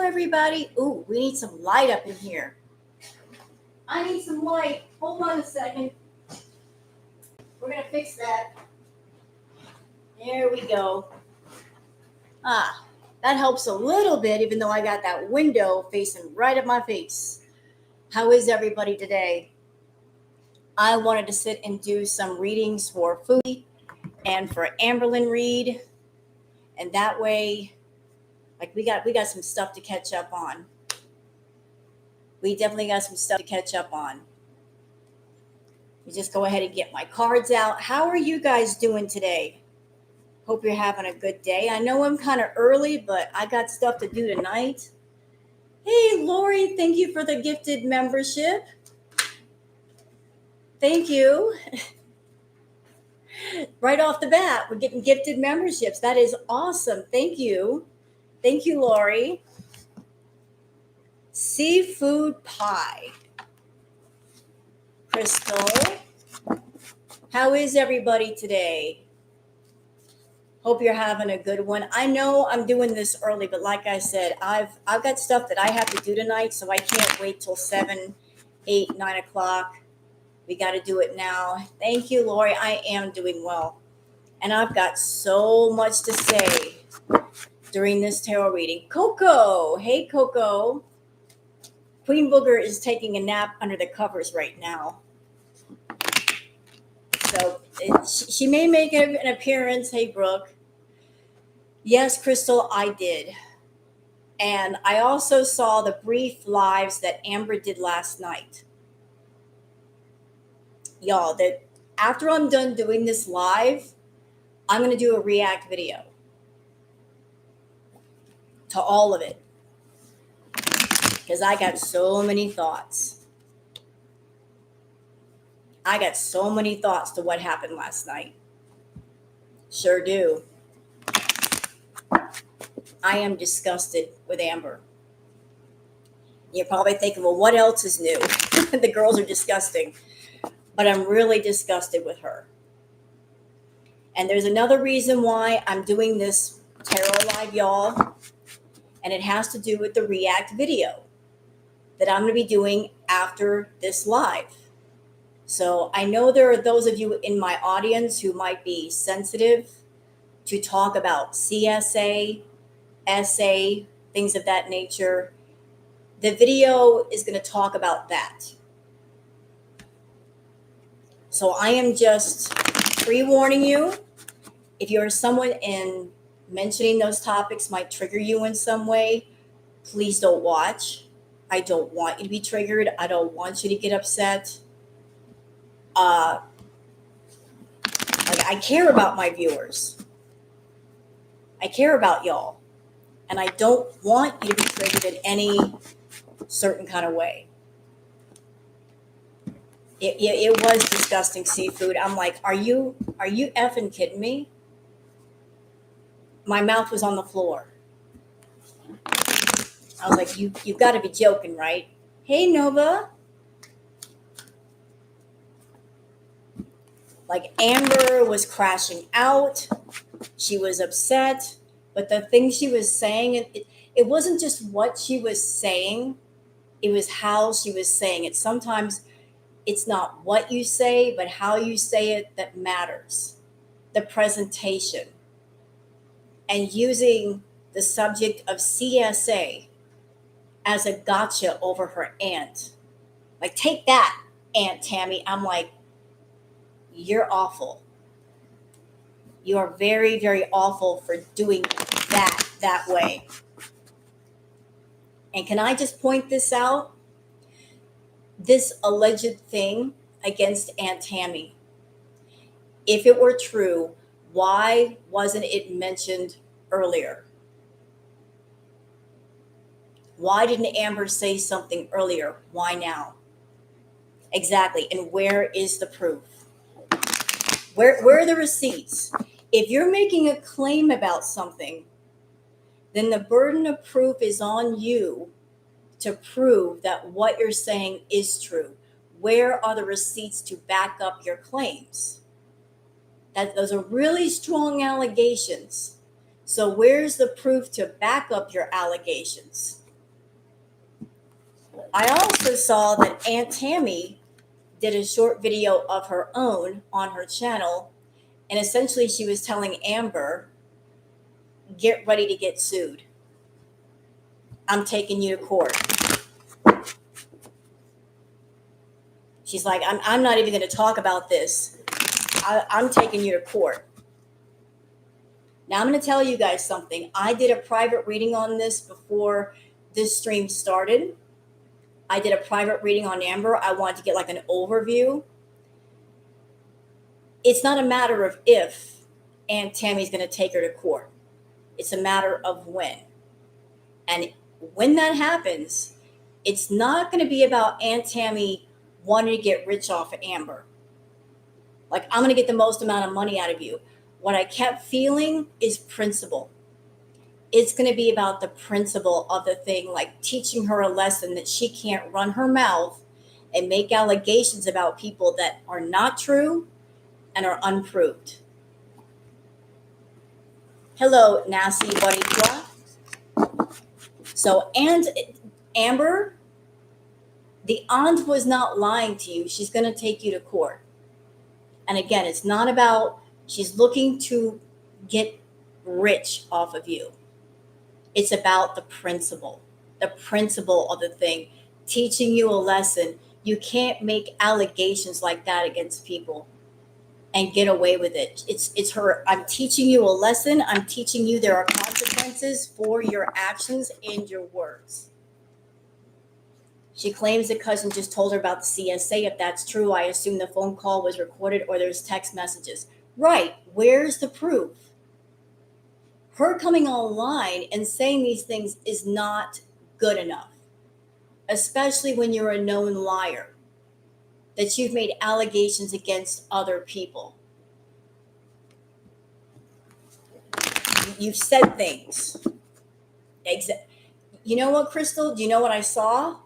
everybody. Ooh, we need some light up in here. I need some light. Hold on a second. We're going to fix that. There we go. That helps a little bit, even though I got that window facing right at my face. How is everybody today? I wanted to sit and do some readings for Foodie and for Amberlynn Reid. And that way, like we got some stuff to catch up on. We definitely got some stuff to catch up on. We just go ahead and get my cards out. How are you guys doing today? Hope you're having a good day. I know I'm kind of early, but I got stuff to do tonight. Hey, Lori, thank you for the gifted membership. Thank you. Right off the bat, we're getting gifted memberships. That is awesome. Thank you. Thank you, Lori. Seafood pie. Crystal. How is everybody today? Hope you're having a good one. I know I'm doing this early, but like I said, I've got stuff that I have to do tonight, so I can't wait till 7, 8, 9 o'clock. We got to do it now. Thank you, Lori. I am doing well. And I've got so much to say during this tarot reading. Coco. Hey, Coco. Queen Booger is taking a nap under the covers right now. So she may make an appearance. Hey, Brooke. Yes, Crystal, I did. And I also saw the brief lives that Amber did last night. Y'all, that after I'm done doing this live, I'm going to do a react video to all of it. Because I got so many thoughts. I got so many thoughts to what happened last night. Sure do. I am disgusted with Amber. You're probably thinking, well, what else is new? The girls are disgusting. But I'm really disgusted with her. And there's another reason why I'm doing this tarot live, y'all. And it has to do with the react video that I'm going to be doing after this live. So I know there are those of you in my audience who might be sensitive to talk about CSA, SA, things of that nature. The video is going to talk about that. So I am just pre-warning you. If you're someone in mentioning those topics might trigger you in some way, please don't watch. I don't want you to be triggered. I don't want you to get upset. I care about my viewers. I care about y'all. And I don't want you to be triggered in any certain kind of way. It was disgusting seafood. I'm like, are you effing kidding me? My mouth was on the floor. I was like, you've got to be joking, right? Hey, Nova. Like, Amber was crashing out. She was upset. But the things she was saying, it wasn't just what she was saying. It was how she was saying it. Sometimes it's not what you say, but how you say it that matters. The presentation. And using the subject of CSA as a gotcha over her aunt. Like, take that, Aunt Tammy. I'm like, you're awful. You are very, very awful for doing that way. And can I just point this out? This alleged thing against Aunt Tammy. If it were true, why wasn't it mentioned earlier? Why didn't Amber say something earlier? Why now? Exactly. And where is the proof? Where are the receipts? If you're making a claim about something, then the burden of proof is on you to prove that what you're saying is true. Where are the receipts to back up your claims? Those are really strong allegations. So where's the proof to back up your allegations? I also saw that Aunt Tammy did a short video of her own on her channel, and essentially she was telling Amber, get ready to get sued. I'm taking you to court. She's like, I'm not even going to talk about this. I'm taking you to court. Now, I'm going to tell you guys something. I did a private reading on this before this stream started. I did a private reading on Amber. I wanted to get like an overview. It's not a matter of if Aunt Tammy's going to take her to court. It's a matter of when. And when that happens, it's not going to be about Aunt Tammy wanting to get rich off of Amber. Like, I'm going to get the most amount of money out of you. What I kept feeling is principle. It's going to be about the principle of the thing, like teaching her a lesson that she can't run her mouth and make allegations about people that are not true and are unproved. Hello, Nasi Barikwa. So, and Amber, the aunt was not lying to you. She's going to take you to court. And again, it's not about she's looking to get rich off of you. It's about the principle of the thing, teaching you a lesson. You can't make allegations like that against people and get away with it. It's her. I'm teaching you a lesson. I'm teaching you there are consequences for your actions and your words. She claims the cousin just told her about the CSA. If that's true, I assume the phone call was recorded or there's text messages. Right. Where's the proof? Her coming online and saying these things is not good enough, especially when you're a known liar, that you've made allegations against other people. You've said things. You know what, Crystal? Do you know what I saw?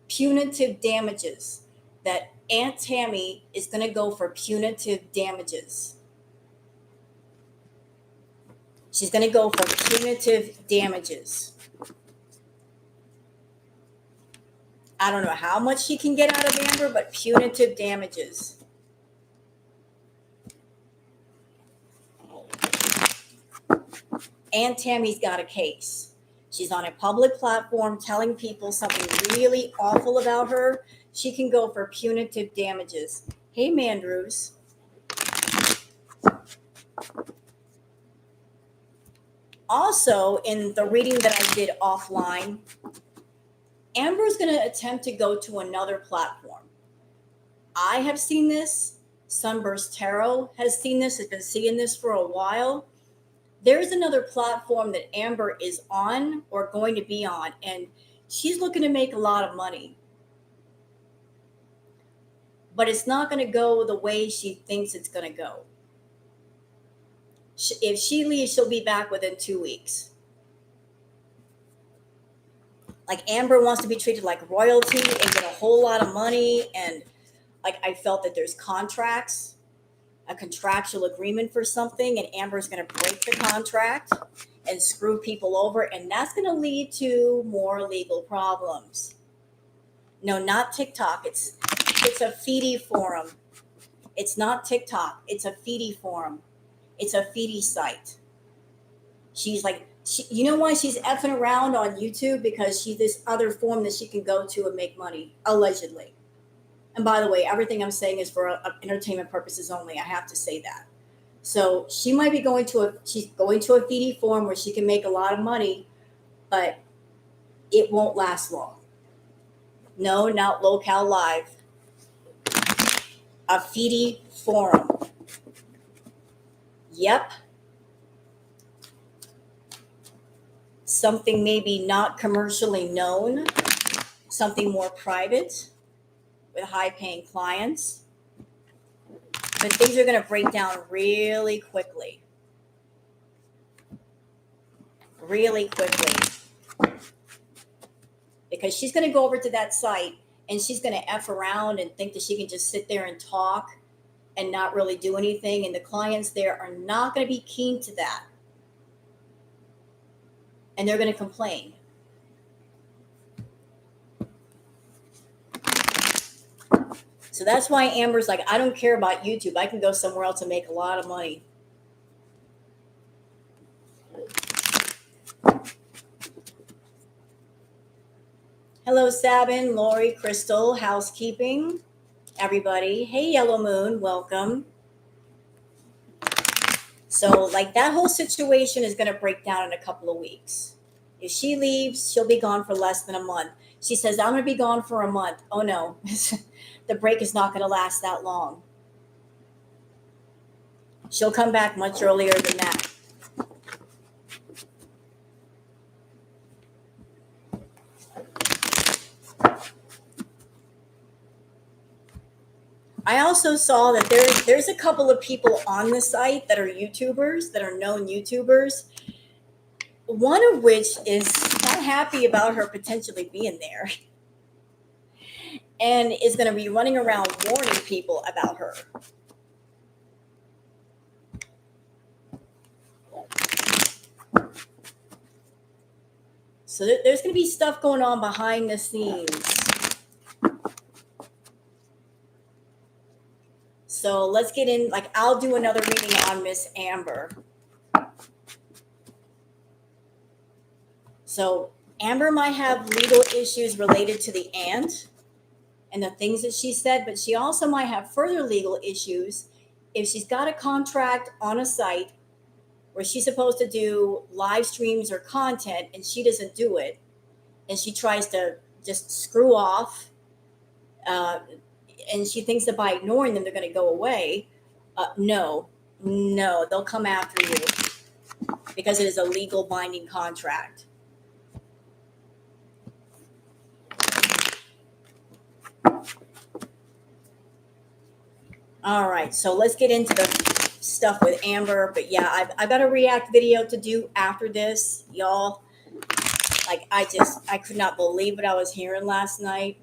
Punitive damages. That Aunt Tammy is going to go for punitive damages. She's going to go for punitive damages. I don't know how much she can get out of Amber, but punitive damages. Aunt Tammy's got a case. She's on a public platform telling people something really awful about her. She can go for punitive damages. Hey, Mandrews. Also, in the reading that I did offline, Amber's going to attempt to go to another platform. I have seen this. Sunburst Tarot has seen this, has been seeing this for a while. There's another platform that Amber is on or going to be on, and she's looking to make a lot of money. But it's not going to go the way she thinks it's going to go. If she leaves, she'll be back within 2 weeks. Like, Amber wants to be treated like royalty and get a whole lot of money. And like, I felt that there's contracts, a contractual agreement for something, and Amber's going to break the contract and screw people over. And that's going to lead to more legal problems. No, not TikTok. It's a Foodie forum. It's not TikTok. It's a Foodie forum. It's a Foodie site. She's like, you know why she's effing around on YouTube? Because she's this other forum that she can go to and make money, allegedly. And by the way, everything I'm saying is for entertainment purposes only. I have to say that. So she might be she's going to a Foodie forum where she can make a lot of money, but it won't last long. No, not Locale Live. A Foodie forum. Yep. Something maybe not commercially known, something more private with high-paying clients. But things are going to break down really quickly. Really quickly. Because she's going to go over to that site and she's going to F around and think that she can just sit there and talk and not really do anything. And the clients there are not going to be keen to that. And they're going to complain. So that's why Amber's like, I don't care about YouTube. I can go somewhere else and make a lot of money. Hello, Sabin, Lori, Crystal, housekeeping, everybody. Hey, Yellow Moon, welcome. So, like, that whole situation is going to break down in a couple of weeks. If she leaves, she'll be gone for less than a month. She says, I'm going to be gone for a month. Oh, no, the break is not going to last that long. She'll come back much earlier than that. I also saw that there's a couple of people on the site that are YouTubers, that are known YouTubers. One of which is not happy about her potentially being there and is going to be running around warning people about her. So there's going to be stuff going on behind the scenes. So let's get in. Like, I'll do another reading on Miss Amber. So Amber might have legal issues related to the aunt and the things that she said, but she also might have further legal issues if she's got a contract on a site where she's supposed to do live streams or content and she doesn't do it, and she tries to just screw off, and she thinks that by ignoring them they're going to go away. No, they'll come after you because it is a legal binding contract. All right, so let's get into the stuff with Amber. But yeah, I've got a react video to do after this, y'all. Like, I could not believe what I was hearing last night.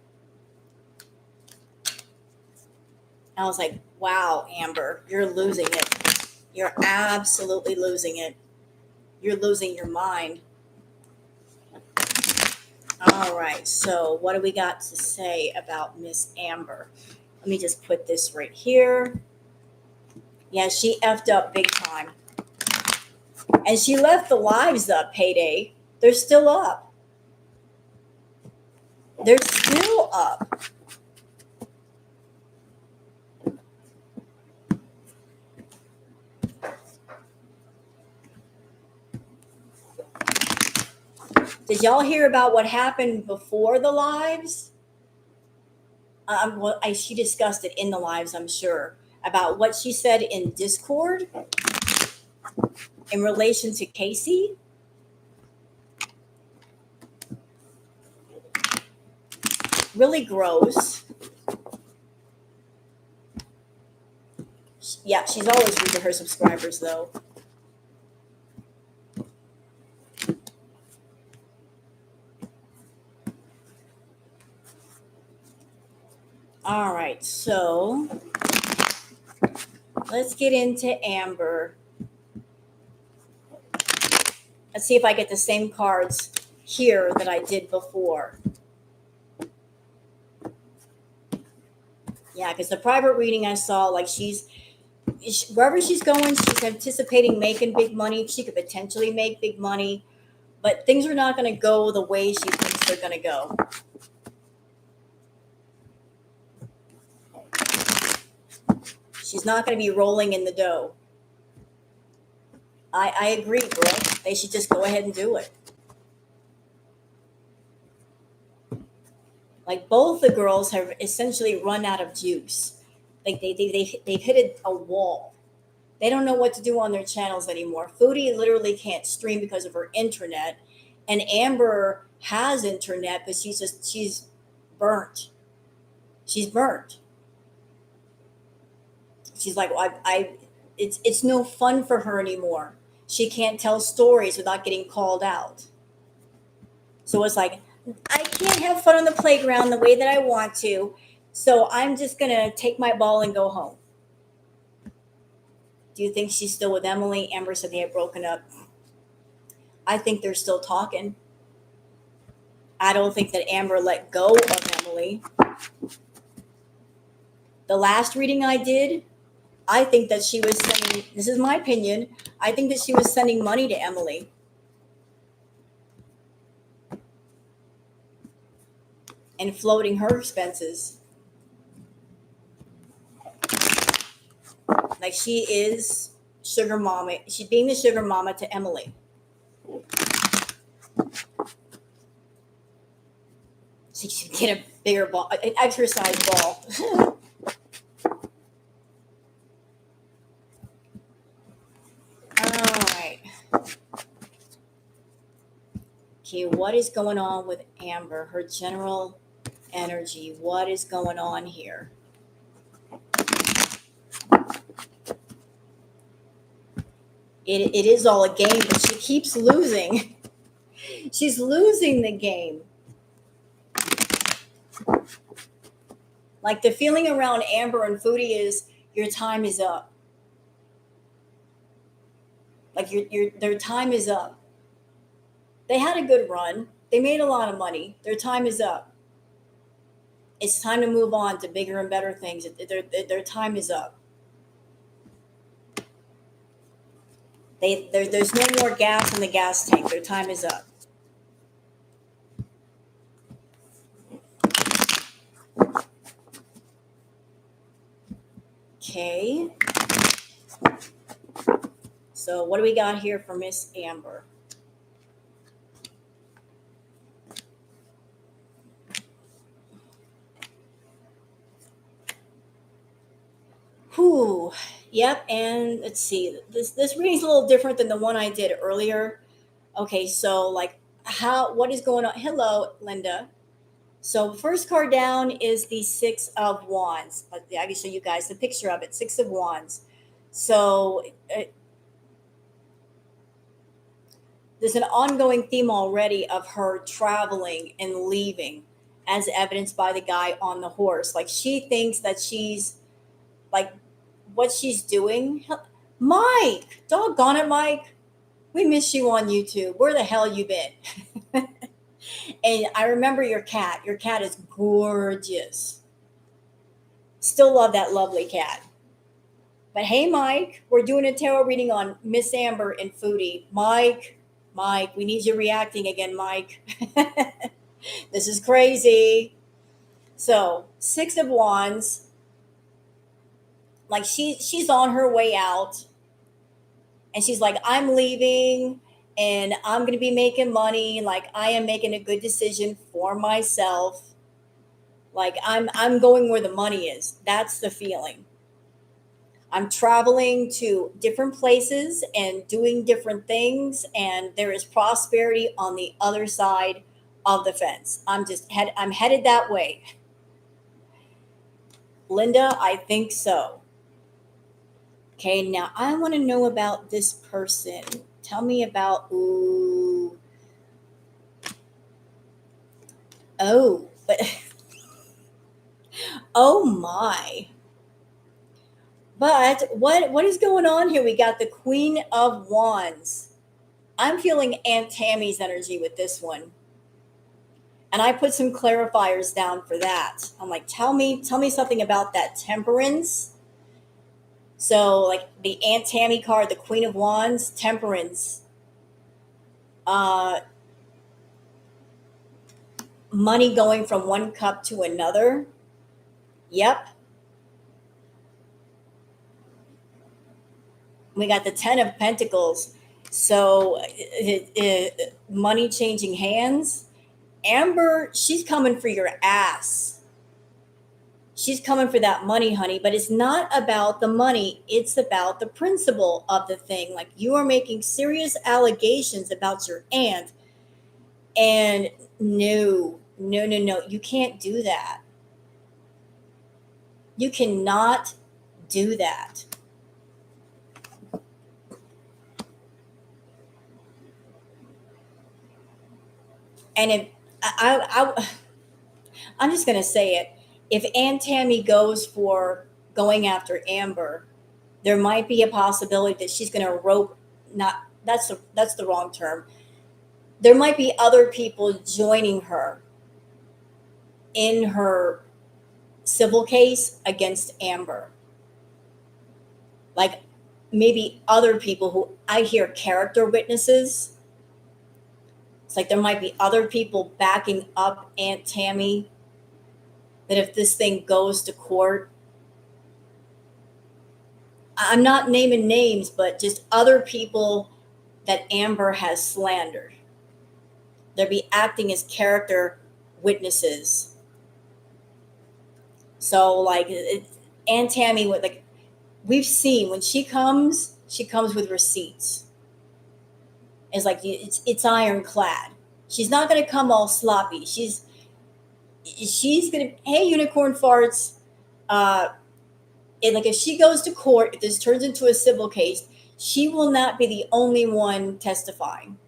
I was like, wow, Amber, you're losing it. You're absolutely losing it. You're losing your mind. All right, so what do we got to say about Miss Amber? Let me just put this right here. Yeah, she effed up big time. And she left the lives up, Payday. They're still up. They're still up. Did y'all hear about what happened before the lives? She discussed it in the lives, I'm sure, about what she said in Discord in relation to Casey. Really gross. Yeah, she's always rude to her subscribers, though. All right, so let's get into Amber. Let's see if I get the same cards here that I did before. Yeah, because the private reading I saw, like, wherever she's going, she's anticipating making big money. She could potentially make big money, but things are not going to go the way she thinks they're going to go. She's not going to be rolling in the dough. I agree, girl. They should just go ahead and do it. Like, both the girls have essentially run out of juice. Like, they've hit a wall. They don't know what to do on their channels anymore. Foodie literally can't stream because of her internet, and Amber has internet, but she's burnt. She's burnt. She's like, well, it's no fun for her anymore. She can't tell stories without getting called out. So it's like, I can't have fun on the playground the way that I want to, so I'm just gonna take my ball and go home. Do you think she's still with Emily? Amber said they had broken up. I think they're still talking. I don't think that Amber let go of Emily. The last reading I did, I think that she was sending, this is my opinion, I think that she was sending money to Emily and floating her expenses. Like she is sugar mama. She's being the sugar mama to Emily. She should get a bigger ball, an exercise ball. All right. Okay, what is going on with Amber? Her general energy. What is going on here? It is all a game, but she keeps losing. She's losing the game. Like the feeling around Amber and Foodie is your time is up. Like their time is up. They had a good run. They made a lot of money. Their time is up. It's time to move on to bigger and better things. Their time is up. There's no more gas in the gas tank. Their time is up. Okay. So what do we got here for Miss Amber? Whew. Yep. And let's see. This reading's a little different than the one I did earlier. Okay. So like what is going on? Hello, Linda. So first card down is the Six of Wands. I can show you guys the picture of it. Six of Wands. So there's an ongoing theme already of her traveling and leaving, as evidenced by the guy on the horse. Like she thinks that she's like what she's doing. Mike, doggone it, Mike. We miss you on YouTube. Where the hell you been? And I remember your cat. Your cat is gorgeous. Still love that lovely cat. But hey, Mike, we're doing a tarot reading on Miss Amber and Foodie. Mike, we need you reacting again, Mike. This is crazy. So, Six of Wands, like she's on her way out, and she's like, I'm leaving, and I'm going to be making money. Like I am making a good decision for myself. Like I'm going where the money is. That's the feeling. I'm traveling to different places and doing different things, and there is prosperity on the other side of the fence. I'm headed that way. Linda, I think so. Okay, now I want to know about this person. Tell me about but oh my. But what is going on here? We got the Queen of Wands. I'm feeling Aunt Tammy's energy with this one. And I put some clarifiers down for that. I'm like, tell me something about that Temperance. So like the Aunt Tammy card, the Queen of Wands, Temperance. Uh Money going from one cup to another. Yep. We got the Ten of Pentacles. So money changing hands. Amber, she's coming for your ass. She's coming for that money, honey, but it's not about the money. It's about the principle of the thing. Like you are making serious allegations about your aunt. And no. You can't do that. You cannot do that. And if I'm just going to say it, if Aunt Tammy goes for going after Amber, there might be a possibility that she's going to rope. Not that's the wrong term. There might be other people joining her in her civil case against Amber. Like maybe other people who I hear character witnesses. It's like there might be other people backing up Aunt Tammy, that if this thing goes to court, I'm not naming names, but just other people that Amber has slandered. They'll be acting as character witnesses. So like Aunt Tammy would like we've seen when she comes with receipts. It's like it's ironclad. She's not gonna come all sloppy. She's gonna, hey, unicorn farts. Uh, and like if she goes to court, if this turns into a civil case, she will not be the only one testifying.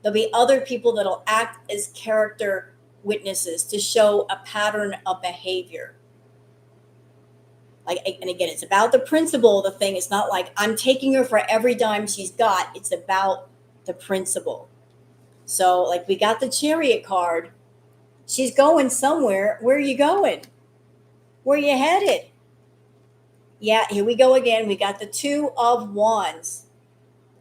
There'll be other people that'll act as character witnesses to show a pattern of behavior. Like, and again, it's about the principle of the thing. It's not like I'm taking her for every dime she's got. It's about the principle. So, like, we got the chariot card. She's going somewhere. Where are you going? Where are you headed? Yeah, here we go again. We got the two of wands.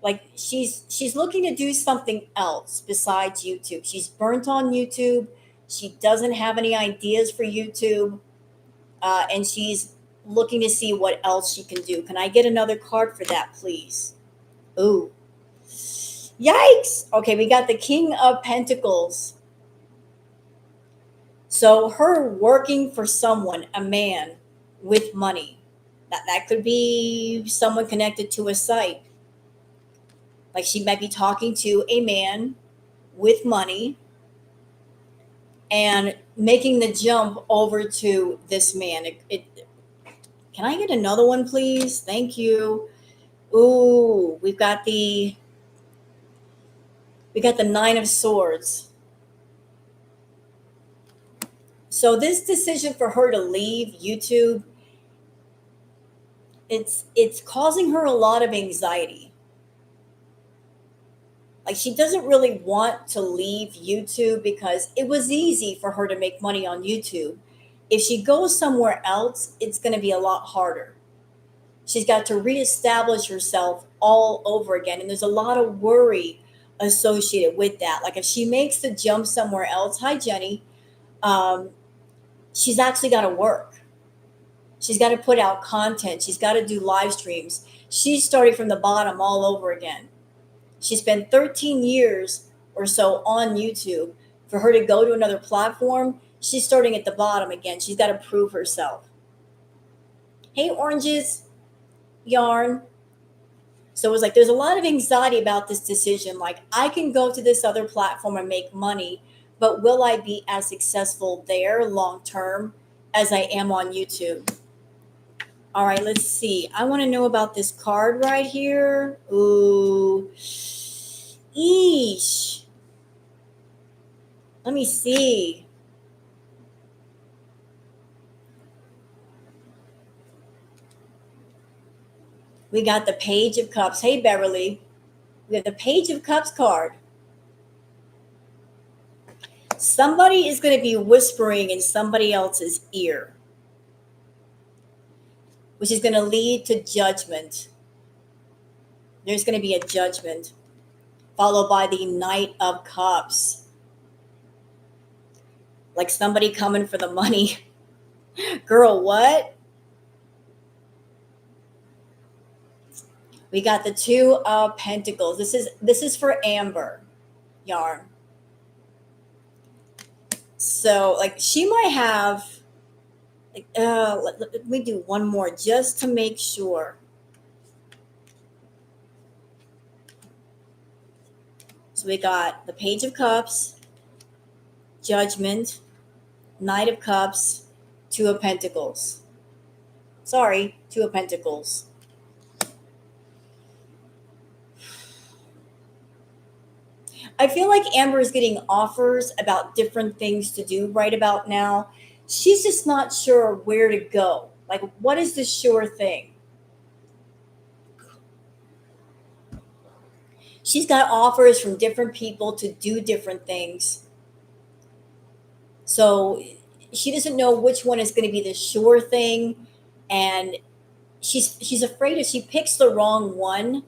Like she's looking to do something else besides YouTube. She's burnt on YouTube. She doesn't have any ideas for YouTube, and she's looking to see what else she can do. Can I get another card for that, please? Ooh, yikes! Okay, we got the King of Pentacles. So her working for someone, a man with money. That could be someone connected to a site. Like she might be talking to a man with money and making the jump over to this man. Can I get another one, please? Thank you. Ooh, we got the Nine of Swords. So this decision for her to leave YouTube, it's causing her a lot of anxiety. Like she doesn't really want to leave YouTube because it was easy for her to make money on YouTube. If she goes somewhere else, it's going to be a lot harder. She's got to reestablish herself all over again. And there's a lot of worry associated with that. Like if she makes the jump somewhere else, hi, Jenny, um, she's actually got to work. She's got to put out content. She's got to do live streams. She's starting from the bottom all over again. She spent 13 years or so on YouTube. For her to go to another platform, she's starting at the bottom again. She's got to prove herself. Hey, oranges, yarn. So it was like there's a lot of anxiety about this decision. Like I can go to this other platform and make money, but will I be as successful there long term as I am on YouTube? All right, let's see. I want to know about this card right here. Ooh. Eesh. Let me see. We got the Page of Cups. Hey, Beverly. We have the Page of Cups card. Somebody is going to be whispering in somebody else's ear, which is going to lead to judgment. There's going to be a judgment, followed by the Knight of Cups. Like somebody coming for the money. Girl, what? We got the Two of Pentacles. This is for Amber, yarn. So like she might have like let me do one more just to make sure. So we got the Page of Cups, Judgment, Knight of Cups, Two of Pentacles. Sorry, Two of Pentacles. I feel like Amber is getting offers about different things to do right about now. She's just not sure where to go. Like, what is the sure thing? She's got offers from different people to do different things. So She doesn't know which one is going to be the sure thing, and she's afraid if she picks the wrong one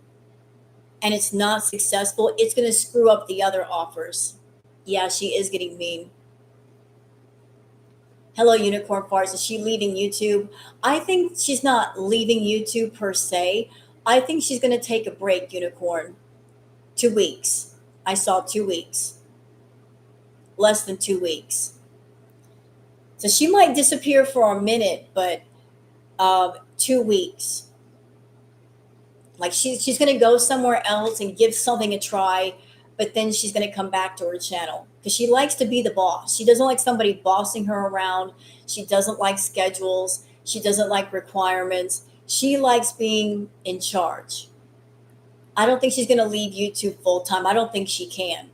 and it's not successful, it's going to screw up the other offers. Yeah, she is getting mean. Hello, Unicorn Farts. Is she leaving YouTube? I think she's not leaving YouTube per se. I think she's going to take a break, Unicorn. 2 weeks. I saw 2 weeks. Less than 2 weeks. So she might disappear for a minute, but 2 weeks. Like she's going to go somewhere else and give something a try, but then she's going to come back to her channel because she likes to be the boss. She doesn't like somebody bossing her around. She doesn't like schedules. She doesn't like requirements. She likes being in charge. I don't think she's going to leave YouTube full time. I don't think she can.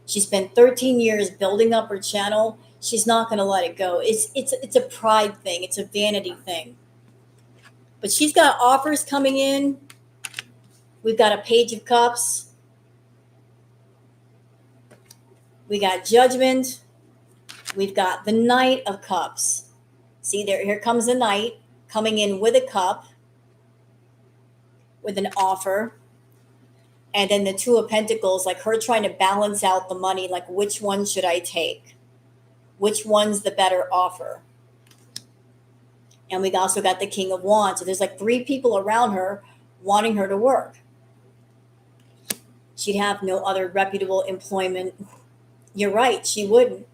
She spent 13 years building up her channel. She's not going to let it go. It's a pride thing. It's a vanity thing. But she's got offers coming in. We've got a Page of Cups. We got Judgment. We've got the Knight of Cups. See, here comes the Knight coming in with a cup, with an offer. And then the Two of Pentacles, like her trying to balance out the money, like which one should I take? Which one's the better offer? And we also got the King of Wands. So there's like 3 people around her wanting her to work. She'd have no other reputable employment. You're right, she wouldn't.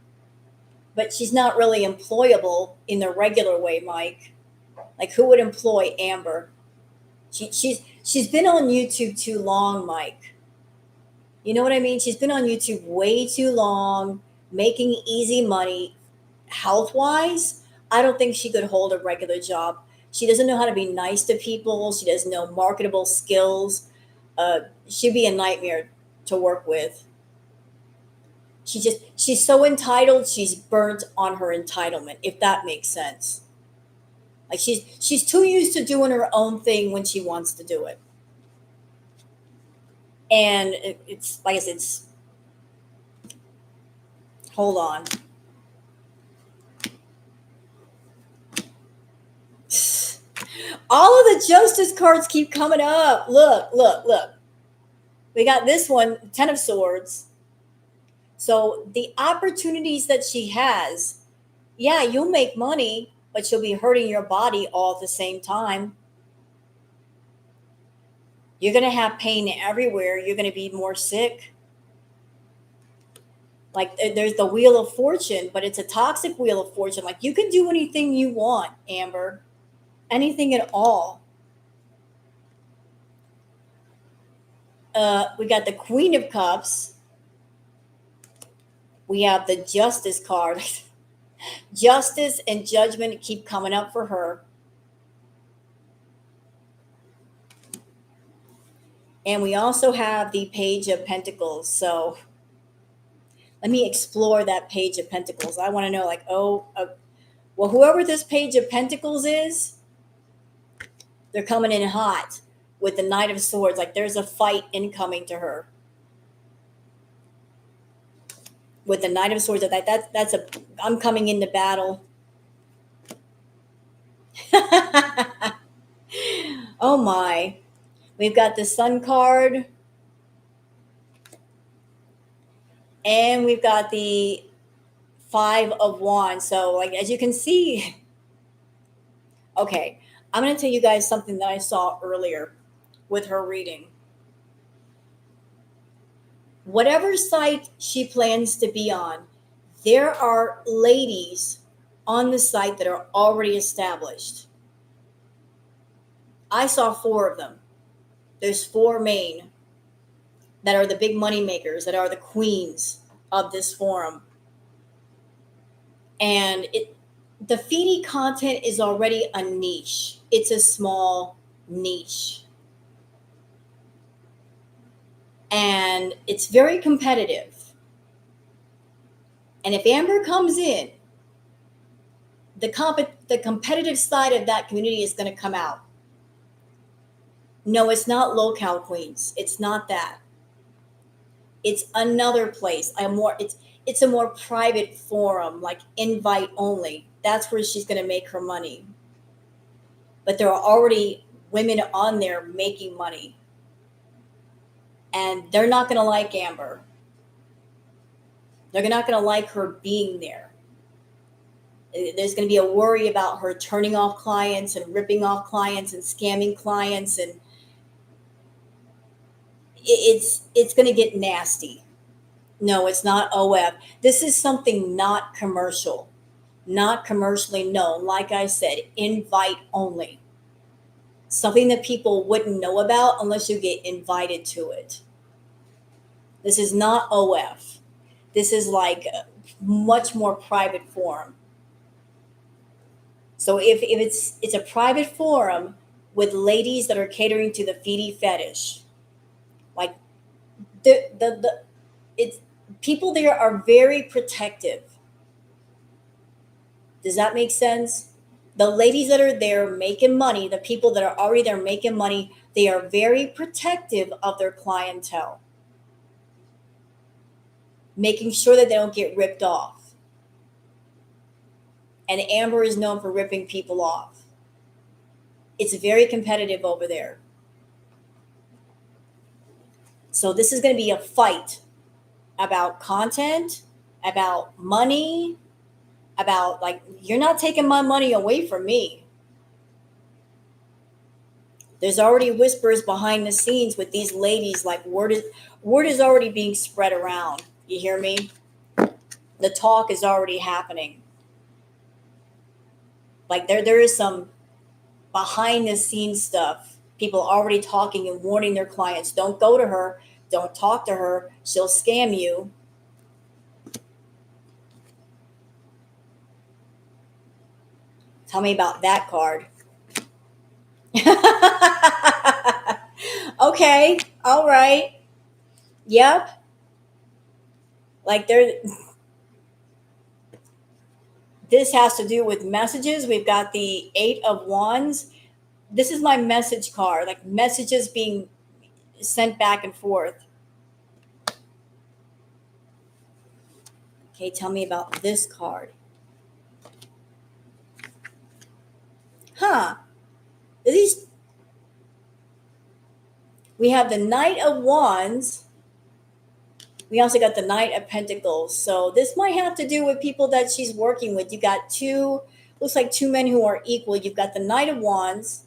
But she's not really employable in the regular way, Mike. Like who would employ Amber? She's been on YouTube too long, Mike. You know what I mean? She's been on YouTube way too long, making easy money. Health-wise, I don't think she could hold a regular job. She doesn't know how to be nice to people. She doesn't know marketable skills. She'd be a nightmare to work with. She's so entitled, she's burnt on her entitlement, if that makes sense. Like she's too used to doing her own thing when she wants to do it. And it's like I said, hold on. All of the Justice cards keep coming up. Look. We got this one, 10 of Swords. So the opportunities that she has, yeah, you'll make money, but you'll be hurting your body all at the same time. You're going to have pain everywhere. You're going to be more sick. Like there's the Wheel of Fortune, but it's a toxic Wheel of Fortune. Like you can do anything you want, Amber. Anything at all. We got the Queen of Cups. We have the Justice card. Justice and Judgment keep coming up for her. And we also have the Page of Pentacles. So let me explore that Page of Pentacles. I want to know, like, well, whoever this Page of Pentacles is, they're coming in hot with the Knight of Swords. Like there's a fight incoming to her. With the Knight of Swords, I'm coming into battle. Oh my. We've got the Sun card. And we've got the 5 of Wands. So like as you can see, okay, I'm going to tell you guys something that I saw earlier with her reading. Whatever site she plans to be on, there are ladies on the site that are already established. I saw 4 of them. There's 4 main that are the big money makers, that are the queens of this forum. And the Foodie content is already a niche. It's a small niche. And it's very competitive. And if Amber comes in, the competitive side of that community is going to come out. No, it's not low-cal queens. It's not that. It's another place. It's a more private forum, like invite only. That's where she's going to make her money. But there are already women on there making money, and they're not going to like Amber. They're not going to like her being there. There's going to be a worry about her turning off clients and ripping off clients and scamming clients, and it's going to get nasty. No, it's not OF. This is something not commercial, not commercially known. Like I said, invite only. Something that people wouldn't know about unless you get invited to it. This is not OF. This is like a much more private forum. So if it's a private forum with ladies that are catering to the feety fetish, like the it's people there are very protective. Does that make sense? The ladies that are there making money, the people that are already there making money, they are very protective of their clientele, making sure that they don't get ripped off. And Amber is known for ripping people off. It's very competitive over there. So this is going to be a fight about content, about money, about like, you're not taking my money away from me. There's already whispers behind the scenes with these ladies, like word is already being spread around. You hear me? The talk is already happening. Like there is some behind the scenes stuff. People already talking and warning their clients, don't go to her, don't talk to her, she'll scam you. Tell me about that card. Okay, all right. Yep. Like this has to do with messages. We've got the 8 of Wands. This is my message card, like messages being sent back and forth. Okay, tell me about this card. Huh. These we have the Knight of Wands. We also got the Knight of Pentacles. So this might have to do with people that she's working with. You got looks like two men who are equal. You've got the Knight of Wands,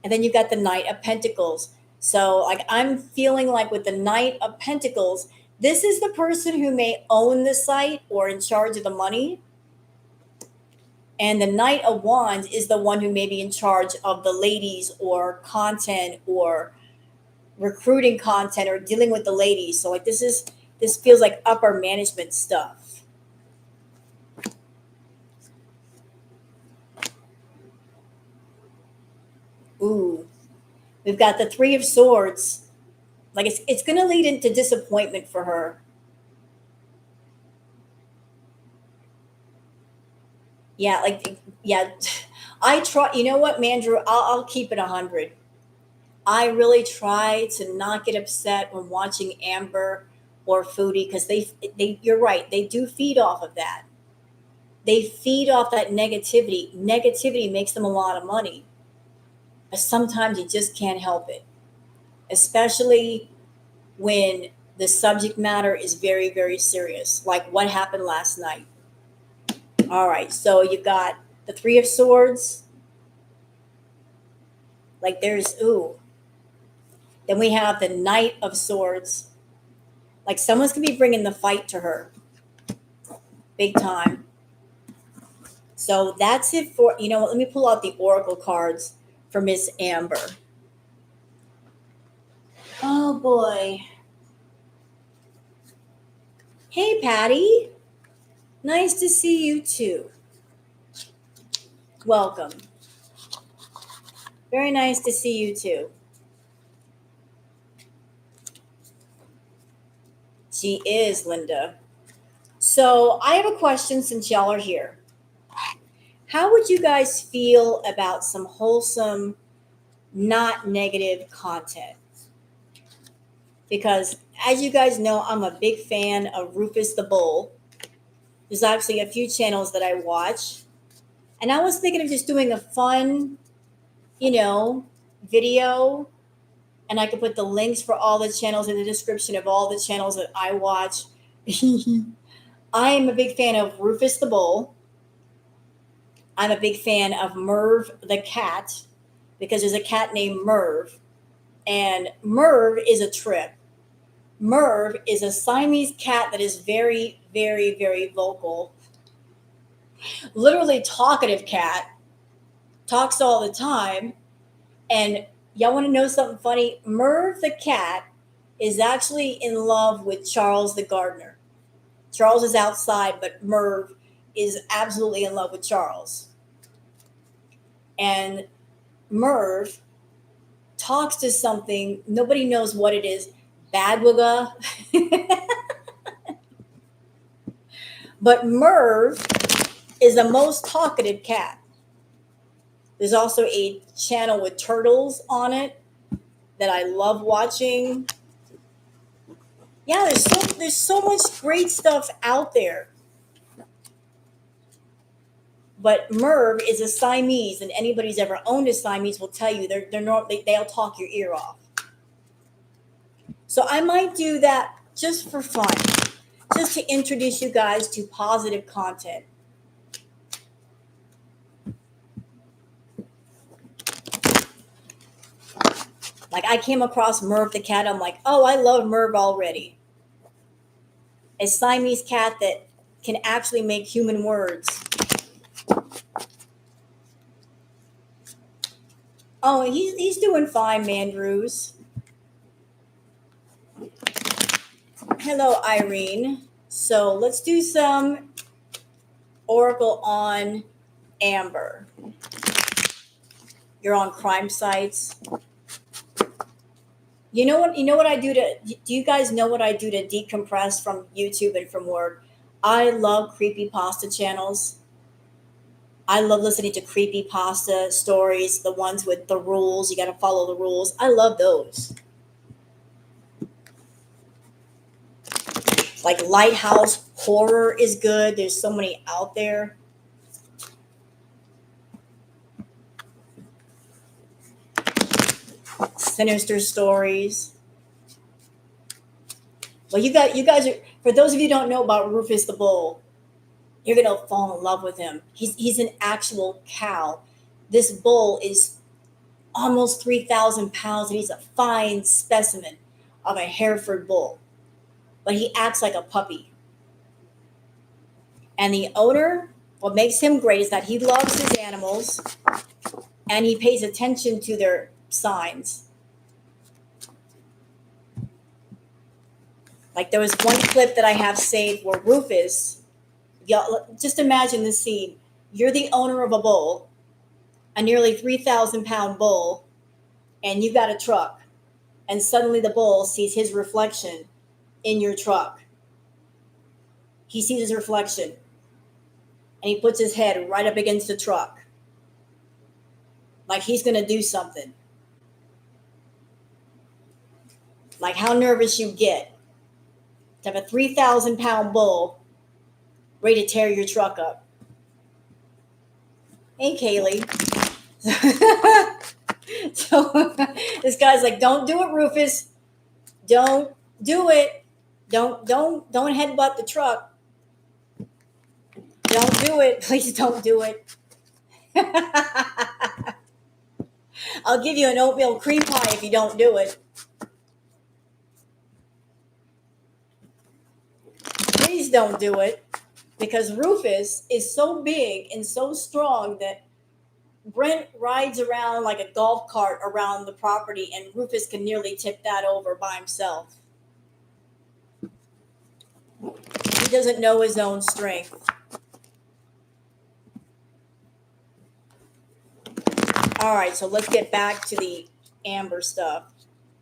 and then you've got the Knight of Pentacles. So like I'm feeling like with the Knight of Pentacles, this is the person who may own the site or in charge of the money. And the Knight of Wands is the one who may be in charge of the ladies or content or recruiting content or dealing with the ladies. So like this feels like upper management stuff. Ooh. We've got the 3 of Swords. Like it's going to lead into disappointment for her. Yeah, like yeah. I try. You know what, Mandrew? I'll keep it 100. I really try to not get upset when watching Amber or Foodie because they you're right. They do feed off of that. They feed off that negativity. Negativity makes them a lot of money. But sometimes you just can't help it, especially when the subject matter is very, very serious, like what happened last night. All right, so you've got the 3 of Swords. Like there's, ooh. Then we have the Knight of Swords. Like someone's going to be bringing the fight to her. Big time. So that's it for, let me pull out the Oracle cards for Miss Amber. Oh boy. Hey, Patty. Nice to see you too. Welcome. Very nice to see you too. She is, Linda. So I have a question since y'all are here. How would you guys feel about some wholesome, not negative content? because, as you guys know, I'm a big fan of Rufus the Bull. There's actually a few channels that I watch. And I was thinking of just doing a fun, video. And I could put the links for all the channels in the description of all the channels that I watch. I am a big fan of Rufus the Bull. I'm a big fan of Merv the cat because there's a cat named Merv. And Merv is a trip. Merv is a Siamese cat that is very, very, very vocal. Literally talkative cat. Talks all the time. And y'all want to know something funny? Merv the cat is actually in love with Charles the gardener. Charles is outside, but Merv is absolutely in love with Charles. And Merv talks to something, nobody knows what it is, Badwigga. But Merv is the most talkative cat. There's also a channel with turtles on it that I love watching. Yeah, there's so much great stuff out there. But Merv is a Siamese, and anybody's ever owned a Siamese will tell you they'll talk your ear off. So I might do that just for fun, just to introduce you guys to positive content. Like, I came across Merv the cat. I'm like, oh, I love Merv already. A Siamese cat that can actually make human words. Oh, he's doing fine, Mandrews. Hello, Irene. So let's do some Oracle on Amber. You're on crime sites. You know what I do do you guys know what I do to decompress from YouTube and from work? I love creepypasta channels. I love listening to creepypasta stories, the ones with the rules. You got to follow the rules. I love those. Like Lighthouse Horror is good. There's so many out there. Sinister stories. Well, you guys are, for those of you who don't know about Rufus the Bull, you're gonna fall in love with him. He's an actual cow. This bull is almost 3,000 pounds, and he's a fine specimen of a Hereford bull. But he acts like a puppy. And the owner, what makes him great is that he loves his animals and he pays attention to their signs. Like, there was one clip that I have saved where Rufus, y'all, just imagine this scene. You're the owner of a bull, a nearly 3,000 pound bull, and you got a truck. And suddenly the bull sees his reflection in your truck. He sees his reflection and he puts his head right up against the truck. Like he's going to do something. Like how nervous you get to have a 3,000 pound bull ready to tear your truck up. Hey, Kaylee. So this guy's like, don't do it, Rufus. Don't do it. Don't headbutt the truck. Don't do it. Please don't do it. I'll give you an oatmeal cream pie if you don't do it. Please don't do it, because Rufus is so big and so strong that Brent rides around like a golf cart around the property, and Rufus can nearly tip that over by himself. He doesn't know his own strength. All right, so let's get back to the Amber stuff.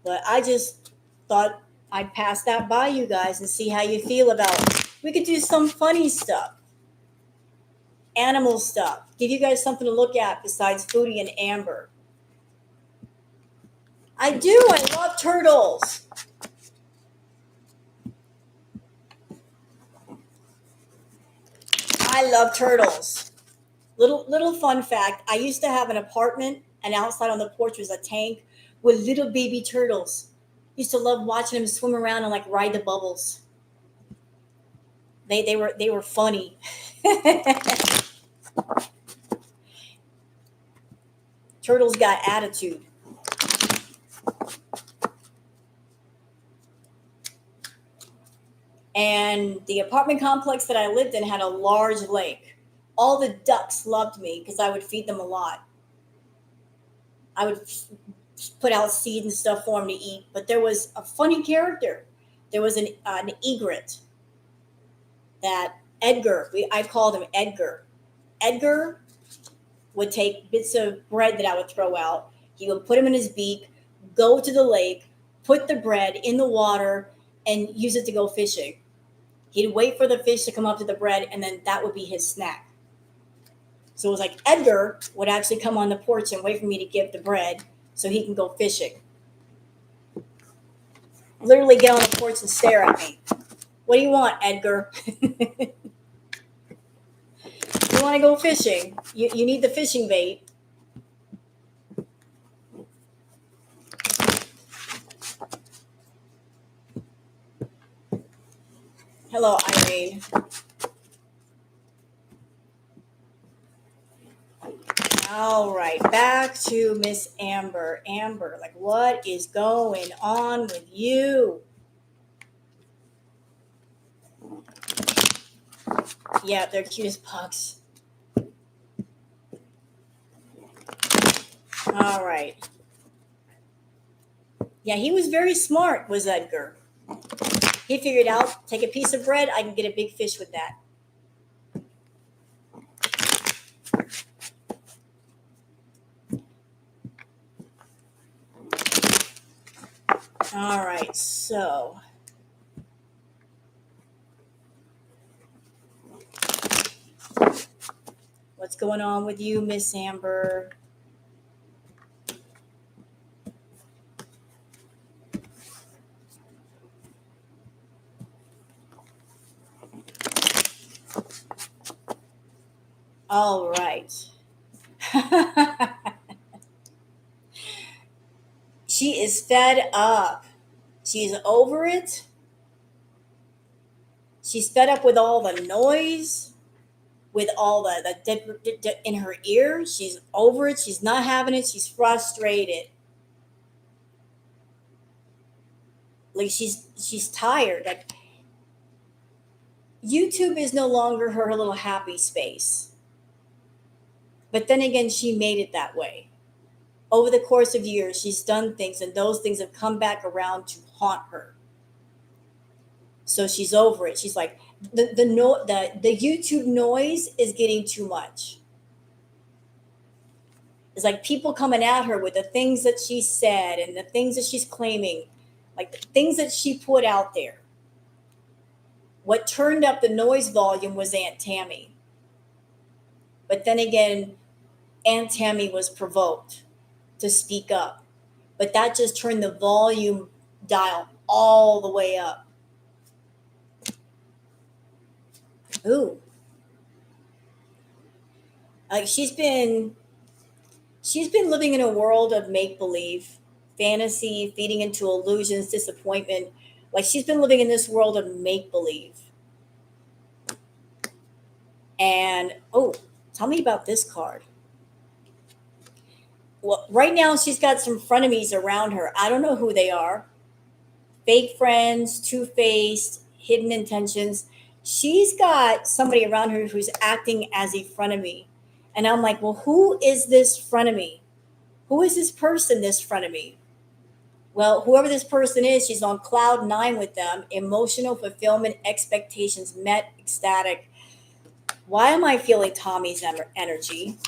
But I just thought I'd pass that by you guys and see how you feel about it. We could do some funny stuff, animal stuff, give you guys something to look at besides Foodie and Amber. I do. I love turtles. I love turtles. Little fun fact: I used to have an apartment, and outside on the porch was a tank with little baby turtles. Used to love watching them swim around and like ride the bubbles. They were funny. Turtles got attitude. And the apartment complex that I lived in had a large lake. All the ducks loved me because I would feed them a lot. I would put out seed and stuff for them to eat. But there was a funny character. There was an egret that Edgar, I called him Edgar. Edgar would take bits of bread that I would throw out. He would put them in his beak, go to the lake, put the bread in the water, and use it to go fishing. He'd wait for the fish to come up to the bread, and then that would be his snack. So it was like Edgar would actually come on the porch and wait for me to give the bread so he can go fishing. Literally get on the porch and stare at me. What do you want, Edgar? You want to go fishing? You need the fishing bait. Hello, Irene. All right, back to Miss Amber. Amber, like, what is going on with you? Yeah, they're cute as pugs. All right. Yeah, he was very smart, was Edgar. He figured out, take a piece of bread, I can get a big fish with that. All right, so what's going on with you, Miss Amber? All right. She is fed up. She's over it. She's fed up with all the noise, with all the in her ear. She's over it. She's not having it. She's frustrated. Like she's tired. Like YouTube is no longer her little happy space. But then again, she made it that way. Over the course of years, she's done things, and those things have come back around to haunt her. So she's over it. She's like, the YouTube noise is getting too much. It's like people coming at her with the things that she said and the things that she's claiming, like the things that she put out there. What turned up the noise volume was Aunt Tammy. But then again, Aunt Tammy was provoked to speak up. But that just turned the volume dial all the way up. Ooh. Like she's been living in a world of make believe, fantasy, feeding into illusions, disappointment. Like she's been living in this world of make believe. And oh, tell me about this card. Well, right now she's got some frenemies around her. I don't know who they are. Fake friends, two-faced, hidden intentions. She's got somebody around her who's acting as a frenemy. And I'm like, well, who is this frenemy? Who is this person, this frenemy? Well, whoever this person is, she's on cloud nine with them. Emotional fulfillment, expectations met, ecstatic. Why am I feeling Tommy's energy?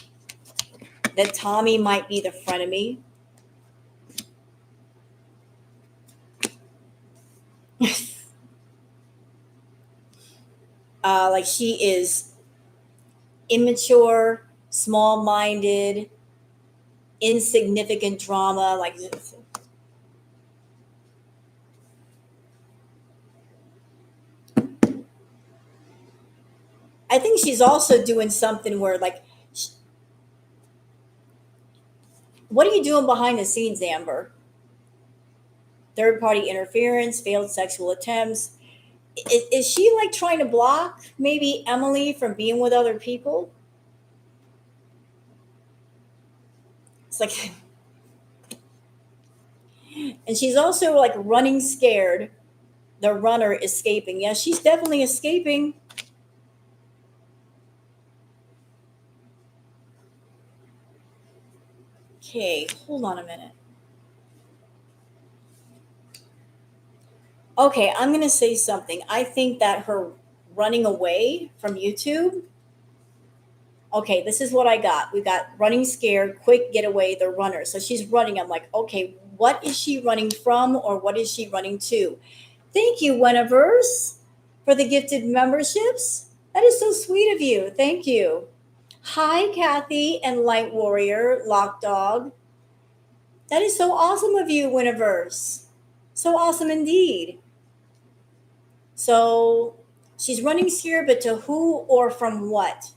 That Tommy might be the frenemy. Like she is immature, small-minded, insignificant drama. Like I think she's also doing something where, like, what are you doing behind the scenes, Amber? Third party interference, failed sexual attempts. Is she like trying to block maybe Emily from being with other people? It's like, and she's also like running scared. The runner escaping. Yeah, she's definitely escaping. Okay, hold on a minute. Okay, I'm going to say something. I think that her running away from YouTube. Okay, this is what I got. We got running scared, quick getaway, the runner. So she's running. I'm like, okay, what is she running from or what is she running to? Thank you, Weniverse, for the gifted memberships. That is so sweet of you. Thank you. Hi, Kathy and Light Warrior, Lock Dog. That is so awesome of you, Winiverse. So awesome indeed. So she's running here, but to who or from what?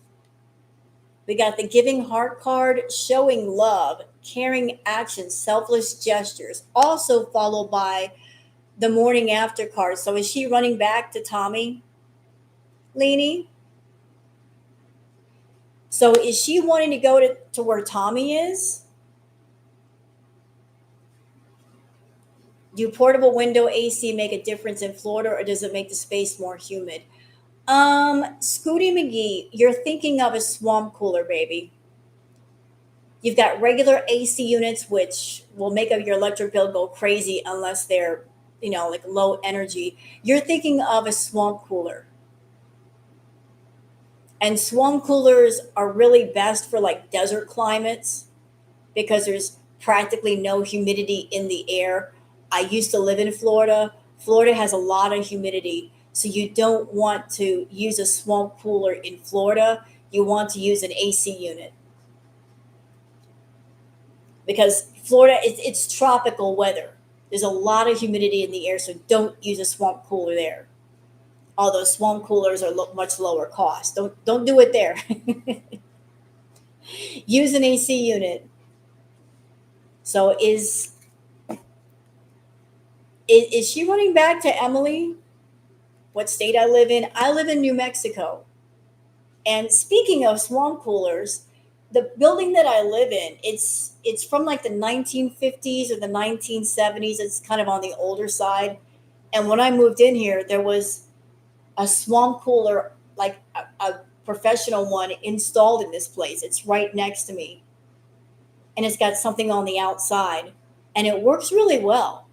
We got the giving heart card, showing love, caring actions, selfless gestures, also followed by the morning after card. So is she running back to Tommy? Leanie? So is she wanting to go to where Tommy is? Do portable window AC make a difference in Florida or does it make the space more humid? Scooty McGee, you're thinking of a swamp cooler, baby. You've got regular AC units, which will make up your electric bill go crazy unless they're, like low energy. You're thinking of a swamp cooler. And swamp coolers are really best for like desert climates because there's practically no humidity in the air. I used to live in Florida. Florida has a lot of humidity. So you don't want to use a swamp cooler in Florida. You want to use an AC unit because Florida, it's tropical weather. There's a lot of humidity in the air, so don't use a swamp cooler there. Although swamp coolers are much lower cost, don't do it there. Use an AC unit. So is she running back to Emily? What state I live in? I live in New Mexico. And speaking of swamp coolers, the building that I live in, it's from like the 1950s or the 1970s. It's kind of on the older side. And when I moved in here, there was a swamp cooler, like a professional one installed in this place. It's right next to me. And it's got something on the outside. And it works really well.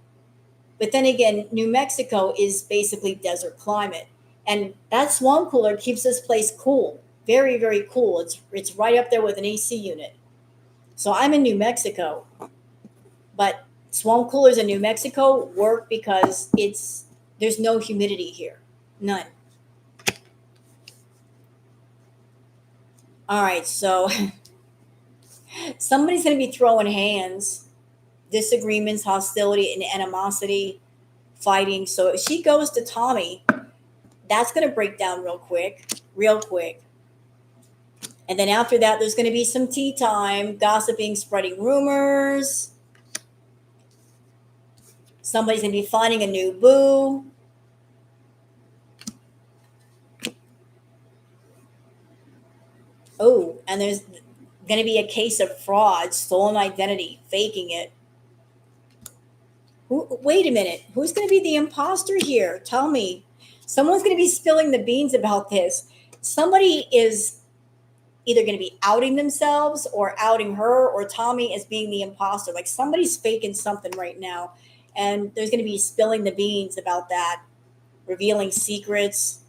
But then again, New Mexico is basically desert climate. And that swamp cooler keeps this place cool. Very, very cool. It's right up there with an AC unit. So I'm in New Mexico, but swamp coolers in New Mexico work because there's no humidity here. None. All right, so somebody's going to be throwing hands, disagreements, hostility, and animosity, fighting. So if she goes to Tommy, that's going to break down real quick, real quick. And then after that, there's going to be some tea time, gossiping, spreading rumors. Somebody's going to be finding a new boo. Oh, and there's going to be a case of fraud, stolen identity, faking it. Wait a minute. Who's going to be the imposter here? Tell me. Someone's going to be spilling the beans about this. Somebody is either going to be outing themselves or outing her or Tommy as being the imposter. Like somebody's faking something right now. And there's going to be spilling the beans about that, revealing secrets,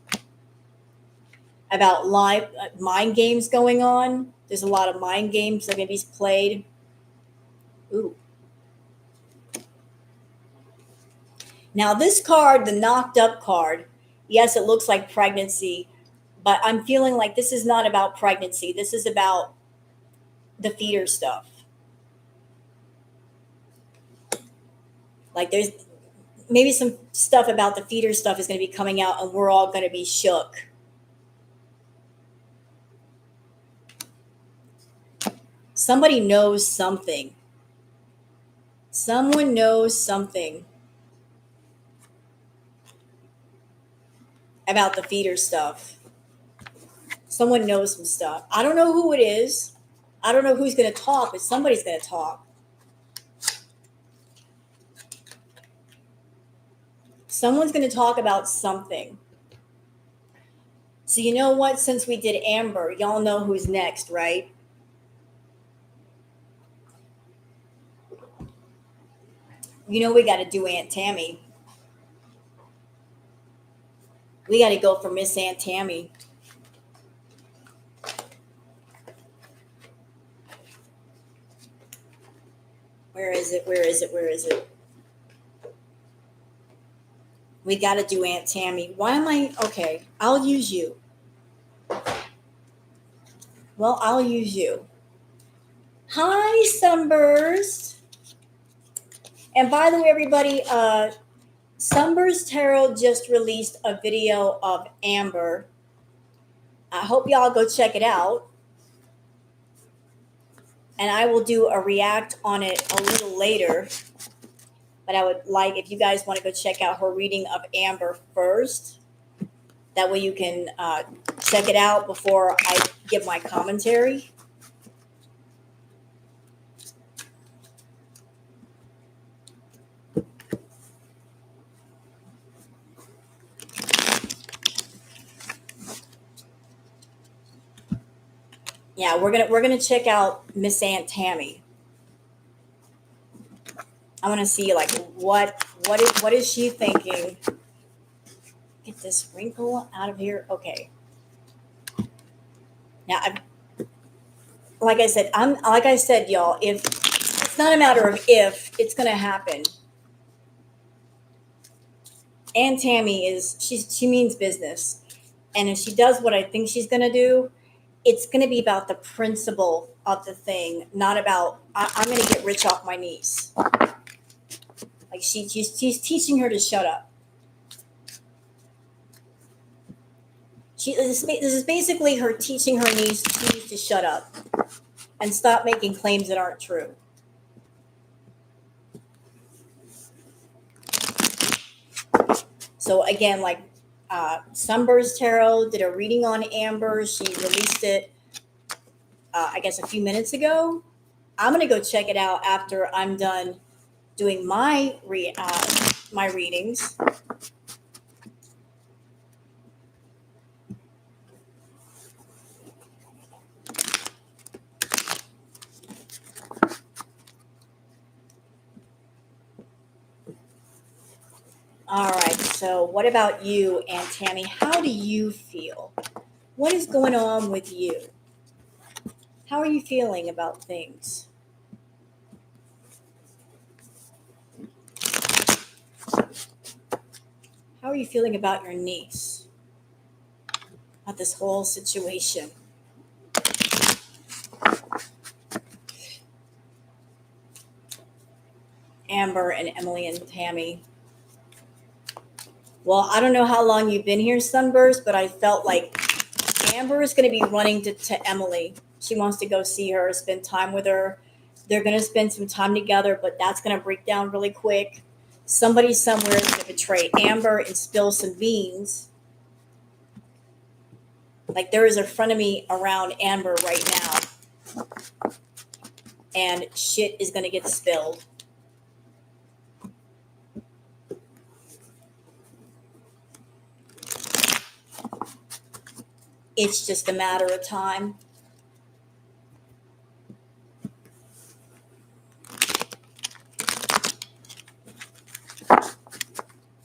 about live mind games going on. There's a lot of mind games that are going to be played. Ooh. Now, this card, the knocked up card, yes, it looks like pregnancy, but I'm feeling like this is not about pregnancy. This is about the feeder stuff. Like there's maybe some stuff about the feeder stuff is going to be coming out and we're all going to be shook. Somebody knows something. Someone knows something about the feeder stuff. Someone knows some stuff. I don't know who it is. I don't know who's going to talk, but somebody's going to talk. Someone's going to talk about something. So you know what? Since we did Amber, y'all know who's next, right? You know we got to do Aunt Tammy. We got to go for Miss Aunt Tammy. Where is it? Where is it? Where is it? We got to do Aunt Tammy. Why am I? Okay, I'll use you. Well, I'll use you. Hi, Sunburst. And by the way, everybody, Sunburst Tarot just released a video of Amber. I hope y'all go check it out. And I will do a react on it a little later. But I would like, if you guys want to go check out her reading of Amber first, that way you can check it out before I give my commentary. Yeah, we're gonna check out Miss Aunt Tammy. I want to see like what is she thinking? Get this wrinkle out of here. Okay. Now, like I said, y'all. If it's not a matter of if, it's gonna happen. Aunt Tammy she means business, and if she does what I think she's gonna do, it's gonna be about the principle of the thing, not about I'm gonna get rich off my niece. Like she's teaching her to shut up. This is basically her teaching her niece to shut up and stop making claims that aren't true. So again, like Sunburst Tarot did a reading on Amber. She released it, I guess, a few minutes ago. I'm gonna go check it out after I'm done doing my readings. All right. So, what about you, Aunt Tammy? How do you feel? What is going on with you? How are you feeling about things? How are you feeling about your niece? About this whole situation? Amber and Emily and Tammy. Well, I don't know how long you've been here, Sunburst, but I felt like Amber is going to be running to Emily. She wants to go see her, spend time with her. They're going to spend some time together, but that's going to break down really quick. Somebody somewhere is going to betray Amber and spill some beans. Like there is a frenemy around Amber right now. And shit is going to get spilled. It's just a matter of time.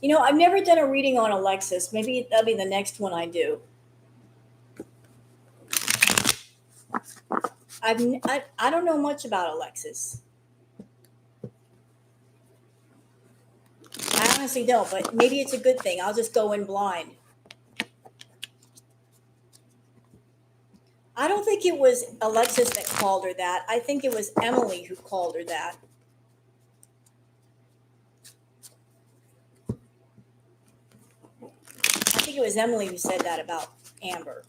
You know, I've never done a reading on Alexis. Maybe that'll be the next one I do. I don't know much about Alexis. I honestly don't, but maybe it's a good thing. I'll just go in blind. I don't think it was Alexis that called her that. I think it was Emily who called her that. I think it was Emily who said that about Amber.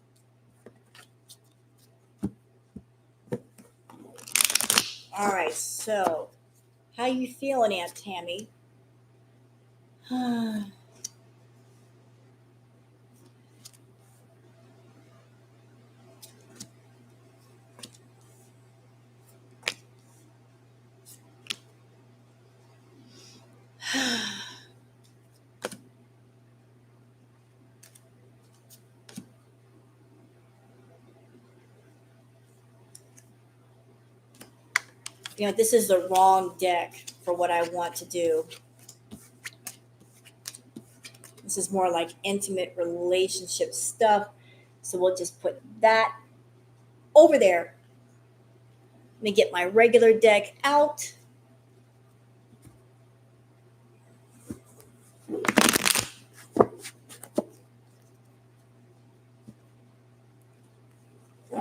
All right, so how you feeling, Aunt Tammy? This is the wrong deck for what I want to do. This is more like intimate relationship stuff. So we'll just put that over there. Let me get my regular deck out.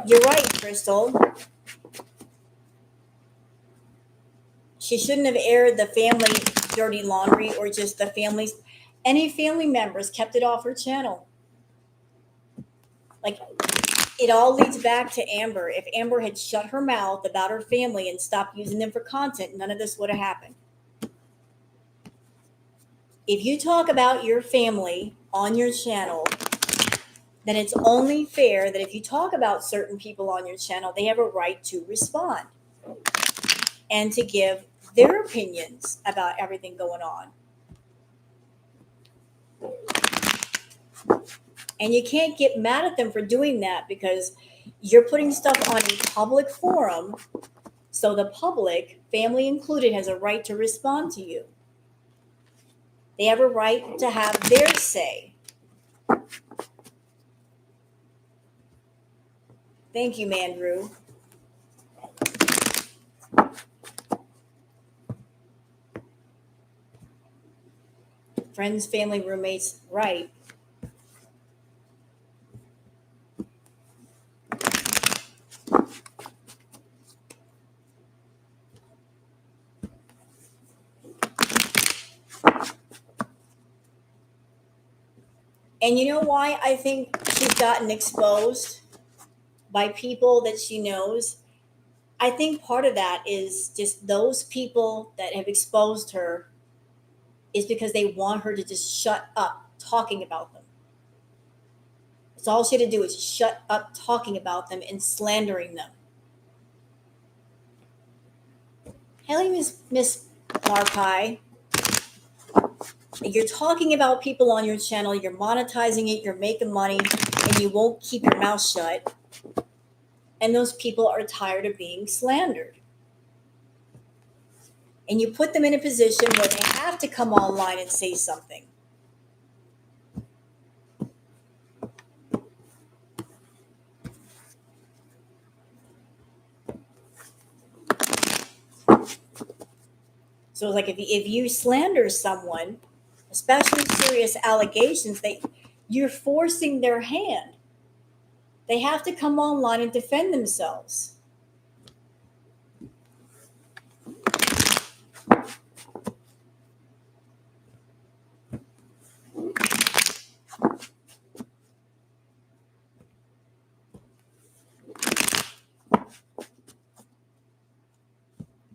You're right, Crystal. She shouldn't have aired the family dirty laundry or just the families. Any family members kept it off her channel. Like, it all leads back to Amber. If Amber had shut her mouth about her family and stopped using them for content, none of this would have happened. If you talk about your family on your channel, then it's only fair that if you talk about certain people on your channel, they have a right to respond and to give their opinions about everything going on. And you can't get mad at them for doing that because you're putting stuff on a public forum. So the public, family included, has a right to respond to you. They have a right to have their say. Thank you, Mandrew. Friends, family, roommates, right. And you know why I think she's gotten exposed by people that she knows? I think part of that is just those people that have exposed her is because they want her to just shut up talking about them. That's all she had to do is shut up talking about them and slandering them. Hey, Miss Marpai. You're talking about people on your channel, you're monetizing it, you're making money, and you won't keep your mouth shut. And those people are tired of being slandered. And you put them in a position where they have to come online and say something. So it's like if you slander someone, especially serious allegations, you're forcing their hand. They have to come online and defend themselves.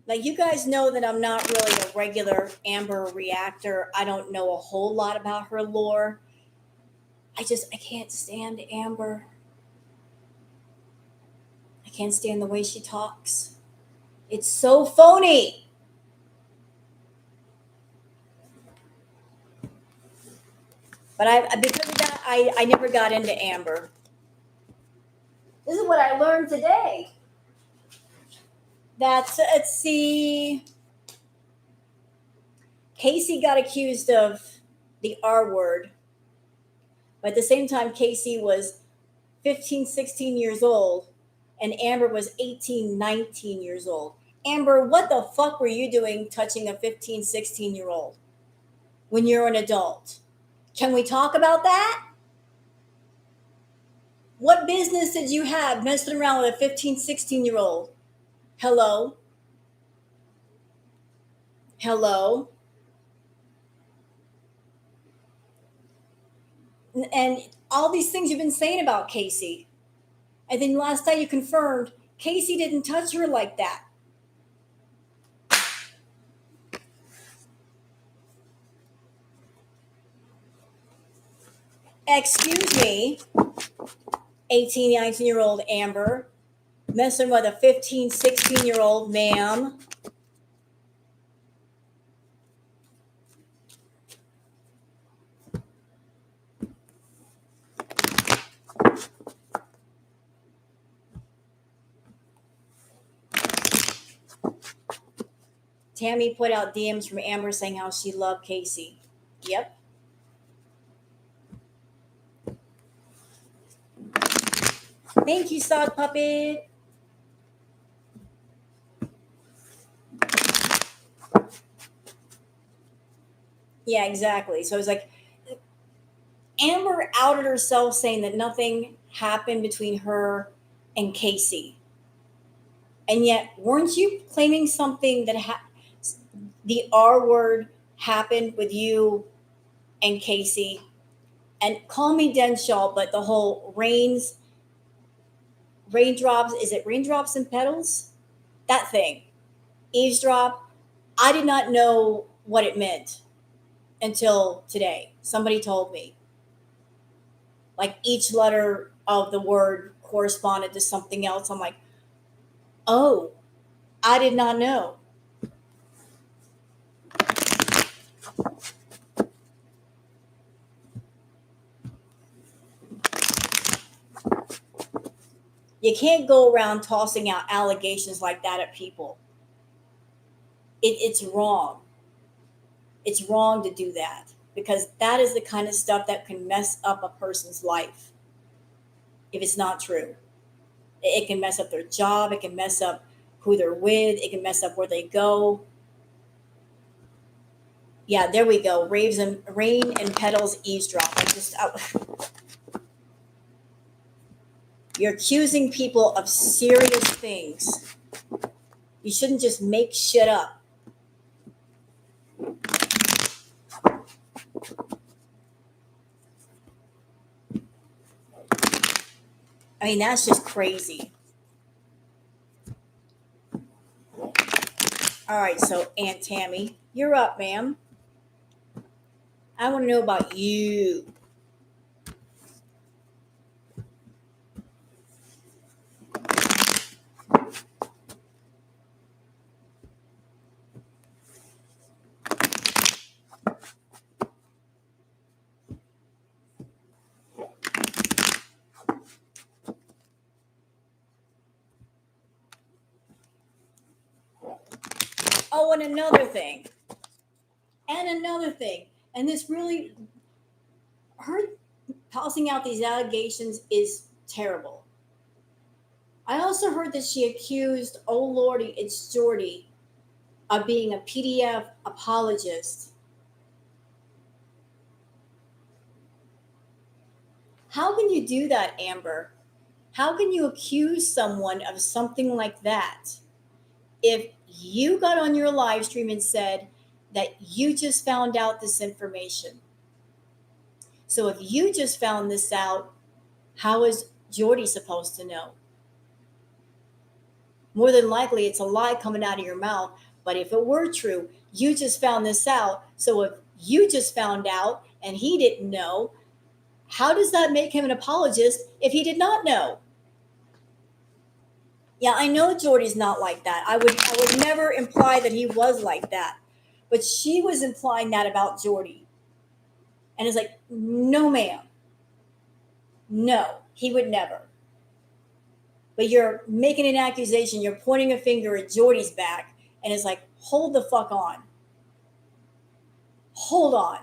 Like, you guys know that I'm not really a regular Amber reactor. I don't know a whole lot about her lore. I can't stand Amber. I can't stand the way she talks. It's so phony. But because of that, I never got into Amber. This is what I learned today. Let's see. Casey got accused of the R word. But at the same time, Casey was 15, 16 years old, and Amber was 18, 19 years old. Amber, what the fuck were you doing touching a 15, 16-year-old when you're an adult? Can we talk about that? What business did you have messing around with a 15, 16-year-old? Hello? Hello? And all these things you've been saying about Casey. And then last night you confirmed Casey didn't touch her like that. Excuse me, 18, 19-year-old Amber, messing with a 15, 16-year-old ma'am. Tammy put out DMs from Amber saying how she loved Casey. Yep. Thank you, Sock Puppet. Yeah, exactly. So it's like Amber outed herself saying that nothing happened between her and Casey. And yet, weren't you claiming something that the R word happened with you and Casey? And call me Denshaw, but the whole raindrops, is it raindrops and petals? That thing, eavesdrop. I did not know what it meant until today. Somebody told me. Like each letter of the word corresponded to something else. I'm like, oh, I did not know. You can't go around tossing out allegations like that at people. It's wrong. It's wrong to do that because that is the kind of stuff that can mess up a person's life if it's not true. It can mess up their job. It can mess up who they're with. It can mess up where they go. Yeah, there we go. Raves and rain and petals eavesdrop. You're accusing people of serious things. You shouldn't just make shit up. I mean, that's just crazy. All right, so Aunt Tammy, you're up, ma'am. I want to know about you. Oh, and another thing. And this really, her tossing out these allegations is terrible. I also heard that she accused, oh lordy, it's Jordy, of being a PDF apologist. How can you do that, Amber? How can you accuse someone of something like that if you got on your live stream and said that you just found out this information? So if you just found this out, how is Jordy supposed to know? More than likely, it's a lie coming out of your mouth. But if it were true, you just found this out. So if you just found out and he didn't know, how does that make him an apologist if he did not know? Yeah, I know Jordy's not like that. I would never imply that he was like that. But she was implying that about Jordy. And it's like, no, ma'am. No, he would never. But you're making an accusation, you're pointing a finger at Jordy's back, and it's like, hold the fuck on. Hold on.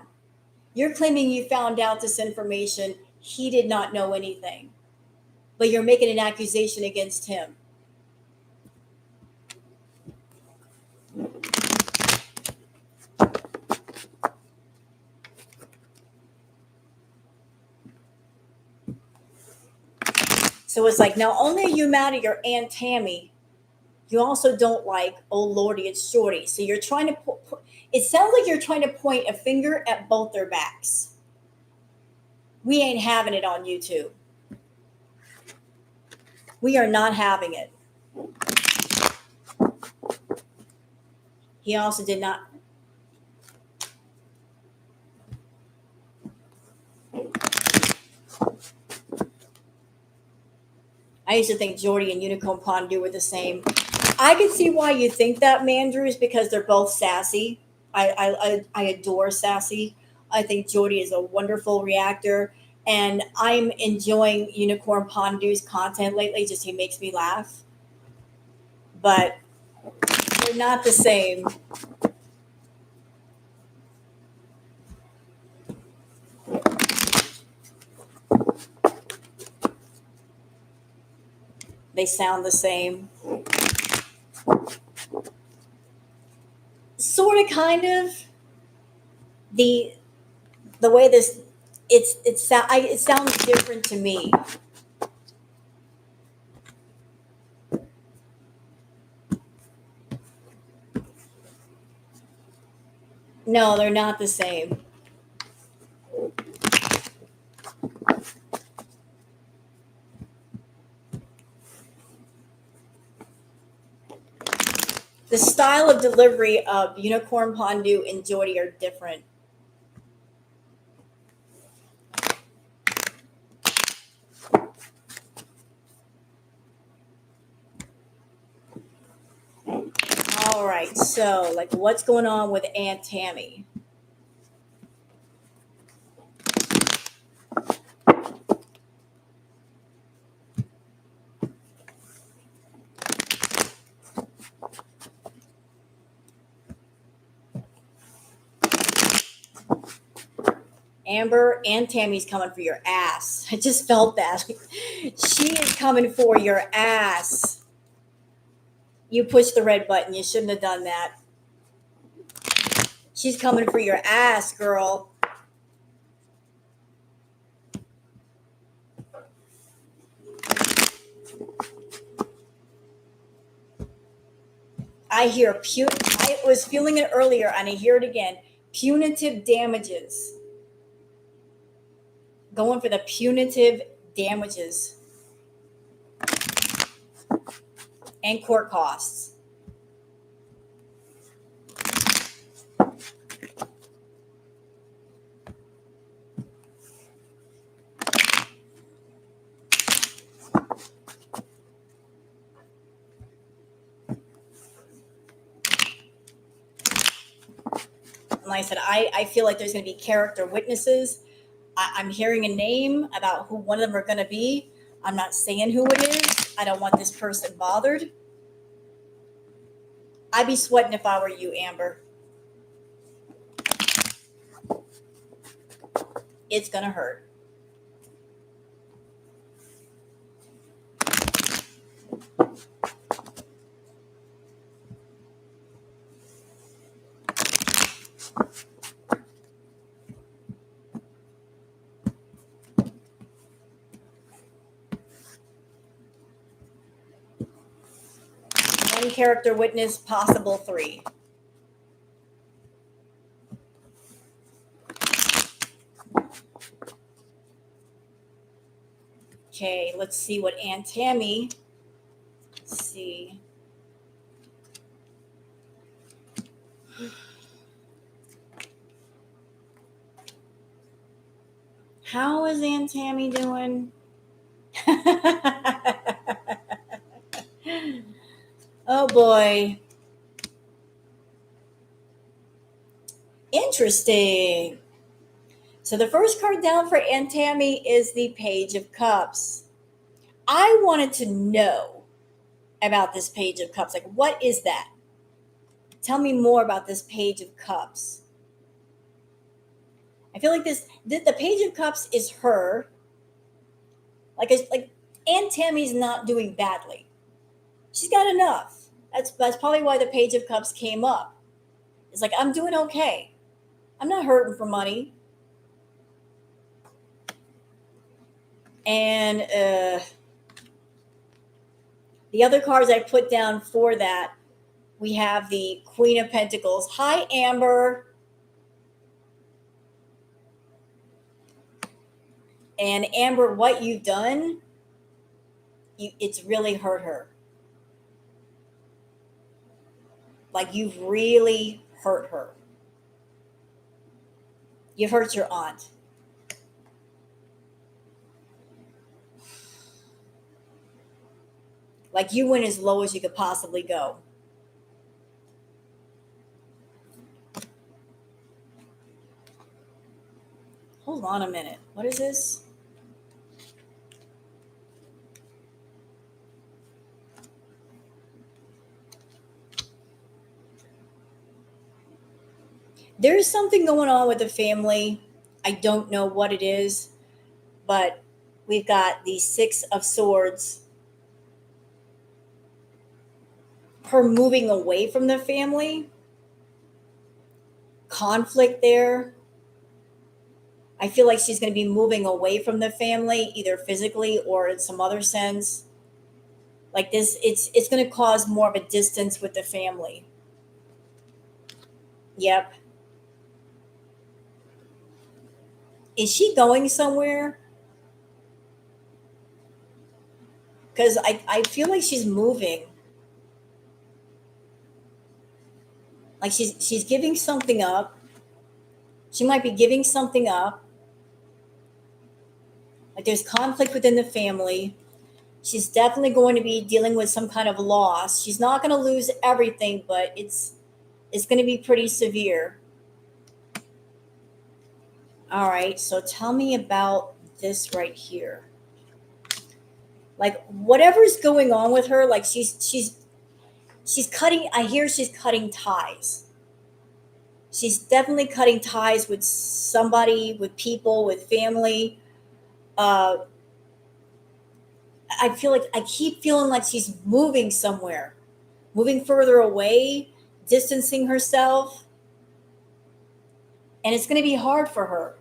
You're claiming you found out this information. He did not know anything. But you're making an accusation against him. So it's like, not only are you mad at your Aunt Tammy, you also don't like, oh lordy, it's Shorty. So you're trying to, it sounds like you're trying to point a finger at both their backs. We ain't having it on YouTube. We are not having it. He also did not. I used to think Jordy and Unicorn Pondu were the same. I can see why you think that, Mandrews, because they're both sassy. I adore sassy. I think Jordy is a wonderful reactor, and I'm enjoying Unicorn Pondu's content lately. Just he makes me laugh, but they're not the same. They sound the same. Sort of, kind of. The the way this it sounds different to me. No, they're not the same. The style of delivery of Unicorn Pondu and Jordy are different. All right, so like, what's going on with Aunt Tammy? Amber, Aunt Tammy's coming for your ass. I just felt that. She is coming for your ass. You pushed the red button. You shouldn't have done that. She's coming for your ass, girl. I hear I was feeling it earlier and I hear it again. Punitive damages. Going for the punitive damages and court costs. Like I said, I feel like there's going to be character witnesses. I'm hearing a name about who one of them are going to be. I'm not saying who it is. I don't want this person bothered. I'd be sweating if I were you, Amber. It's going to hurt. One character witness, possible 3. Okay, let's see what Aunt Tammy. Let's see. How is Aunt Tammy doing? Oh boy. Interesting. So the first card down for Aunt Tammy is the Page of Cups. I wanted to know about this Page of Cups. Like, what is that? Tell me more about this Page of Cups. I feel like the Page of Cups is her. Like Aunt Tammy's not doing badly. She's got enough. That's probably why the Page of Cups came up. It's like, I'm doing okay. I'm not hurting for money. And the other cards I put down for that, we have the Queen of Pentacles. Hi, Amber. And Amber, what you've done, it's really hurt her. Like, you've really hurt her. You've hurt your aunt. Like you went as low as you could possibly go. Hold on a minute. What is this? There's something going on with the family. I don't know what it is, but we've got the Six of Swords, her moving away from the family, conflict there. I feel like she's going to be moving away from the family, either physically or in some other sense. Like this, it's going to cause more of a distance with the family. Yep. Is she going somewhere? Because I feel like she's moving. Like she's giving something up. She might be giving something up. Like there's conflict within the family. She's definitely going to be dealing with some kind of loss. She's not going to lose everything, but it's going to be pretty severe. All right, so tell me about this right here. Like whatever's going on with her, like she's cutting. I hear she's cutting ties. She's definitely cutting ties with somebody, with people, with family. Uh, I feel like I keep feeling like she's moving somewhere, moving further away, distancing herself, and it's going to be hard for her.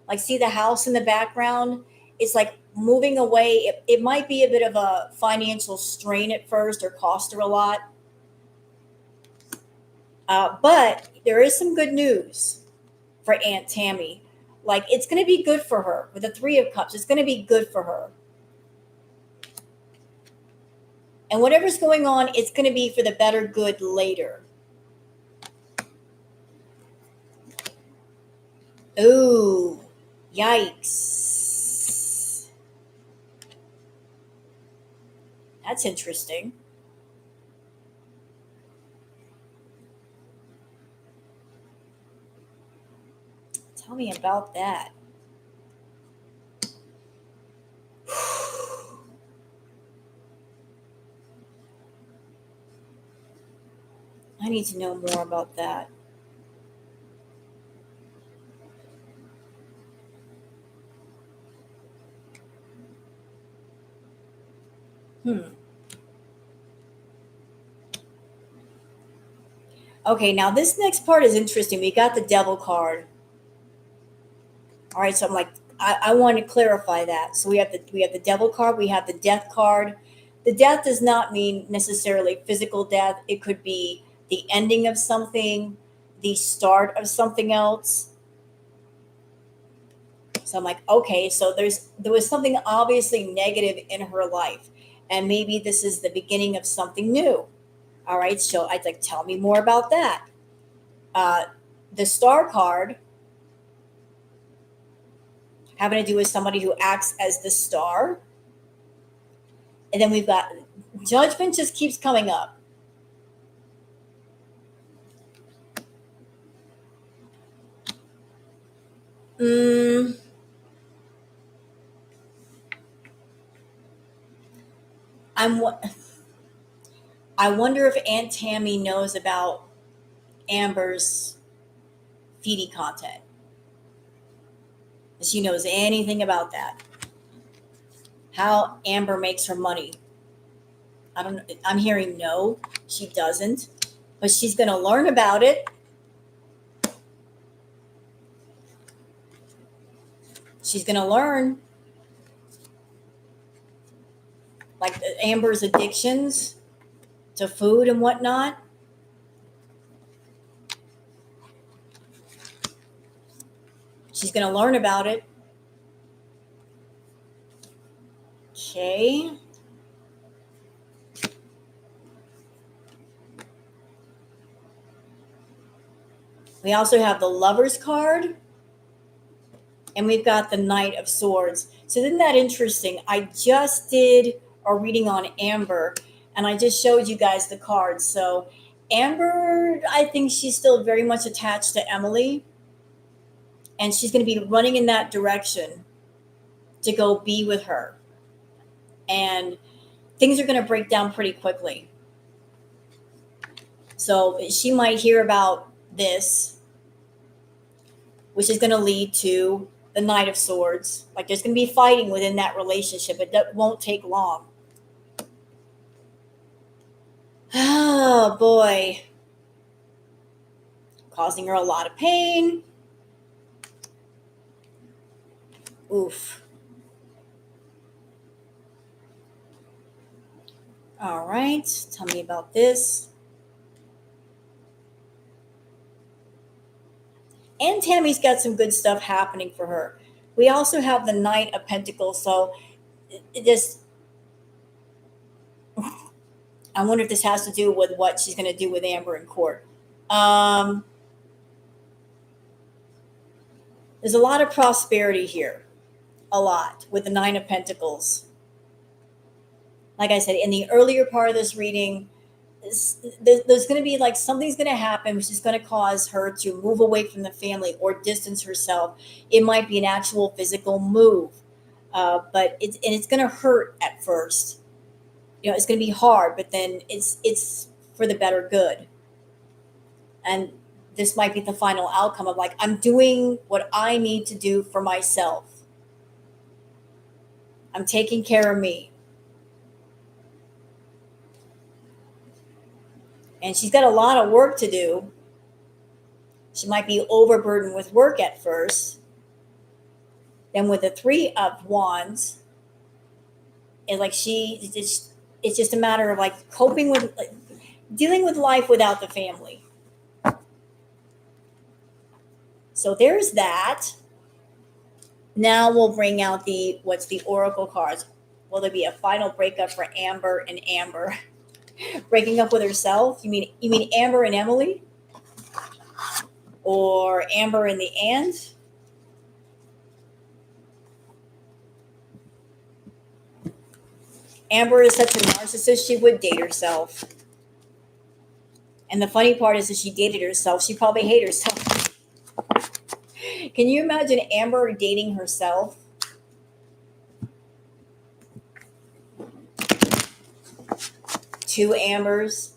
Like, see the house in the background? It's like moving away. It might be a bit of a financial strain at first or cost her a lot. But there is some good news for Aunt Tammy. Like, it's going to be good for her. With the Three of Cups, it's going to be good for her. And whatever's going on, it's going to be for the better good later. Ooh, yikes. That's interesting. Tell me about that. I need to know more about that. Hmm. Okay, now this next part is interesting. We got the Devil card. All right, so I'm like, I want to clarify that. So we have the Devil card, we have the Death card. The death does not mean necessarily physical death. It could be the ending of something, the start of something else. So I'm like, okay, so there was something obviously negative in her life, and maybe this is the beginning of something new. All right, so I'd like tell me more about that. Uh, the Star card having to do with somebody who acts as the star, and then we've got Judgment just keeps coming up. Mm, I'm. I wonder if Aunt Tammy knows about Amber's Foodie content. If she knows anything about that. How Amber makes her money. I don't know. I'm hearing no, she doesn't. But she's going to learn about it. She's going to learn like Amber's addictions to food and whatnot. She's going to learn about it. Okay. We also have the Lover's card. And we've got the Knight of Swords. So isn't that interesting? I just did our reading on Amber, and I just showed you guys the cards. So Amber, I think she's still very much attached to Emily, and she's going to be running in that direction to go be with her. And things are going to break down pretty quickly. So she might hear about this, which is going to lead to the Knight of Swords. Like there's going to be fighting within that relationship. That won't take long. Oh boy. Causing her a lot of pain. Oof. All right. Tell me about this. And Tammy's got some good stuff happening for her. We also have the Knight of Pentacles. So this, I wonder if this has to do with what she's going to do with Amber in court. There's a lot of prosperity here. A lot with the Nine of Pentacles. Like I said, in the earlier part of this reading, there's going to be like something's going to happen which is going to cause her to move away from the family or distance herself. It might be an actual physical move, but it's going to hurt at first. You know, it's going to be hard, but then it's for the better good. And this might be the final outcome of like, I'm doing what I need to do for myself. I'm taking care of me. And she's got a lot of work to do. She might be overburdened with work at first. Then with the Three of Wands, it's like it's just a matter of like coping with, like, dealing with life without the family. So there's that. Now we'll bring out what's the Oracle cards. Will there be a final breakup for Amber and Amber? Breaking up with herself? You mean Amber and Emily? Or Amber and the Ant? Amber is such a narcissist, she would date herself. And the funny part is, if she dated herself, she probably hated herself. Can you imagine Amber dating herself? Two Ambers.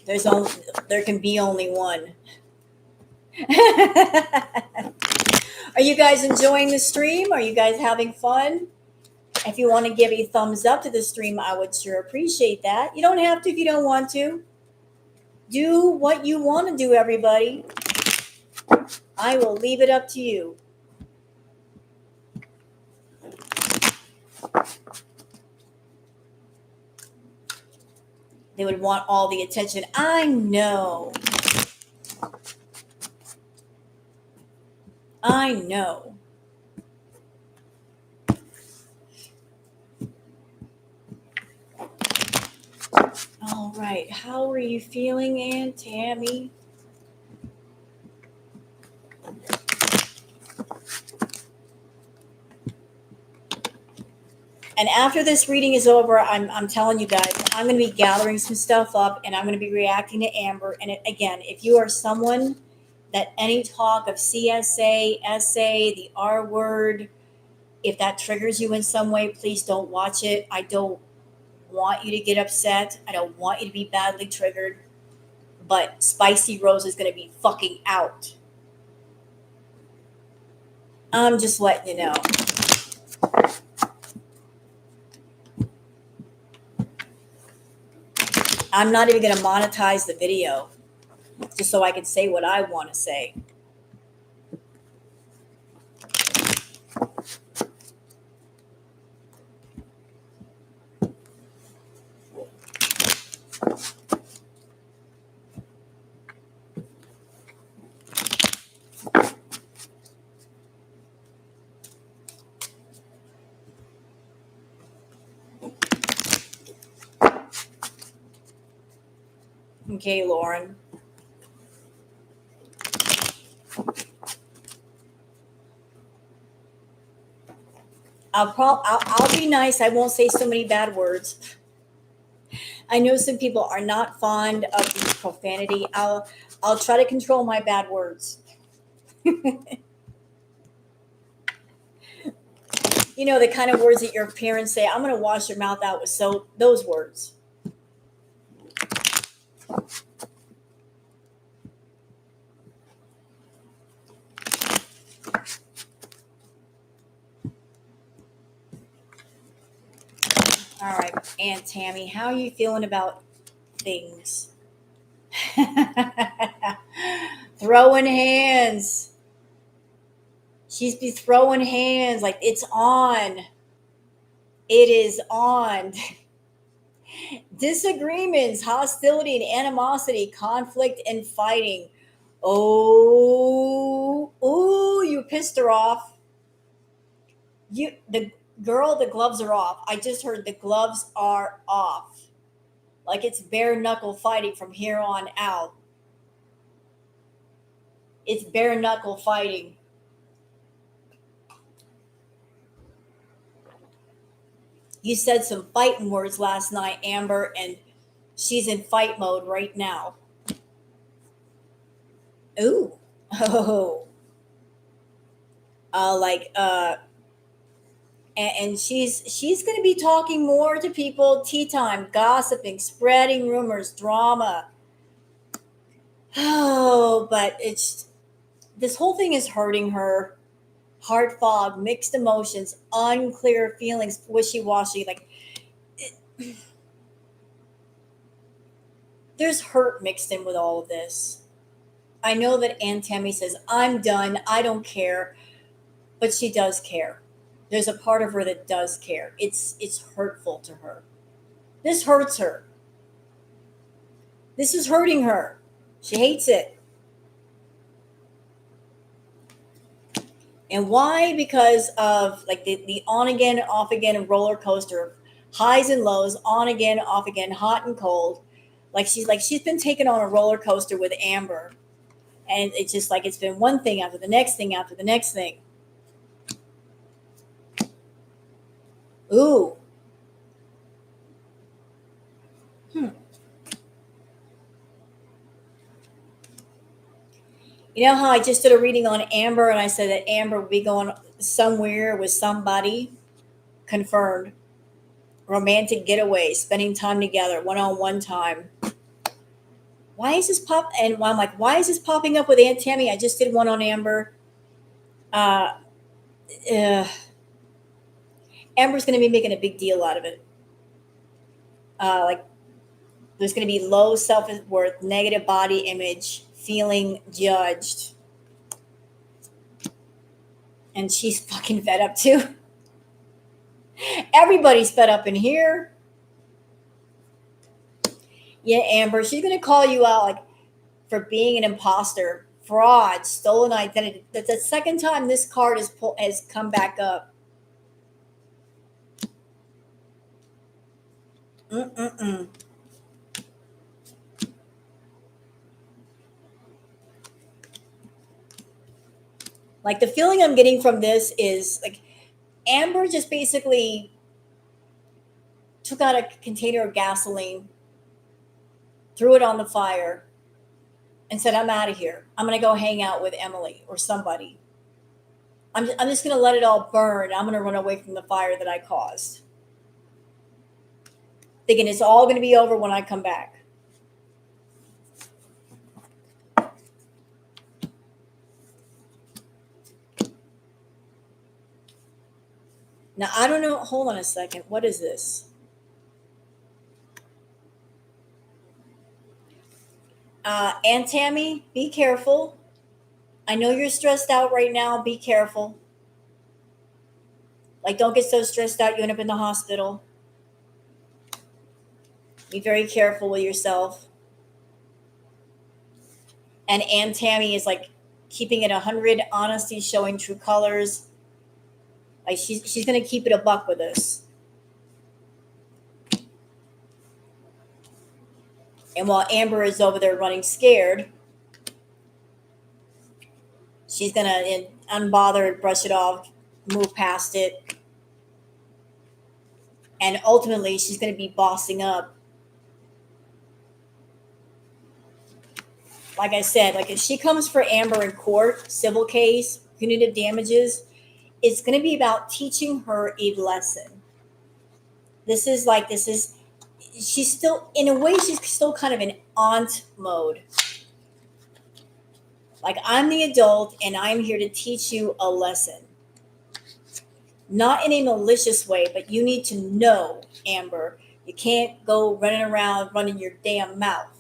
There can be only one. Are you guys enjoying the stream? Are you guys having fun? If you want to give a thumbs up to the stream, I would sure appreciate that. You don't have to if you don't want to. Do what you want to do, everybody. I will leave it up to you. They would want all the attention. I know. I know. All right. How are you feeling, Aunt Tammy? And after this reading is over, I'm telling you guys, I'm going to be gathering some stuff up and I'm going to be reacting to Amber. And again, if you are someone that any talk of CSA, SA, the R word, if that triggers you in some way, please don't watch it. I don't want you to get upset. I don't want you to be badly triggered. But Spicy Rose is going to be fucking out. I'm just letting you know. I'm not even going to monetize the video just so I can say what I want to say. Okay, Lauren. I'll be nice. I won't say so many bad words. I know some people are not fond of the profanity. I'll try to control my bad words. You know, the kind of words that your parents say, I'm going to wash your mouth out with soap, those words. All right, Aunt Tammy, how are you feeling about things? Throwing hands. She's be throwing hands like it's on. It is on. Disagreements, hostility, and animosity, conflict, and fighting. Oh, ooh, you pissed her off. The girl, the gloves are off. I just heard the gloves are off. Like it's bare knuckle fighting from here on out. It's bare knuckle fighting. You said some fighting words last night, Amber, and she's in fight mode right now. Ooh. Oh. Like and she's going to be talking more to people, tea time, gossiping, spreading rumors, drama. Oh, but it's this whole thing is hurting her. Heart fog, mixed emotions, unclear feelings, wishy-washy. Like there's hurt mixed in with all of this. I know that Aunt Tammy says, I'm done, I don't care, but she does care. There's a part of her that does care. It's hurtful to her. This hurts her. This is hurting her. She hates it. And why? Because of like the on again, off again roller coaster, highs and lows, on again, off again, hot and cold. She's been taken on a roller coaster with Amber. And it's just like it's been one thing after the next thing after the next thing. Ooh. Hmm. You know how I just did a reading on Amber and I said that Amber would be going somewhere with somebody? Confirmed. Romantic getaway, spending time together, one-on-one time. Why is this pop? And I'm like, why is this popping up with Aunt Tammy? I just did one on Amber. Uh, uh, Amber's going to be making a big deal out of it. Like there's going to be low self-worth, negative body image, feeling judged. And she's fucking fed up too. Everybody's fed up in here. Yeah, Amber, she's going to call you out like for being an imposter, fraud, stolen identity. That's the second time this card has come back up. Mm-mm-mm. Like the feeling I'm getting from this is like Amber just basically took out a container of gasoline, threw it on the fire, and said, I'm out of here. I'm going to go hang out with Emily or somebody. I'm just going to let it all burn. I'm going to run away from the fire that I caused. Thinking it's all going to be over when I come back. Now, I don't know. Hold on a second. What is this? Aunt Tammy, be careful. I know you're stressed out right now. Be careful. Like, don't get so stressed out you end up in the hospital. Be very careful with yourself. And Aunt Tammy is like keeping it 100, honesty, showing true colors. Like, she's going to keep it a buck with us. And while Amber is over there running scared, she's going to unbothered, brush it off, move past it. And ultimately, she's going to be bossing up. Like I said, like if she comes for Amber in court, civil case, punitive damages, it's going to be about teaching her a lesson. This is, she's still, in a way, she's still kind of in aunt mode. Like, I'm the adult and I'm here to teach you a lesson. Not in a malicious way, but you need to know, Amber, you can't go running around running your damn mouth.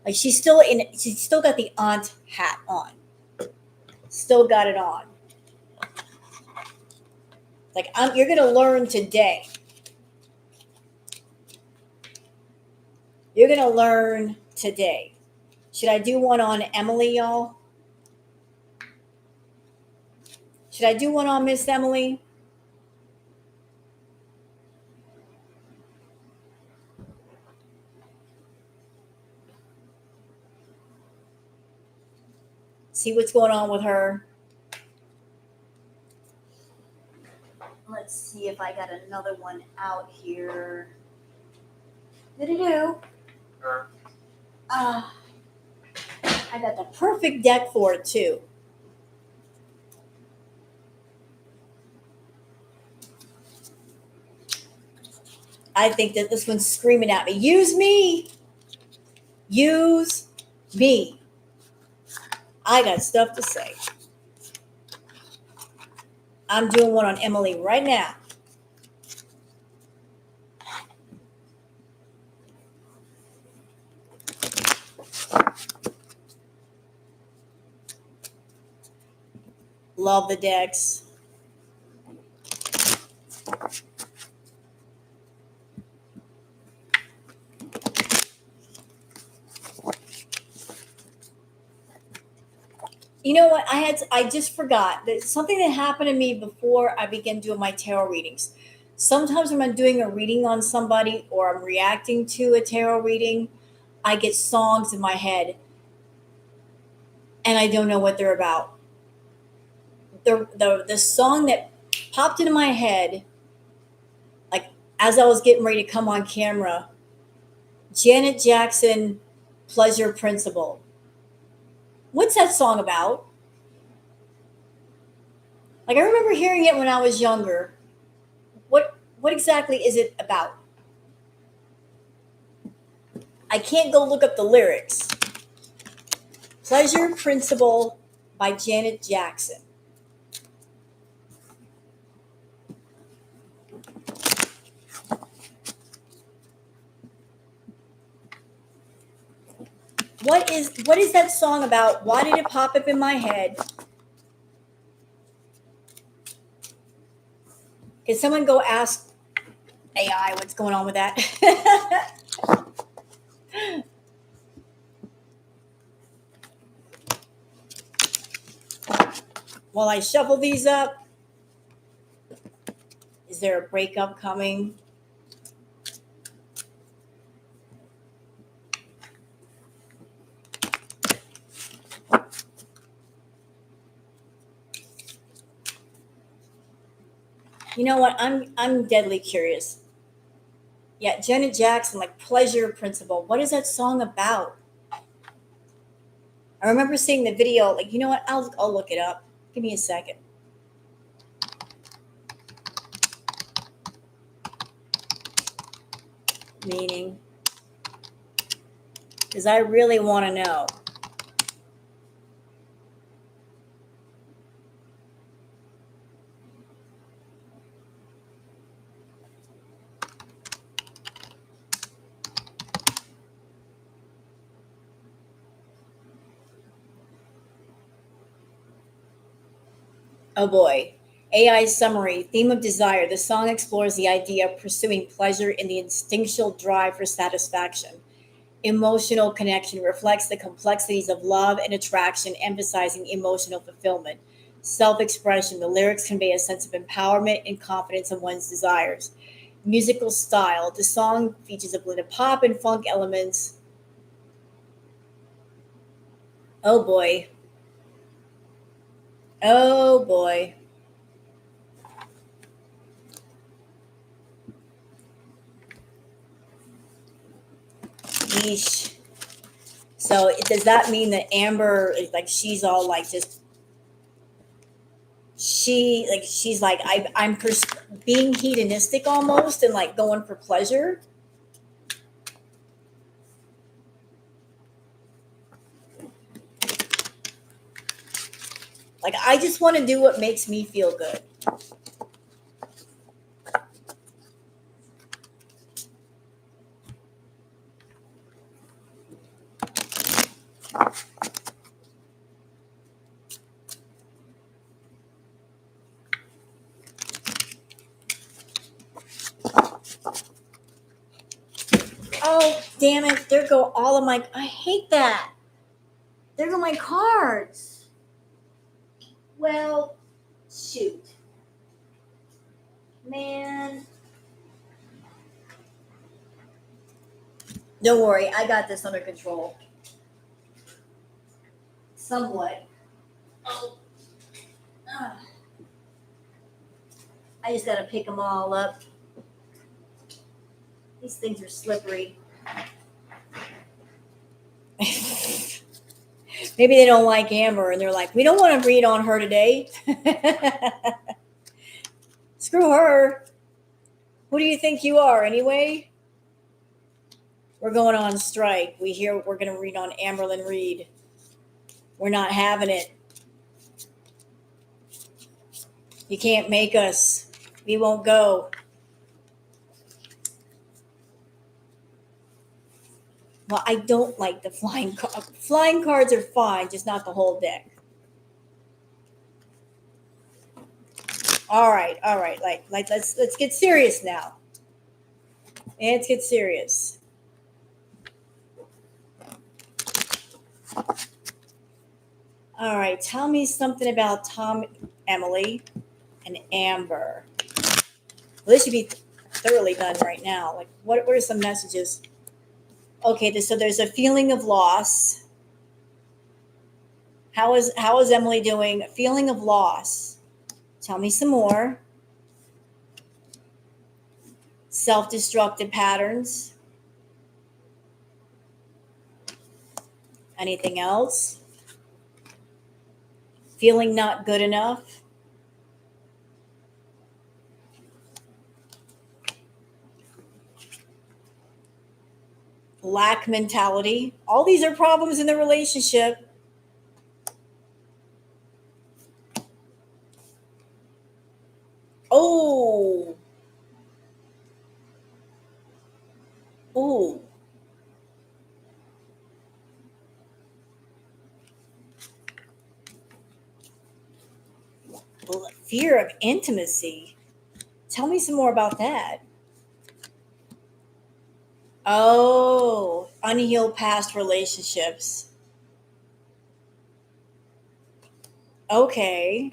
Like, she's still got the aunt hat on. Still got it on. Like, you're going to learn today. You're going to learn today. Should I do one on Emily, y'all? Should I do one on Miss Emily? See what's going on with her. Let's see if I got another one out here. Did it do? I got the perfect deck for it too. I think that this one's screaming at me. Use me. Use me. I got stuff to say. I'm doing one on Emily right now. Love the decks. You know what? I just forgot that something that happened to me before I began doing my tarot readings. Sometimes when I'm doing a reading on somebody or I'm reacting to a tarot reading, I get songs in my head and I don't know what they're about. The song that popped into my head, like as I was getting ready to come on camera, Janet Jackson, Pleasure Principle. What's that song about? Like, I remember hearing it when I was younger. What exactly is it about? I can't go look up the lyrics. Pleasure Principle by Janet Jackson. What is that song about? Why did it pop up in my head? Can someone go ask AI what's going on with that? While I shuffle these up, is there a breakup coming? You know what? I'm deadly curious. Yeah, Janet Jackson, like Pleasure Principle. What is that song about? I remember seeing the video. Like, you know what? I'll look it up. Give me a second. Meaning, because I really want to know. Oh boy. AI summary, theme of desire. The song explores the idea of pursuing pleasure in the instinctual drive for satisfaction. Emotional connection reflects the complexities of love and attraction, emphasizing emotional fulfillment. Self expression. The lyrics convey a sense of empowerment and confidence in one's desires. Musical style. The song features a blend of pop and funk elements. Oh boy. Oh boy. Yeesh. So does that mean that Amber, like, she's all like just she's like I'm being hedonistic almost and like going for pleasure? Like, I just want to do what makes me feel good. Oh, damn it. There go all of my. I hate that. There go my cards. Well, shoot. Man. Don't worry. I got this under control. Somewhat. Oh. Ah. I just got to pick them all up. These things are slippery. Maybe they don't like Amber and they're like, we don't want to read on her today. Screw her. Who do you think you are anyway? We're going on strike. We're going to read on Amberlynn Reid. We're not having it. You can't make us. We won't go. Well, I don't like the flying cards. Flying cards are fine, just not the whole deck. All right. Like let's get serious now. Let's get serious. All right, tell me something about Tom, Emily, and Amber. Well, this should be thoroughly done right now. Like, what are some messages? Okay, so there's a feeling of loss. How is Emily doing? Feeling of loss. Tell me some more. Self-destructive patterns. Anything else? Feeling not good enough. Lack mentality. All these are problems in the relationship. Oh. Ooh. Fear of intimacy. Tell me some more about that. Oh, unhealed past relationships. Okay.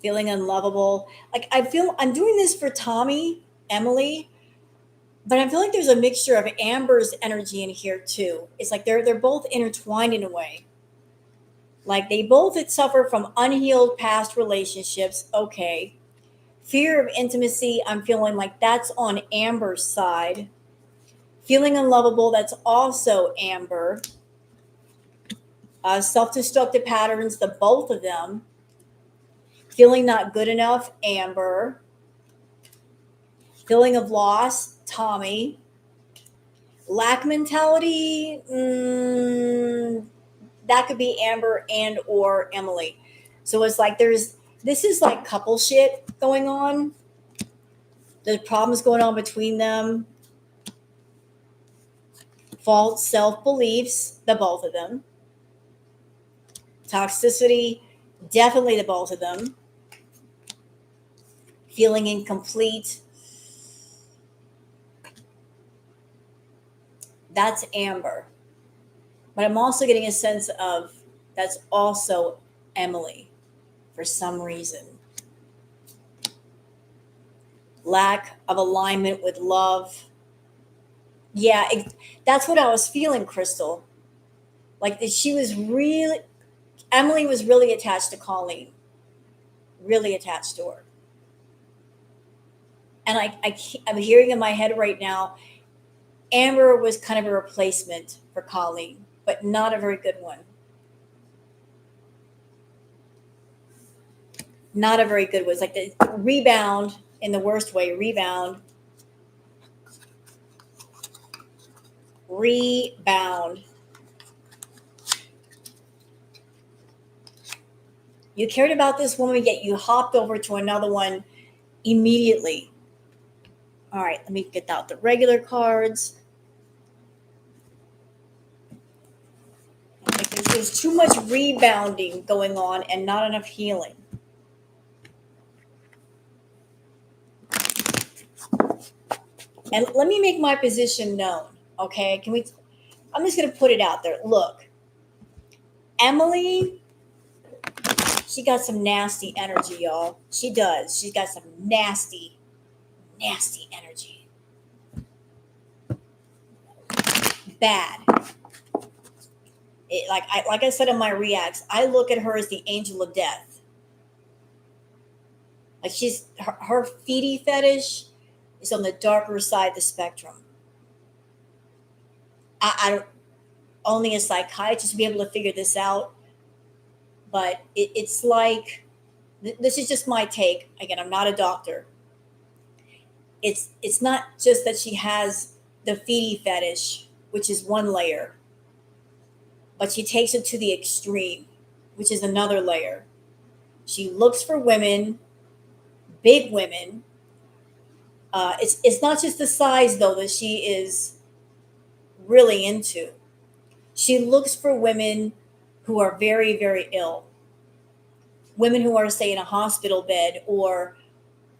Feeling unlovable. Like, I feel I'm doing this for Tommy, Emily, but I feel like there's a mixture of Amber's energy in here too. It's like they're both intertwined in a way. Like, they both suffer from unhealed past relationships. Okay. Fear of intimacy, I'm feeling like that's on Amber's side. Feeling unlovable, that's also Amber. Self-destructive patterns, the both of them. Feeling not good enough, Amber. Feeling of loss, Tommy. Lack mentality, that could be Amber and or Emily. So it's like this is like couple shit going on. There's problems going on between them. False self-beliefs, the both of them. Toxicity, definitely the both of them. Feeling incomplete, that's Amber. But I'm also getting a sense of that's also Emily for some reason. Lack of alignment with love. Yeah, that's what I was feeling, Crystal. Like, that Emily was really attached to Colleen, really attached to her. And I'm hearing in my head right now, Amber was kind of a replacement for Colleen, but not a very good one. Not a very good one. It's like the rebound in the worst way. Rebound. Rebound. You cared about this woman, yet you hopped over to another one immediately. All right, let me get out the regular cards. Like there's too much rebounding going on and not enough healing. And let me make my position known, okay? Can we? I'm just going to put it out there. Look, Emily, she got some nasty energy, y'all. She does. She's got some nasty, nasty energy. Bad. Like I said in my reacts, I look at her as the angel of death. Like she's her feety fetish is on the darker side of the spectrum. I don't only a psychiatrist to be able to figure this out, but it's like this is just my take. Again, I'm not a doctor. It's not just that she has the feety fetish, which is one layer, but she takes it to the extreme, which is another layer. She looks for women, big women. It's not just the size though that she is really into. She looks for women who are very, very ill, women who are, say, in a hospital bed or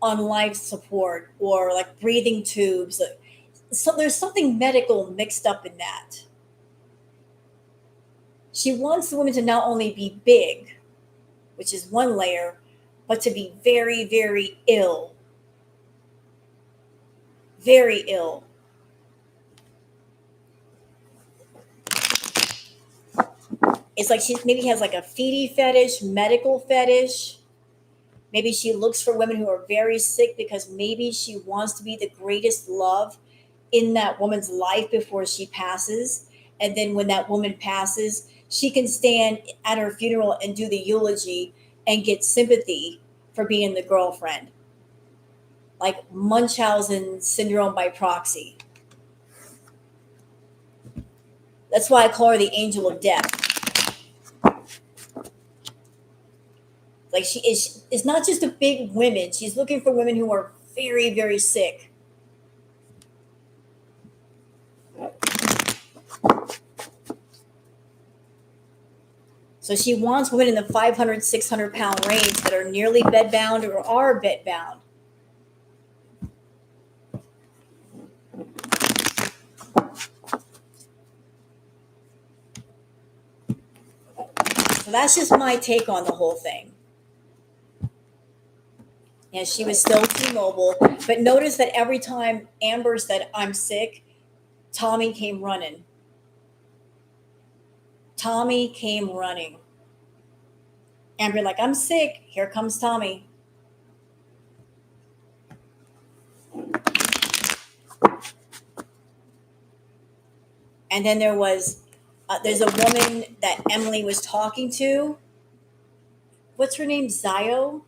on life support or like breathing tubes. So there's something medical mixed up in that. She wants the women to not only be big, which is one layer, but to be very, very ill. Very ill. It's like she maybe has like a feety fetish, medical fetish. Maybe she looks for women who are very sick because maybe she wants to be the greatest love in that woman's life before she passes. And then when that woman passes, she can stand at her funeral and do the eulogy and get sympathy for being the girlfriend. Like Munchausen syndrome by proxy. That's why I call her the angel of death. Like she is, it's not just a big women. She's looking for women who are very, very sick. So she wants women in the 500, 600-pound range that are nearly bedbound or are bedbound. So that's just my take on the whole thing. And she was still T-Mobile. But notice that every time Amber said, I'm sick, Tommy came running. Tommy came running. Amber like, I'm sick. Here comes Tommy. And then there's a woman that Emily was talking to. What's her name? Zio?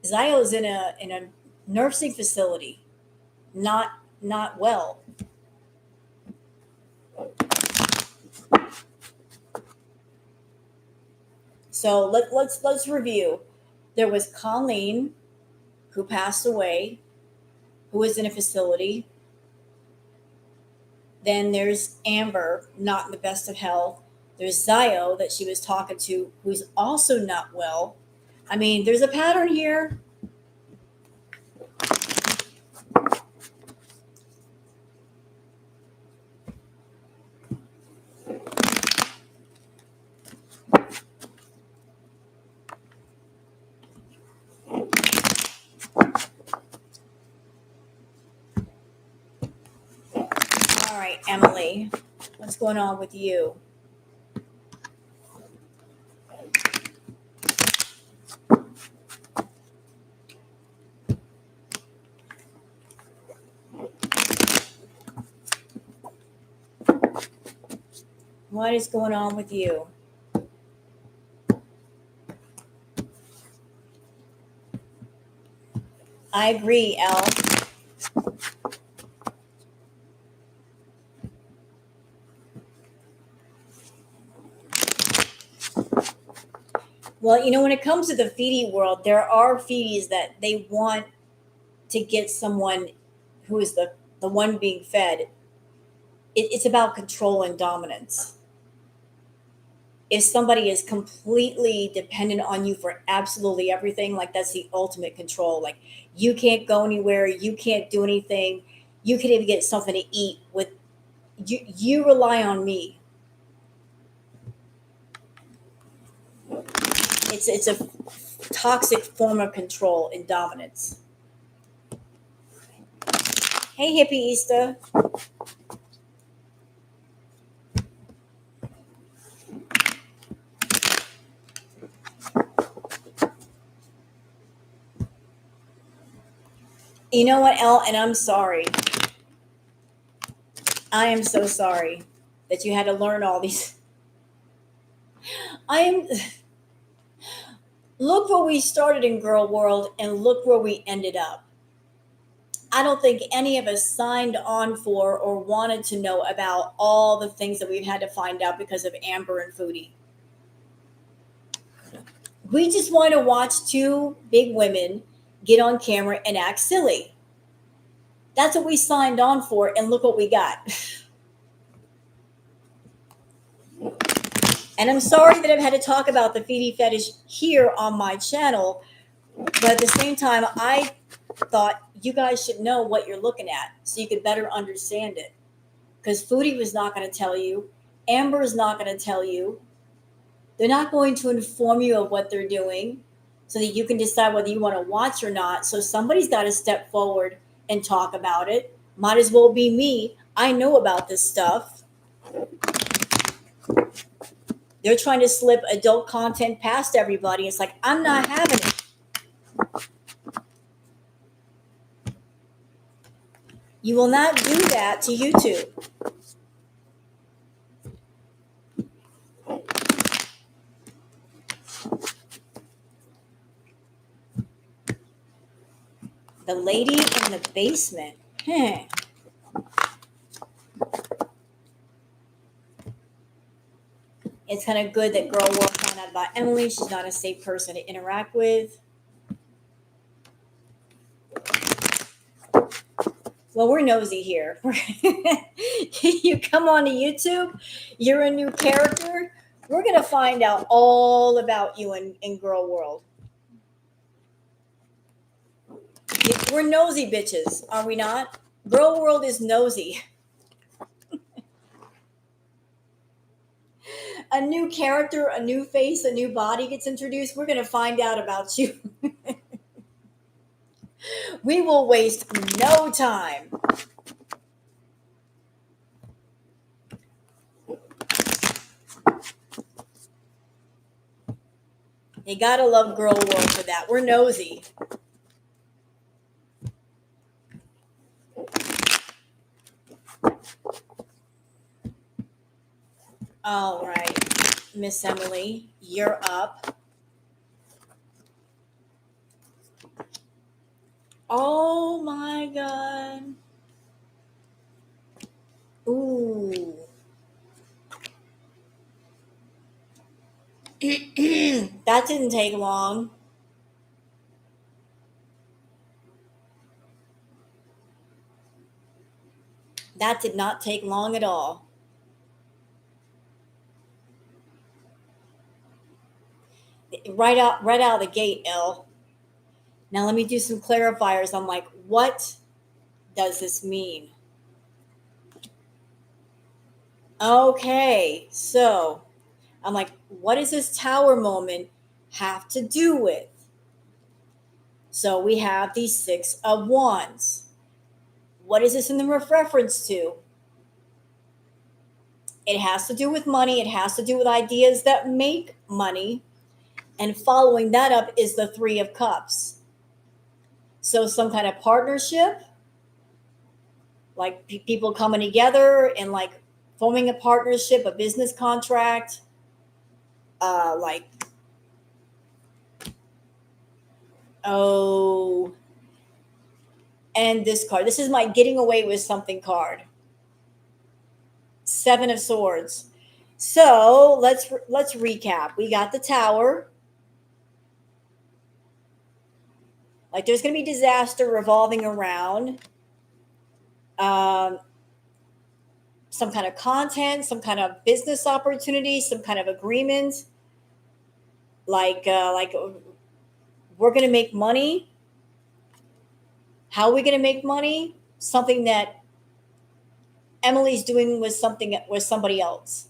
Zio's in a nursing facility. Not well. So let's review. There was Colleen, who passed away, who was in a facility. Then there's Amber, not in the best of health. There's Zio that she was talking to, who's also not well. I mean, there's a pattern here. All right, Emily, what's going on with you? What is going on with you? I agree, Elle. Well, when it comes to the feedie world, there are feedies that they want to get someone who is the one being fed. It's about control and dominance. If somebody is completely dependent on you for absolutely everything, like that's the ultimate control. Like you can't go anywhere, you can't do anything, you can't even get something to eat with you rely on me. It's a toxic form of control and dominance. Hey hippie Easter. You know what, Elle, and I'm sorry. I am so sorry that you had to learn all these. I am Look where we started in girl world and look where we ended up. I don't think any of us signed on for or wanted to know about all the things that we've had to find out because of Amber and Foodie. We just want to watch two big women get on camera and act silly. That's what we signed on for, and look what we got. And I'm sorry that I've had to talk about the feedie fetish here on my channel, but at the same time, I thought you guys should know what you're looking at so you could better understand it. Because Foodie was not going to tell you, Amber is not going to tell you. They're not going to inform you of what they're doing so that you can decide whether you want to watch or not. So somebody's got to step forward and talk about it. Might as well be me. I know about this stuff. They're trying to slip adult content past everybody. It's like, I'm not having it. You will not do that to YouTube. The lady in the basement. It's kind of good that Girl World found out about Emily. She's not a safe person to interact with. Well, we're nosy here. You come on to YouTube, you're a new character. We're going to find out all about you in Girl World. We're nosy bitches, are we not? Girl World is nosy. A new character, a new face, a new body gets introduced. We're going to find out about you. We will waste no time. You gotta love Girl World for that. We're nosy. All right, Miss Emily, you're up. Oh my God. Ooh. That didn't take long. That did not take long at all. Right out of the gate, Elle. Now let me do some clarifiers. I'm like, what does this mean? Okay, so I'm like, what does this tower moment have to do with? So we have the Six of Wands. What is this in the reference to? It has to do with money. It has to do with ideas that make money. And following that up is the Three of Cups. So some kind of partnership, like people coming together and like forming a partnership, a business contract, like, oh, and this card. This is my getting away with something card. Seven of Swords. So let's recap. We got the Tower. Like there's going to be disaster revolving around um, some kind of content, some kind of business opportunity, some kind of agreement. Like we're going to make money. How are we going to make money? Something that Emily's doing with somebody else.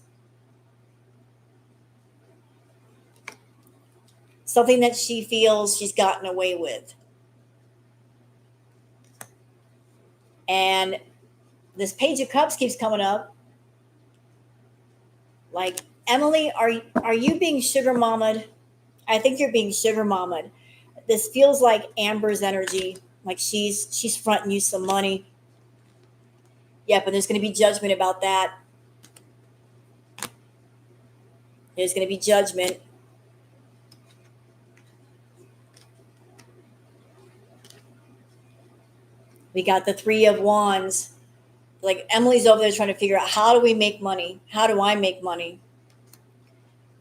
Something that she feels she's gotten away with. And this Page of Cups keeps coming up. Like, Emily, are you being sugar mamaed? I think you're being sugar mamaed. This feels like Amber's energy. Like she's fronting you some money. Yeah, but there's going to be judgment about that. There's going to be judgment. We got the Three of Wands. Like Emily's over there trying to figure out, how do we make money? How do I make money?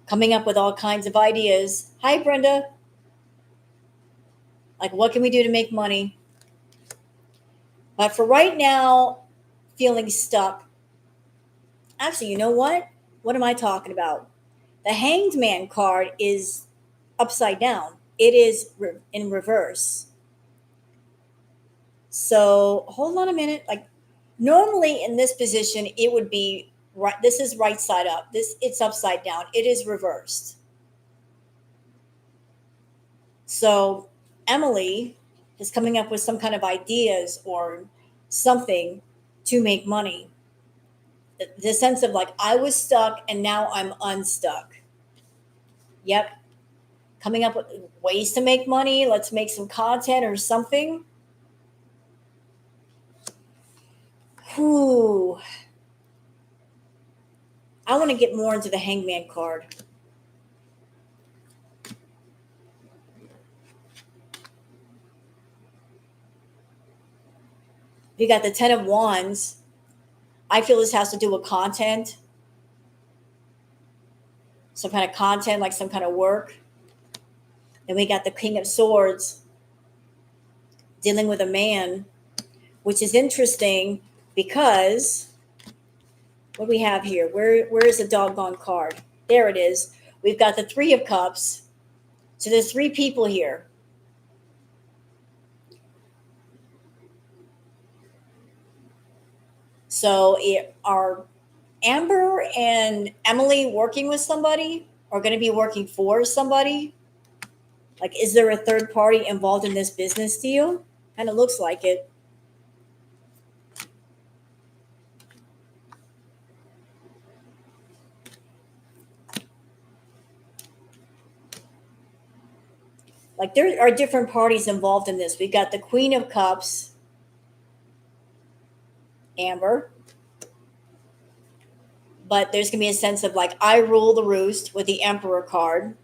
Coming up with all kinds of ideas. Hi, Brenda. Like, what can we do to make money? But for right now, feeling stuck. Actually, you know what? What am I talking about? The Hanged Man card is upside down. It is in reverse. So hold on a minute. Like normally in this position, it would be right. This is right side up. It's upside down. It is reversed. So Emily is coming up with some kind of ideas or something to make money. The sense of like, I was stuck and now I'm unstuck. Yep. Coming up with ways to make money. Let's make some content or something. Whew. I want to get more into the Hangman card. You got the Ten of Wands. I feel this has to do with content. Some kind of content, like some kind of work. Then we got the King of Swords dealing with a man, which is interesting because what do we have here? Where is the doggone card? There it is. We've got the Three of Cups. So there's three people here. So are Amber and Emily working with somebody or going to be working for somebody? Like, is there a third party involved in this business deal? Kind of looks like it. Like, there are different parties involved in this. We've got the Queen of Cups, Amber. But there's going to be a sense of like, I rule the roost with the Emperor card.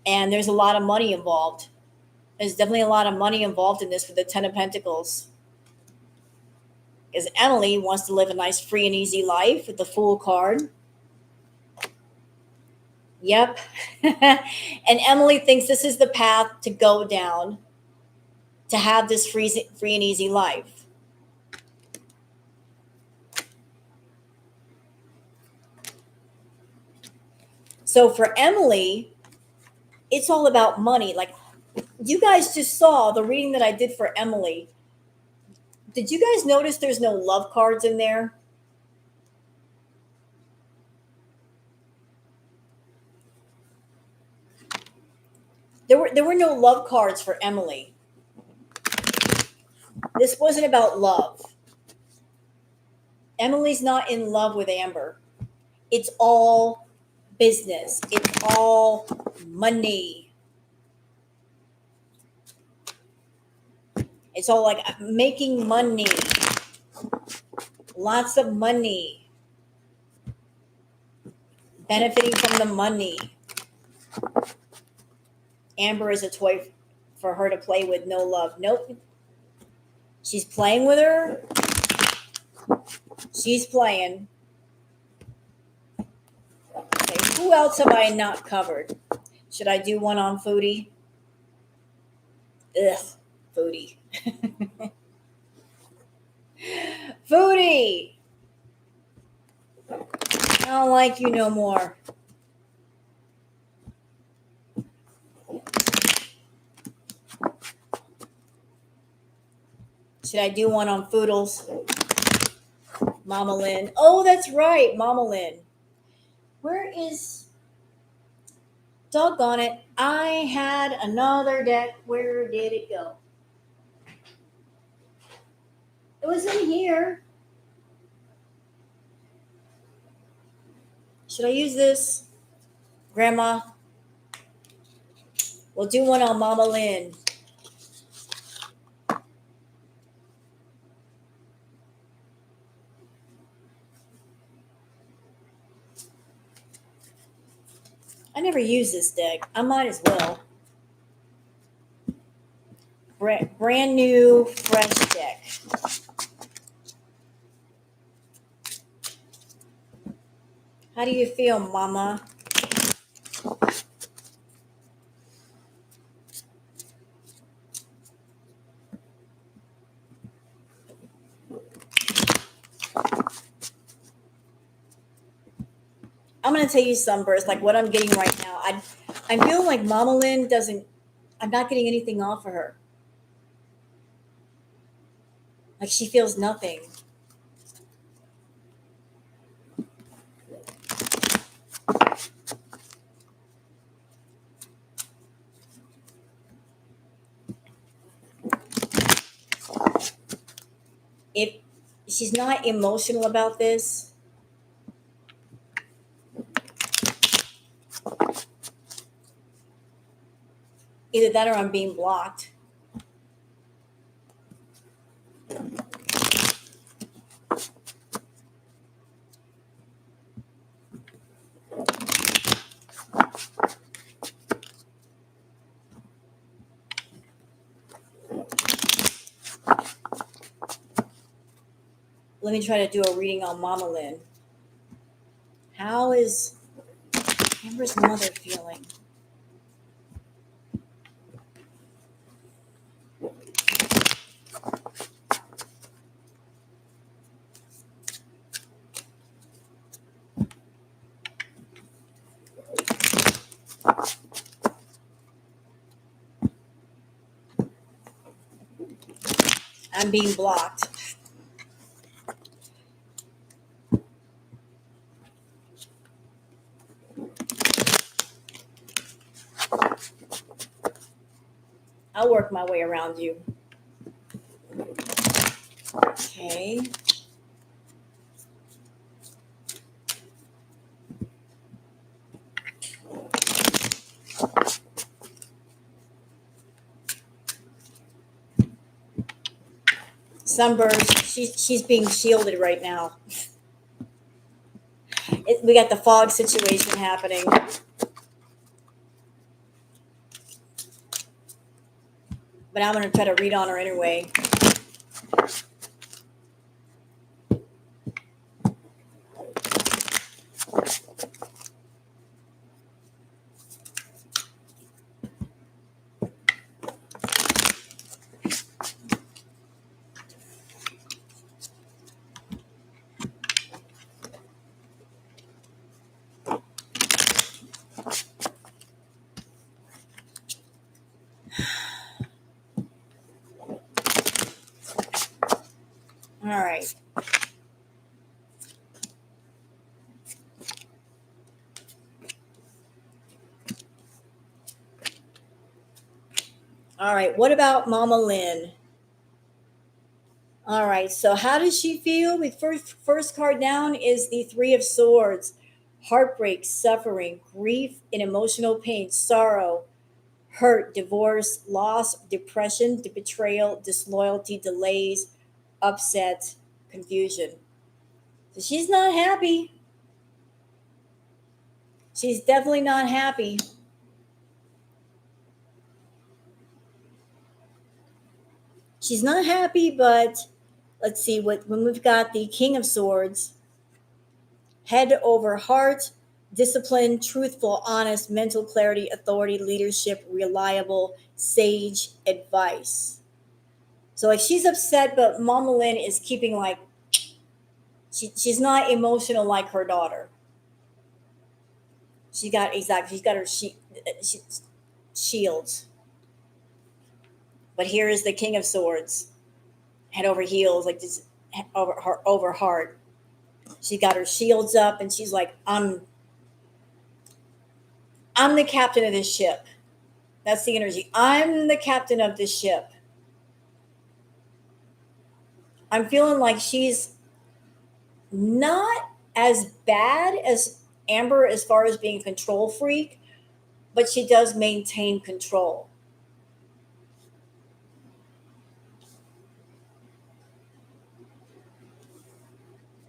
And there's a lot of money involved. There's definitely a lot of money involved in this with the Ten of Pentacles. Because Emily wants to live a nice, free and easy life with the Fool card. Yep. And Emily thinks this is the path to go down to have this free and easy life. So for Emily, it's all about money. Like, you guys just saw the reading that I did for Emily. Did you guys notice there's no love cards in there? There were no love cards for Emily. This wasn't about love. Emily's not in love with Amber. It's all business. It's all money. It's all like making money. Lots of money. Benefiting from the money. Amber is a toy for her to play with, no love. Nope. She's playing with her. She's playing. Okay, who else have I not covered? Should I do one on Foodie? Ugh, Foodie. Foodie! I don't like you no more. Should I do one on Foodles? Mama Lynn. Oh, that's right, Mama Lynn. Where is. Doggone it. I had another deck. Where did it go? It was in here. Should I use this? Grandma? We'll do one on Mama Lynn. I never use this deck. I might as well. Brand new, fresh deck. How do you feel, Mama? I'm gonna tell you, Sunburst, like what I'm getting right now. I feel like Mama Lynn doesn't. I'm not getting anything off of her. Like she feels nothing. If she's not emotional about this, either that or I'm being blocked. Let me try to do a reading on Mama Lynn. How is Amber's mother feeling? I'm being blocked. I'll work my way around you. Okay. Sunburst, she's being shielded right now. We got the fog situation happening. But I'm going to try to read on her anyway. All right. All right. What about Mama Lynn? All right. So how does she feel? The first card down is the Three of Swords. Heartbreak, suffering, grief, and emotional pain, sorrow, hurt, divorce, loss, depression, betrayal, disloyalty, delays, upset, confusion. So she's not happy. She's definitely not happy. She's not happy, but let's see what when we've got the King of Swords, head over heart, discipline, truthful, honest, mental clarity, authority, leadership, reliable, sage advice. So like she's upset, but Mama Lynn is keeping like she's not emotional like her daughter. She's got her shields. But here is the King of Swords, head over heels, like just over heart. She got her shields up, and she's like, I'm the captain of this ship. That's the energy. I'm the captain of this ship. I'm feeling like she's not as bad as Amber as far as being a control freak, but she does maintain control.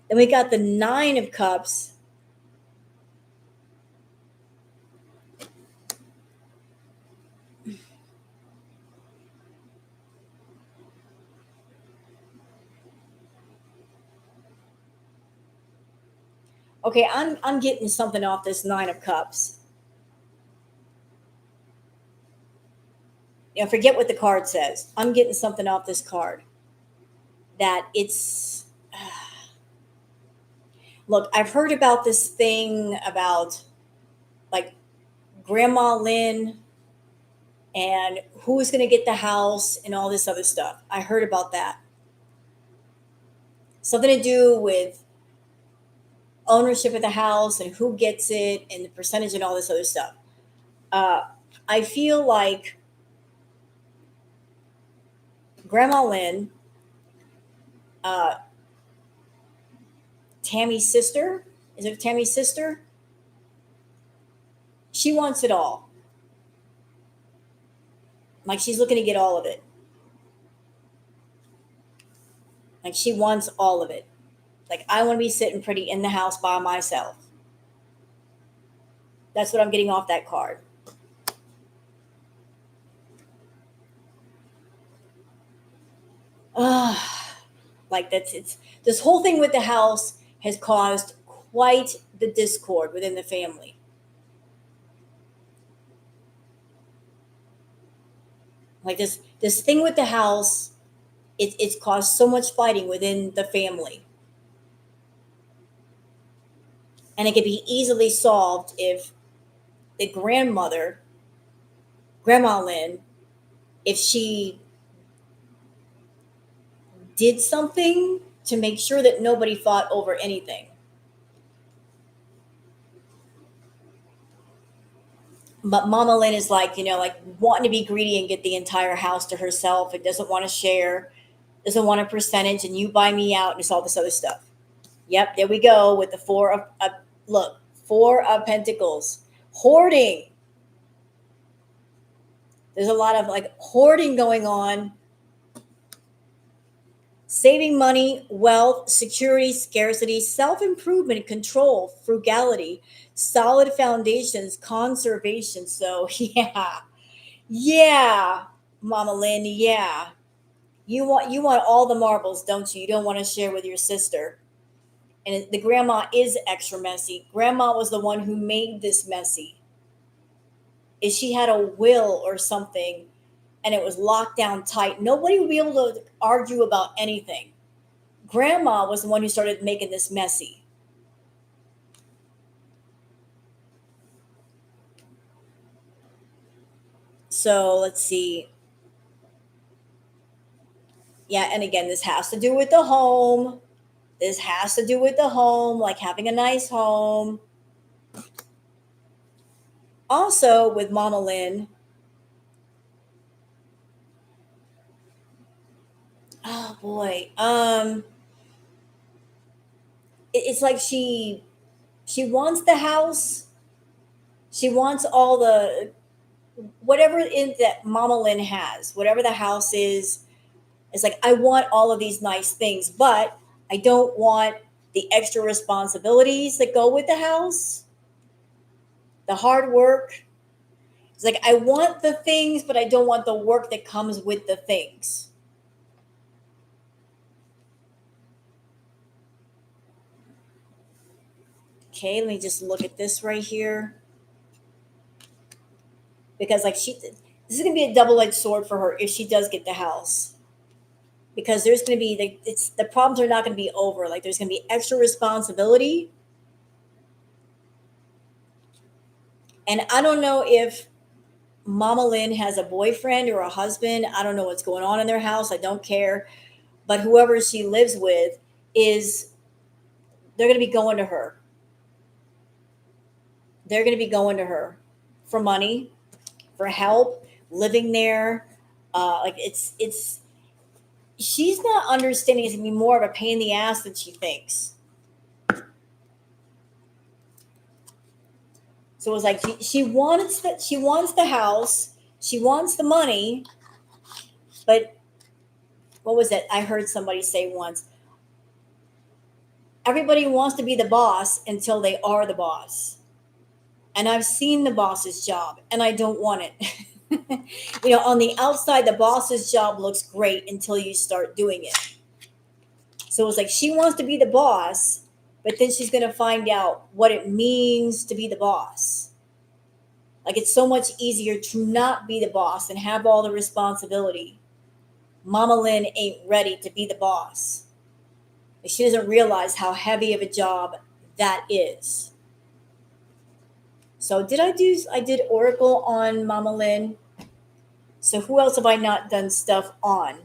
Then we got the Nine of Cups. Okay, I'm getting something off this Nine of Cups. Forget what the card says. I'm getting something off this card. That it's look, I've heard about this thing about like Grandma Lynn and who's going to get the house and all this other stuff. I heard about that. Something to do with ownership of the house and who gets it and the percentage and all this other stuff. Uh, I feel like Grandma Lynn, uh, Tammy's sister, is it Tammy's sister? She wants it all. Like she's looking to get all of it. Like she wants all of it. Like I want to be sitting pretty in the house by myself. That's what I'm getting off that card. Like that's it's this whole thing with the house has caused quite the discord within the family. Like this thing with the house, it's caused so much fighting within the family, and it could be easily solved if the grandmother, Grandma Lynn, if she did something to make sure that nobody fought over anything. But Mama Lynn is like, like wanting to be greedy and get the entire house to herself. It doesn't want to share, doesn't want a percentage, and you buy me out, and it's all this other stuff. Yep, there we go with the look, Four of Pentacles, hoarding. There's a lot of like hoarding going on. Saving money, wealth, security, scarcity, self improvement, control, frugality, solid foundations, conservation. So, yeah, Mama Lynn, yeah. You want all the marbles, don't you? You don't want to share with your sister. And the grandma is extra messy. Grandma was the one who made this messy. If she had a will or something and it was locked down tight, nobody would be able to argue about anything. Grandma was the one who started making this messy. So let's see. Yeah, and again, this has to do with the home. This has to do with the home, like having a nice home. Also, with Mama Lynn, oh boy, it's like she wants the house. She wants all the whatever in that Mama Lynn has, whatever the house is. It's like I want all of these nice things, but I don't want the extra responsibilities that go with the house, the hard work. It's like, I want the things, but I don't want the work that comes with the things. Okay, let me just look at this right here. Because like this is gonna be a double-edged sword for her if she does get the house. Because there's gonna be the problems are not gonna be over. Like there's gonna be extra responsibility. And I don't know if Mama Lynn has a boyfriend or a husband. I don't know what's going on in their house. I don't care. But whoever she lives with they're gonna be going to her. They're gonna be going to her for money, for help, living there. Like it's she's not understanding it's gonna be more of a pain in the ass than she thinks. So it was like she wants the house, she wants the money, but what was it? I heard somebody say once, everybody wants to be the boss until they are the boss. And I've seen the boss's job and I don't want it. On the outside, the boss's job looks great until you start doing it. So it was like she wants to be the boss, but then she's going to find out what it means to be the boss. Like it's so much easier to not be the boss and have all the responsibility. Mama Lynn ain't ready to be the boss. She doesn't realize how heavy of a job that is. So I did Oracle on Mama Lynn. So who else have I not done stuff on?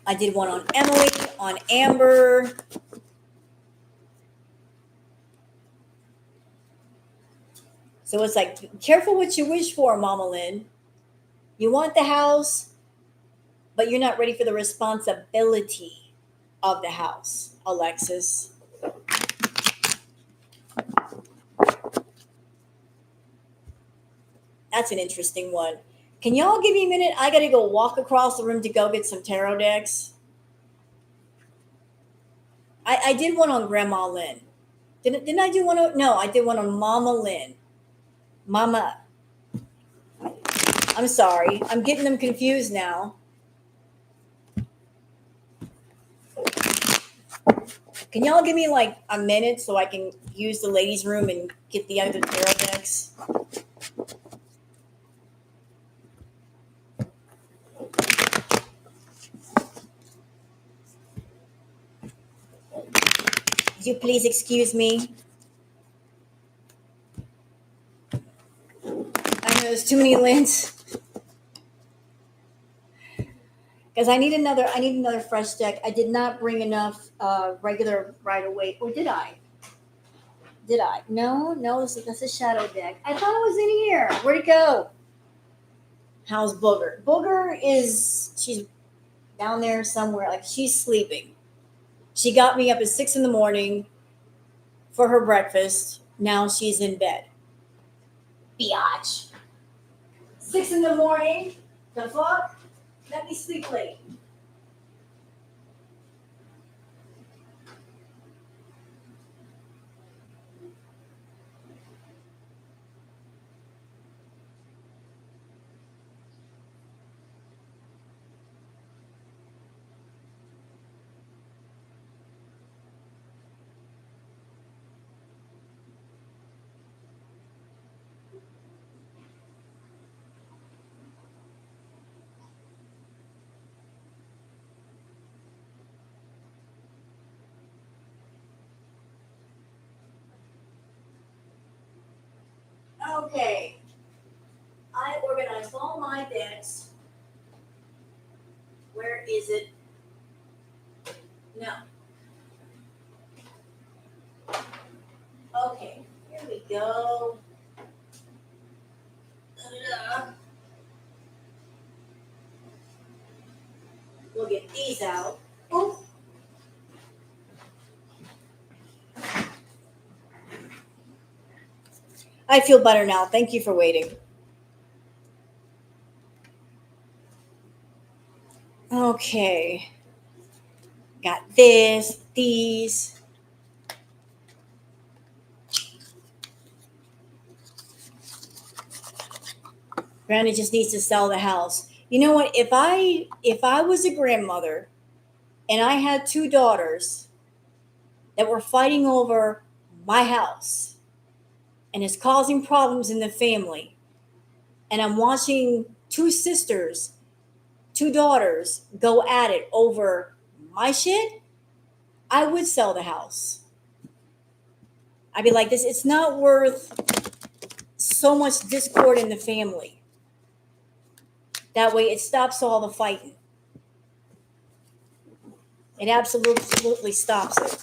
I did one on Emily, on Amber. So it's like, be careful what you wish for, Mama Lynn. You want the house, but you're not ready for the responsibility of the house, Alexis. That's an interesting one. Can y'all give me a minute? I got to go walk across the room to go get some tarot decks. I did one on Grandma Lynn. Didn't I do one on? No, I did one on Mama Lynn. Mama. I'm sorry. I'm getting them confused now. Can y'all give me like a minute so I can use the ladies' room and get the other tarot decks? Would you please excuse me? I know there's too many lints. Because I need another fresh deck. I did not bring enough regular right away. Or did I? Did I? No, that's a shadow deck. I thought it was in here. Where'd it go? How's Booger? She's down there somewhere. Like she's sleeping. She got me up at 6 a.m. for her breakfast. Now she's in bed. Biatch. 6 a.m. The fuck? Let me sleep late. Okay. I organized all my decks. Where is it? No. Okay, here we go. We'll get these out. Oof. I feel better now. Thank you for waiting. Okay, got this, these. Granny just needs to sell the house. You know what? If I was a grandmother and I had two daughters that were fighting over my house and is causing problems in the family, and I'm watching two sisters, two daughters go at it over my shit, I would sell the house. I'd be like, this, it's not worth so much discord in the family. That way it stops all the fighting. It absolutely stops it.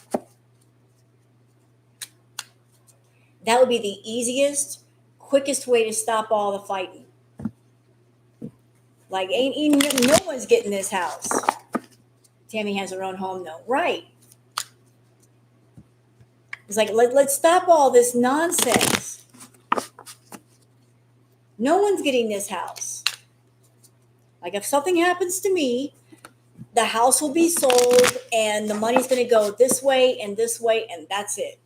That would be the easiest, quickest way to stop all the fighting. Like, ain't no one's getting this house. Tammy has her own home, though. Right. It's like, let's stop all this nonsense. No one's getting this house. Like, if something happens to me, the house will be sold and the money's going to go this way, and that's it.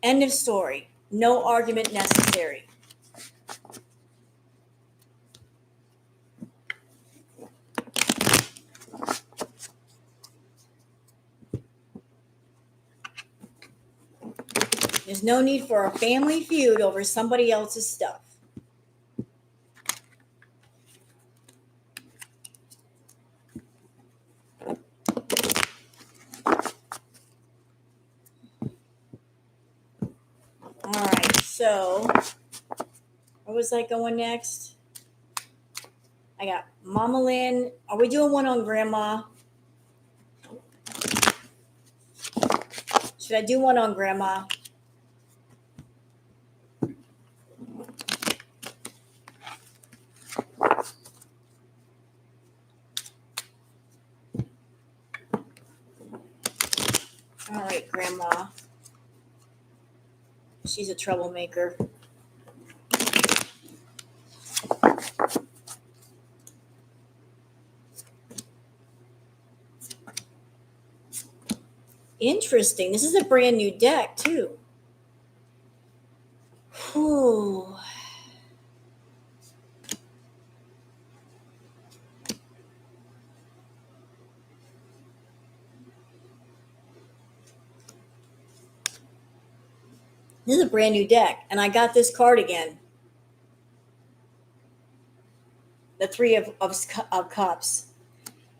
End of story. No argument necessary. There's no need for a family feud over somebody else's stuff. All right, so where was I going next? I got Mama Lynn. Are we doing one on Grandma? Should I do one on Grandma? All right, Grandma. She's a troublemaker. Interesting. This is a brand new deck, too. Whew. This is a brand new deck, and I got this card again. The Three of Cups.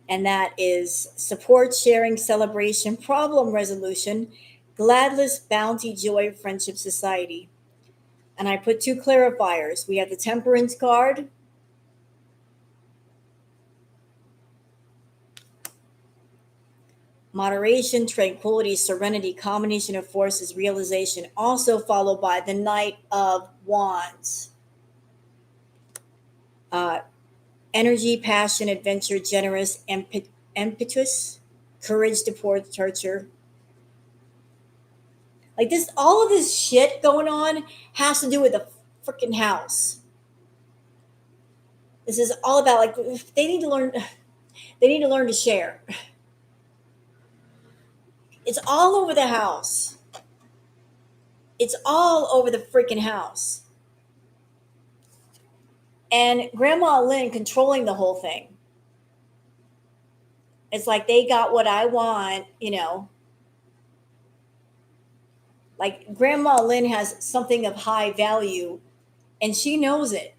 And that is support, sharing, celebration, problem resolution, gladness, bounty, joy, friendship, society. And I put two clarifiers. We have the Temperance card. Moderation, tranquility, serenity, combination of forces, realization, also followed by the Knight of Wands. Energy, passion, adventure, generous, impetus, courage to torture. Like this, all of this shit going on has to do with the freaking house. This is all about like they need to learn. They need to learn to share. It's all over the house. It's all over the freaking house. And Grandma Lynn controlling the whole thing. It's like they got what I want, you know. Like Grandma Lynn has something of high value and she knows it.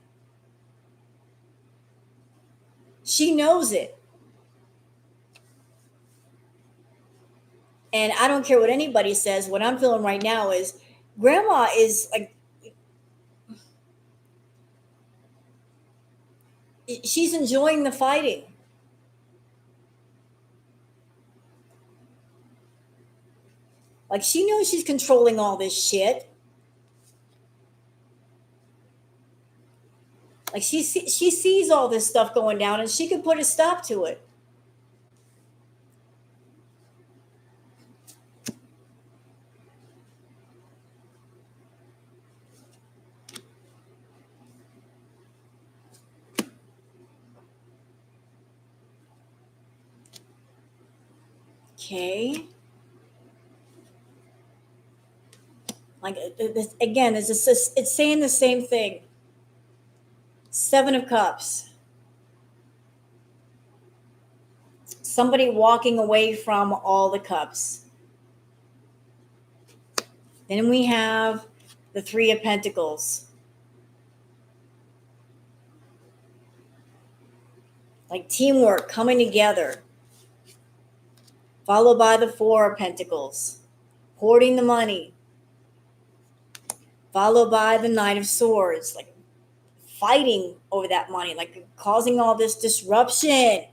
She knows it. And I don't care what anybody says. What I'm feeling right now is Grandma is like, she's enjoying the fighting. Like she knows she's controlling all this shit. Like she sees all this stuff going down and she could put a stop to it. Okay. Like this, again, it's saying the same thing. Seven of Cups. Somebody walking away from all the cups. Then we have the Three of Pentacles. Like teamwork, coming together. Followed by the Four of Pentacles. Hoarding the money. Followed by the Knight of Swords. Like fighting over that money. Like causing all this disruption.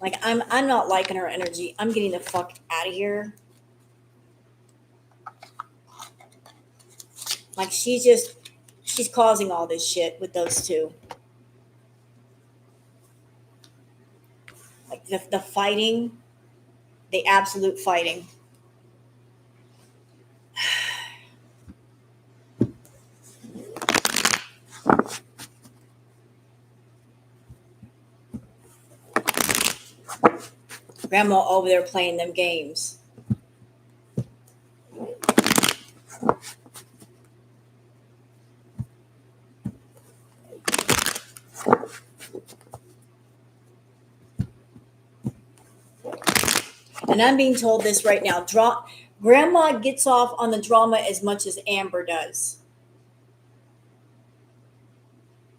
Like I'm not liking her energy. I'm getting the fuck out of here. Like she's causing all this shit with those two. Like the fighting, the absolute fighting. Grandma over there playing them games. And I'm being told this right now. Grandma gets off on the drama as much as Amber does.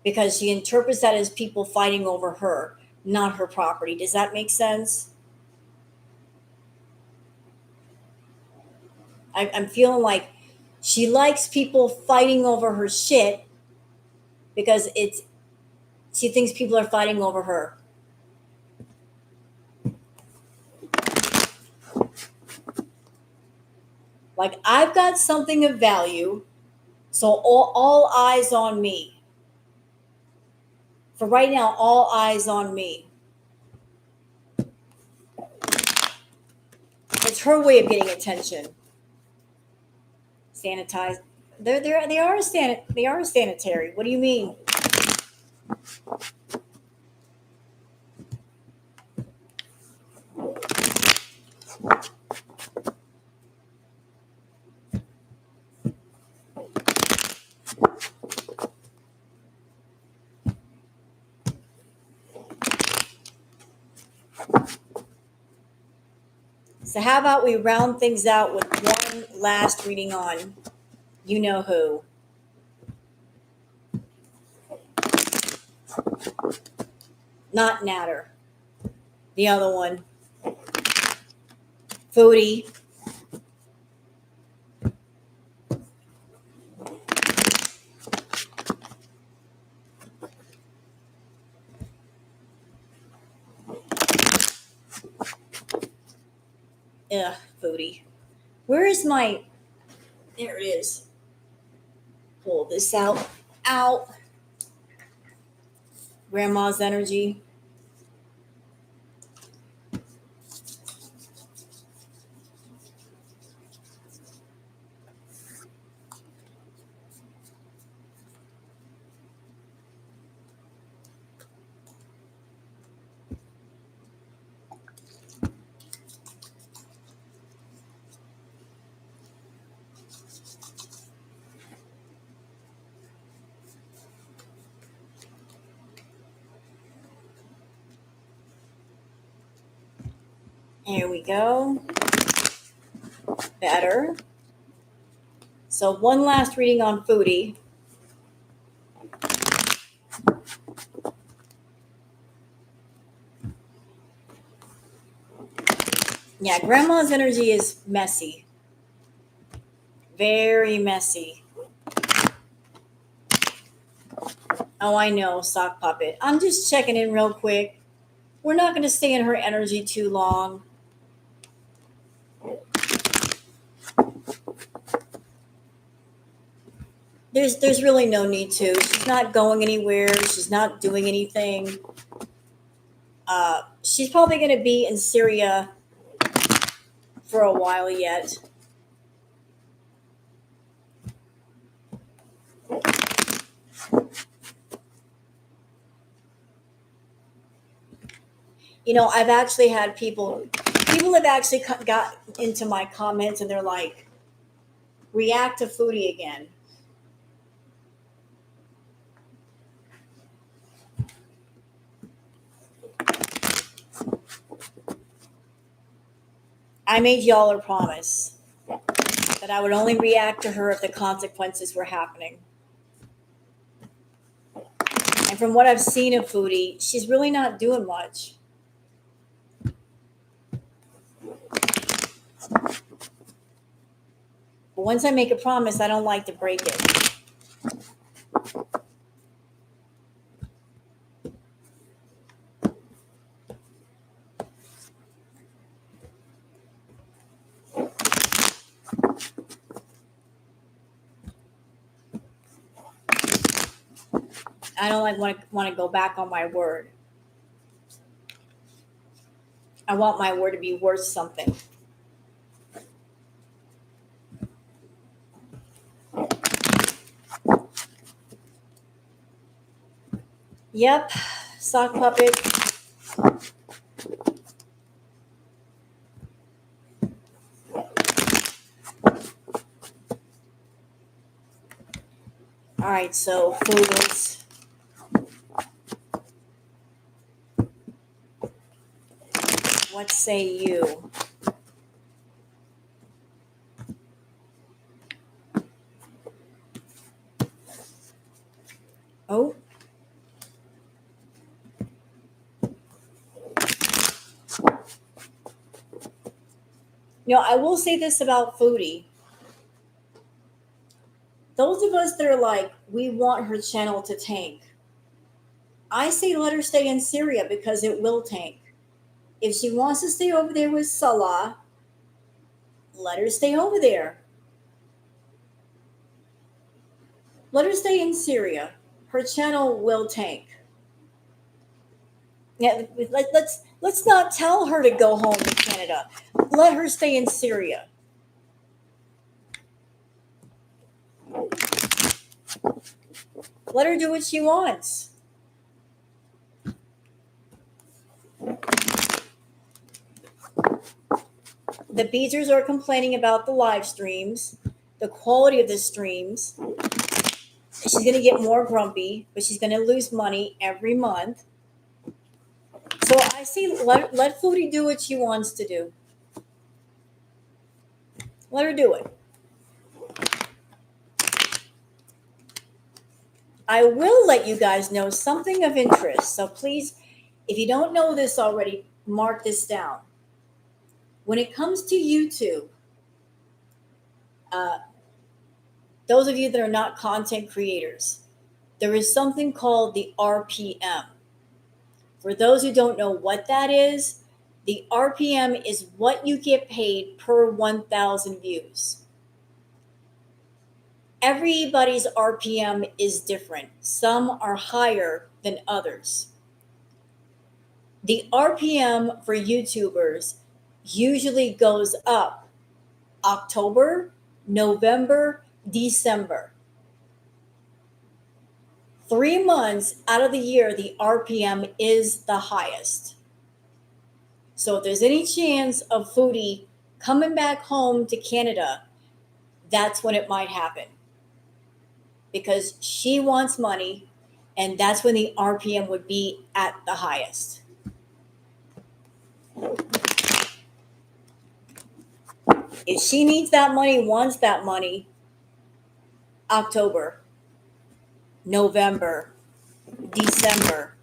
Because she interprets that as people fighting over her, not her property. Does that make sense? I'm feeling like she likes people fighting over her shit because she thinks people are fighting over her. Like, I've got something of value, so all eyes on me. For right now, all eyes on me. It's her way of getting attention. Sanitize. They are sanitary. What do you mean? So how about we round things out with one last reading on you know who. Not Natter. The other one. Foodie. Ugh, Foodie. Where is my... There it is. Pull this out. Out. Grandma's energy. Here we go. Better. So one last reading on Foodie. Yeah, Grandma's energy is messy. Very messy. Oh, I know, sock puppet. I'm just checking in real quick. We're not going to stay in her energy too long. There's really no need to. She's not going anywhere. She's not doing anything. She's probably going to be in Syria for a while yet. You know, I've actually had people have actually got into my comments and they're like, react to Foodie again. I made y'all a promise that I would only react to her if the consequences were happening. And from what I've seen of Foodie, she's really not doing much. But once I make a promise, I don't like to break it. I don't like want to go back on my word. I want my word to be worth something. Yep, sock puppet. All right, so Foodies. What say you? Oh. You know, I will say this about Foodie. Those of us that are like, we want her channel to tank. I say let her stay in Syria because it will tank. If she wants to stay over there with Salah, let her stay over there. Let her stay in Syria. Her channel will tank. Yeah, let's not tell her to go home to Canada. Let her stay in Syria. Let her do what she wants. The Beezers are complaining about the live streams, the quality of the streams. She's going to get more grumpy, but she's going to lose money every month. So I say let Foodie do what she wants to do. Let her do it. I will let you guys know something of interest. So please, if you don't know this already, mark this down. When it comes to YouTube, those of you that are not content creators, there is something called the RPM. For those who don't know what that is, the RPM is what you get paid per 1,000 views. Everybody's RPM is different. Some are higher than others. The RPM for YouTubers usually goes up October, November, December. 3 months out of the year, the RPM is the highest. So if there's any chance of Foodie coming back home to Canada, that's when it might happen. Because she wants money, and that's when the RPM would be at the highest. If she needs that money, wants that money, October, November, December.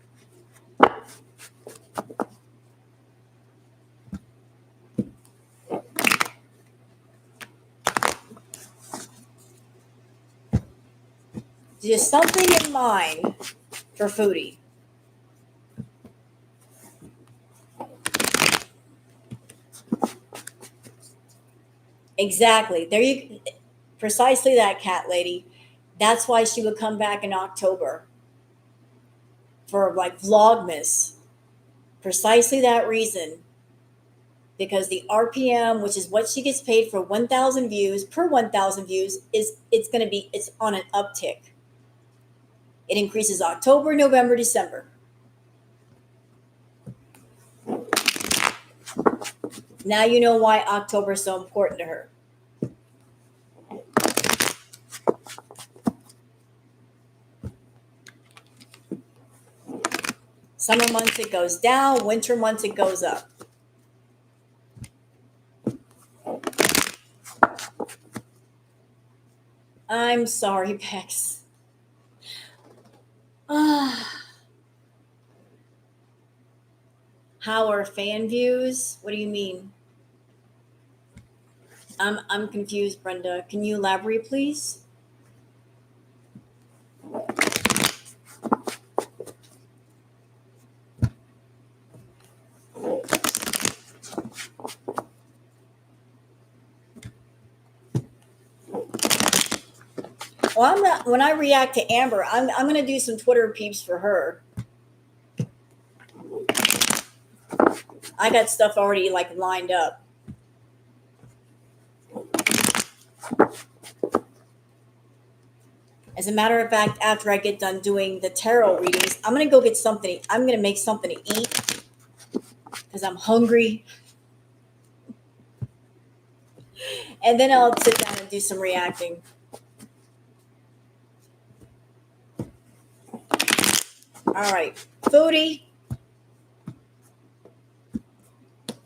Just something in mind for Foodie. Exactly. Precisely that, cat lady. That's why she would come back in October for like Vlogmas. Precisely that reason. because the RPM, which is what she gets paid for 1,000 views per 1,000 views, it's on an uptick. It increases October, November, December. Now you know why October is so important to her. Summer months it goes down, winter months it goes up. I'm sorry, Bex. How are fan views? What do you mean? I'm confused, Brenda. Can you elaborate, please? Well, I'm not. When I react to Amber, I'm going to do some Twitter peeps for her. I got stuff already like lined up. As a matter of fact, after I get done doing the tarot readings, I'm going to go get something. I'm going to make something to eat because I'm hungry. And then I'll sit down and do some reacting. All right, Foodie.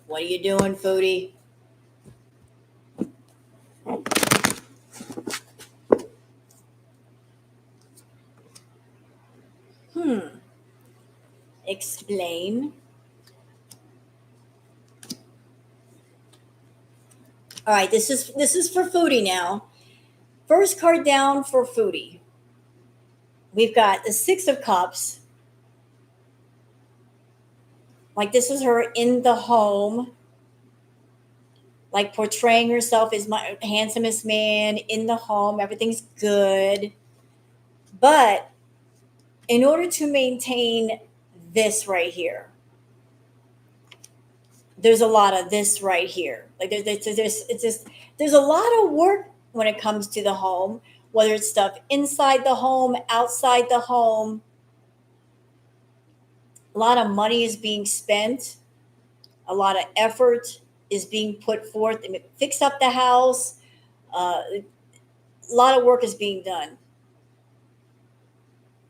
What are you doing, Foodie? Explain. All right, this is for Foodie now. First card down for Foodie. We've got the Six of Cups. Like this is her in the home, like portraying herself as my handsomest man in the home. Everything's good. But in order to maintain this right here, there's a lot of this right here. Like there's a lot of work when it comes to the home, whether it's stuff inside the home, outside the home. A lot of money is being spent. A lot of effort is being put forth. I mean, fix up the house. A lot of work is being done.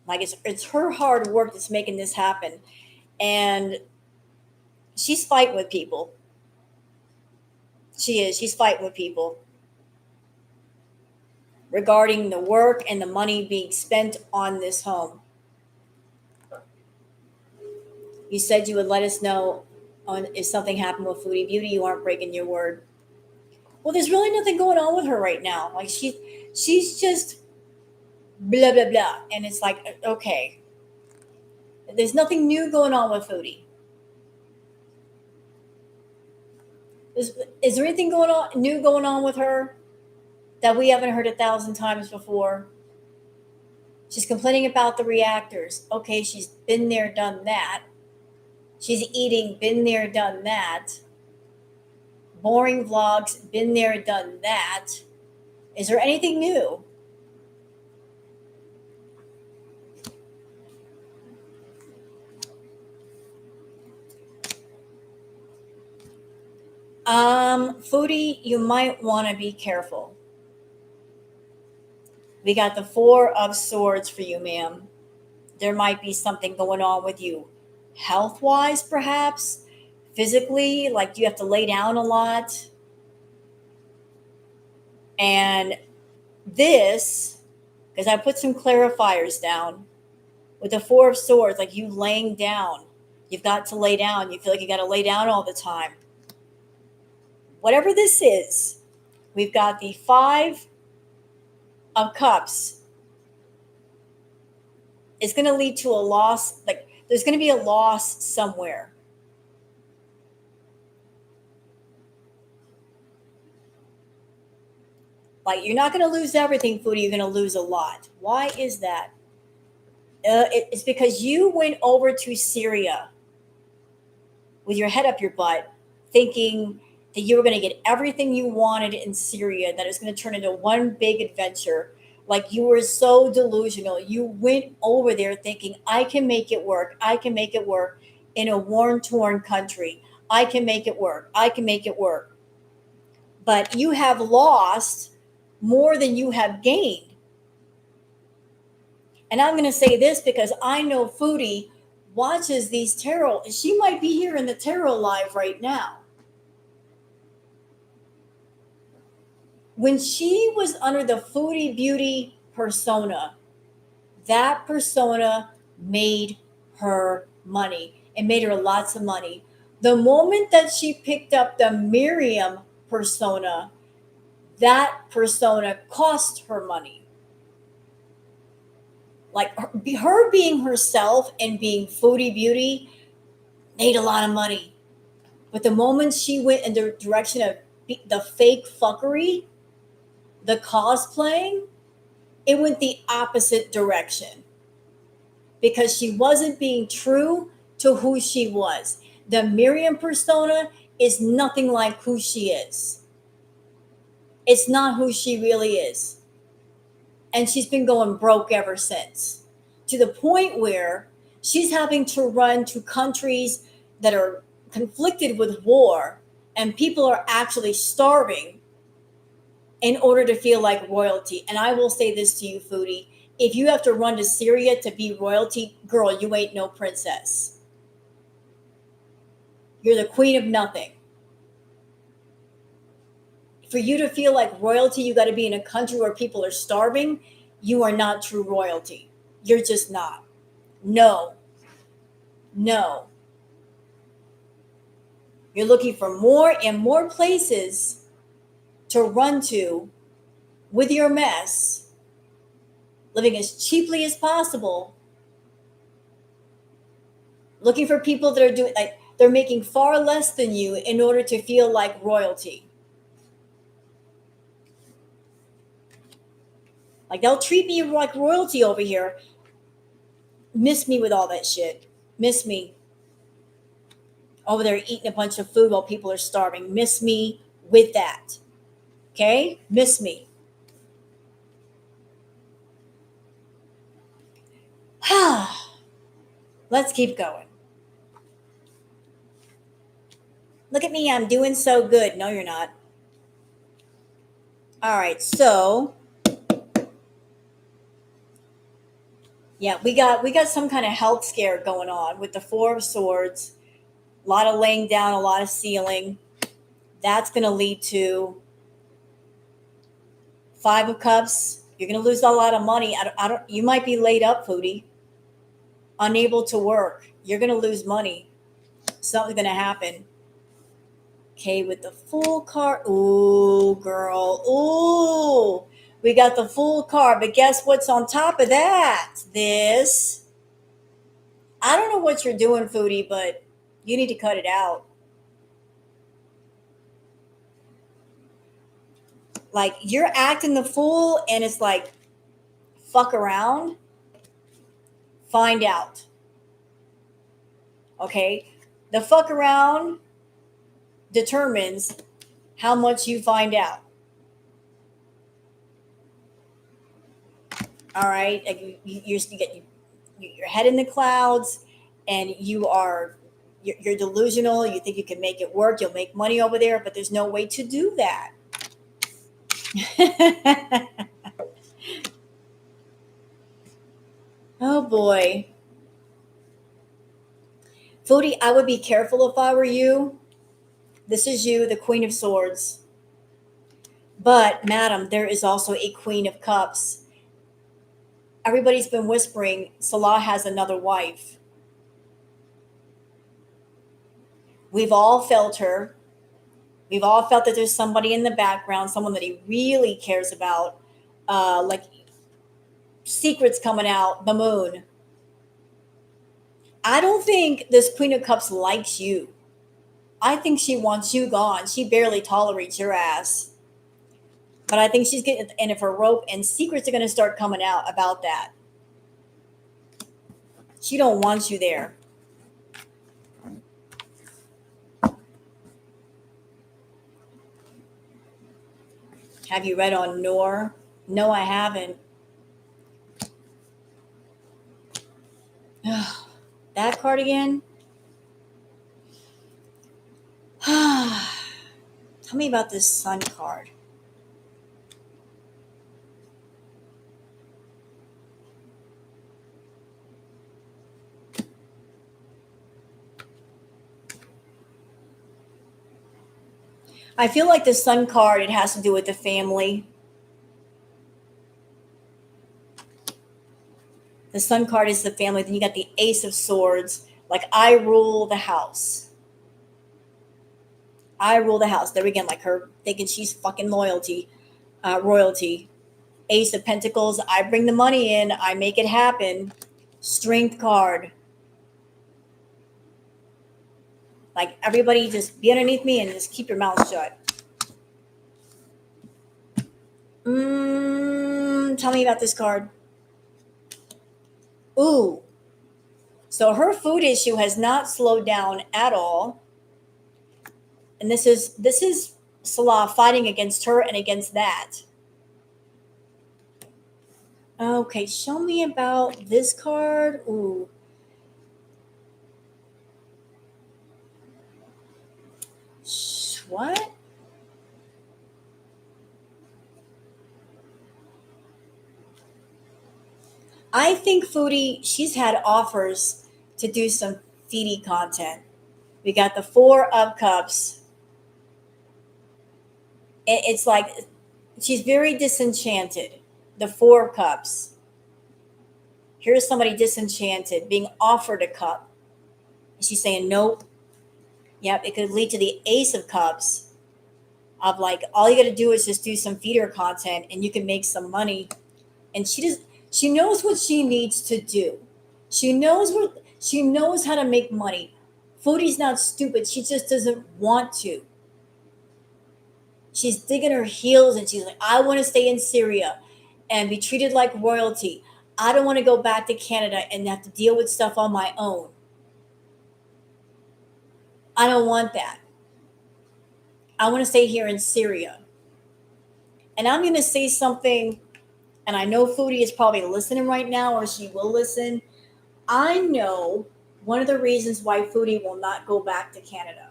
Like it's her hard work that's making this happen. And she's fighting with people. She is. She's fighting with people regarding the work and the money being spent on this home. You said you would let us know on if something happened with Foodie Beauty. You aren't breaking your word. Well, there's really nothing going on with her right now. Like she's just blah blah blah, and it's like okay, there's nothing new going on with Foodie. Is there anything new going on with her that we haven't heard 1,000 times before? She's complaining about the reactors. Okay, she's been there, done that. She's eating, been there, done that. Boring vlogs, been there, done that. Is there anything new? Foodie, you might want to be careful. We got the Four of Swords for you, ma'am. There might be something going on with you, health-wise, perhaps, physically, like you have to lay down a lot. And this, because I put some clarifiers down with the Four of Swords, like you laying down. You've got to lay down. You feel like you got to lay down all the time. Whatever this is, we've got the Five of Cups. It's going to lead to a loss. Like there's going to be a loss somewhere. Like you're not going to lose everything, Foodie. You're going to lose a lot. Why is that? It's because you went over to Syria with your head up your butt, thinking that you were going to get everything you wanted in Syria, that it's going to turn into one big adventure. Like you were so delusional. You went over there thinking, I can make it work. I can make it work in a war torn country. I can make it work. I can make it work. But you have lost more than you have gained. And I'm going to say this because I know Foodie watches these tarot. She might be here in the tarot live right now. When she was under the Foodie Beauty persona, that persona made her money. It made her lots of money. The moment that she picked up the Miriam persona, that persona cost her money. Like her being herself and being Foodie Beauty made a lot of money. But the moment she went in the direction of the fake fuckery, the cosplaying, it went the opposite direction because she wasn't being true to who she was. The Miriam persona is nothing like who she is. It's not who she really is. And she's been going broke ever since, to the point where she's having to run to countries that are conflicted with war and people are actually starving in order to feel like royalty. And I will say this to you, Foodie. If you have to run to Syria to be royalty, girl, you ain't no princess. You're the queen of nothing. For you to feel like royalty, you got to be in a country where people are starving. You are not true royalty. You're just not. No. No. You're looking for more and more places to run to with your mess, living as cheaply as possible, looking for people that are doing, like, they're making far less than you in order to feel like royalty. Like, they'll treat me like royalty over here. Miss me with all that shit. Miss me. Over there eating a bunch of food while people are starving. Miss me with that. Okay? Miss me. Let's keep going. Look at me, I'm doing so good. No, you're not. All right, so yeah, we got some kind of health scare going on with the Four of Swords. A lot of laying down, a lot of sealing. That's going to lead to Five of Cups. You're going to lose a lot of money. I don't. You might be laid up, Foodie. Unable to work. You're going to lose money. Something's going to happen. Okay, with the Fool card. Ooh, girl. Ooh. We got the Fool card, but guess what's on top of that? This. I don't know what you're doing, Foodie, but you need to cut it out. Like, you're acting the fool, and it's like, fuck around, find out. Okay? The fuck around determines how much you find out. All right? Like you get your head in the clouds, and you're delusional. You think you can make it work. You'll make money over there, but there's no way to do that. Oh boy. Foodie, I would be careful if I were you. This is you, the Queen of Swords. But, madam, there is also a Queen of Cups. Everybody's been whispering Salah has another wife. We've all felt her. We've all felt that there's somebody in the background, someone that he really cares about, like secrets coming out, the moon. I don't think this Queen of Cups likes you. I think she wants you gone. She barely tolerates your ass. But I think she's getting at the end of her rope, and secrets are going to start coming out about that. She don't want you there. Have you read on Noor? No, I haven't. That card again? Tell me about this Sun card. I feel like the Sun card, it has to do with the family. The Sun card is the family. Then you got the Ace of Swords. Like, I rule the house. I rule the house. There again, like her thinking she's fucking royalty. Ace of Pentacles. I bring the money in. I make it happen. Strength card. Like, everybody just be underneath me and just keep your mouth shut. Tell me about this card. Ooh. So her food issue has not slowed down at all. And this is Salah fighting against her and against that. Okay, show me about this card. Ooh. What? I think Foodie, she's had offers to do some Foodie content. We got the Four of Cups. It's like she's very disenchanted. The Four of Cups. Here's somebody disenchanted being offered a cup. She's saying nope. Yep, it could lead to the Ace of Cups of like all you got to do is just do some feeder content and you can make some money. And she knows what she needs to do. She knows how to make money. Foodie's not stupid. She just doesn't want to. She's digging her heels and she's like, I want to stay in Syria and be treated like royalty. I don't want to go back to Canada and have to deal with stuff on my own. I don't want that. I want to stay here in Syria. And I'm going to say something, and I know Foodie is probably listening right now, or she will listen. I know one of the reasons why Foodie will not go back to Canada.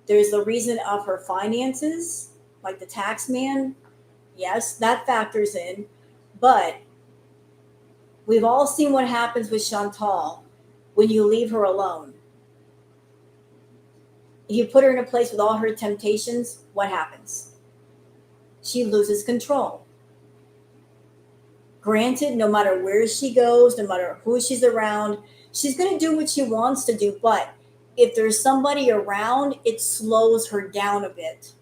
There's the reason of her finances, like the tax man. Yes, that factors in. But we've all seen what happens with Chantal when you leave her alone. If you put her in a place with all her temptations, what happens? She loses control. Granted, no matter where she goes, no matter who she's around, she's going to do what she wants to do. But if there's somebody around, it slows her down a bit.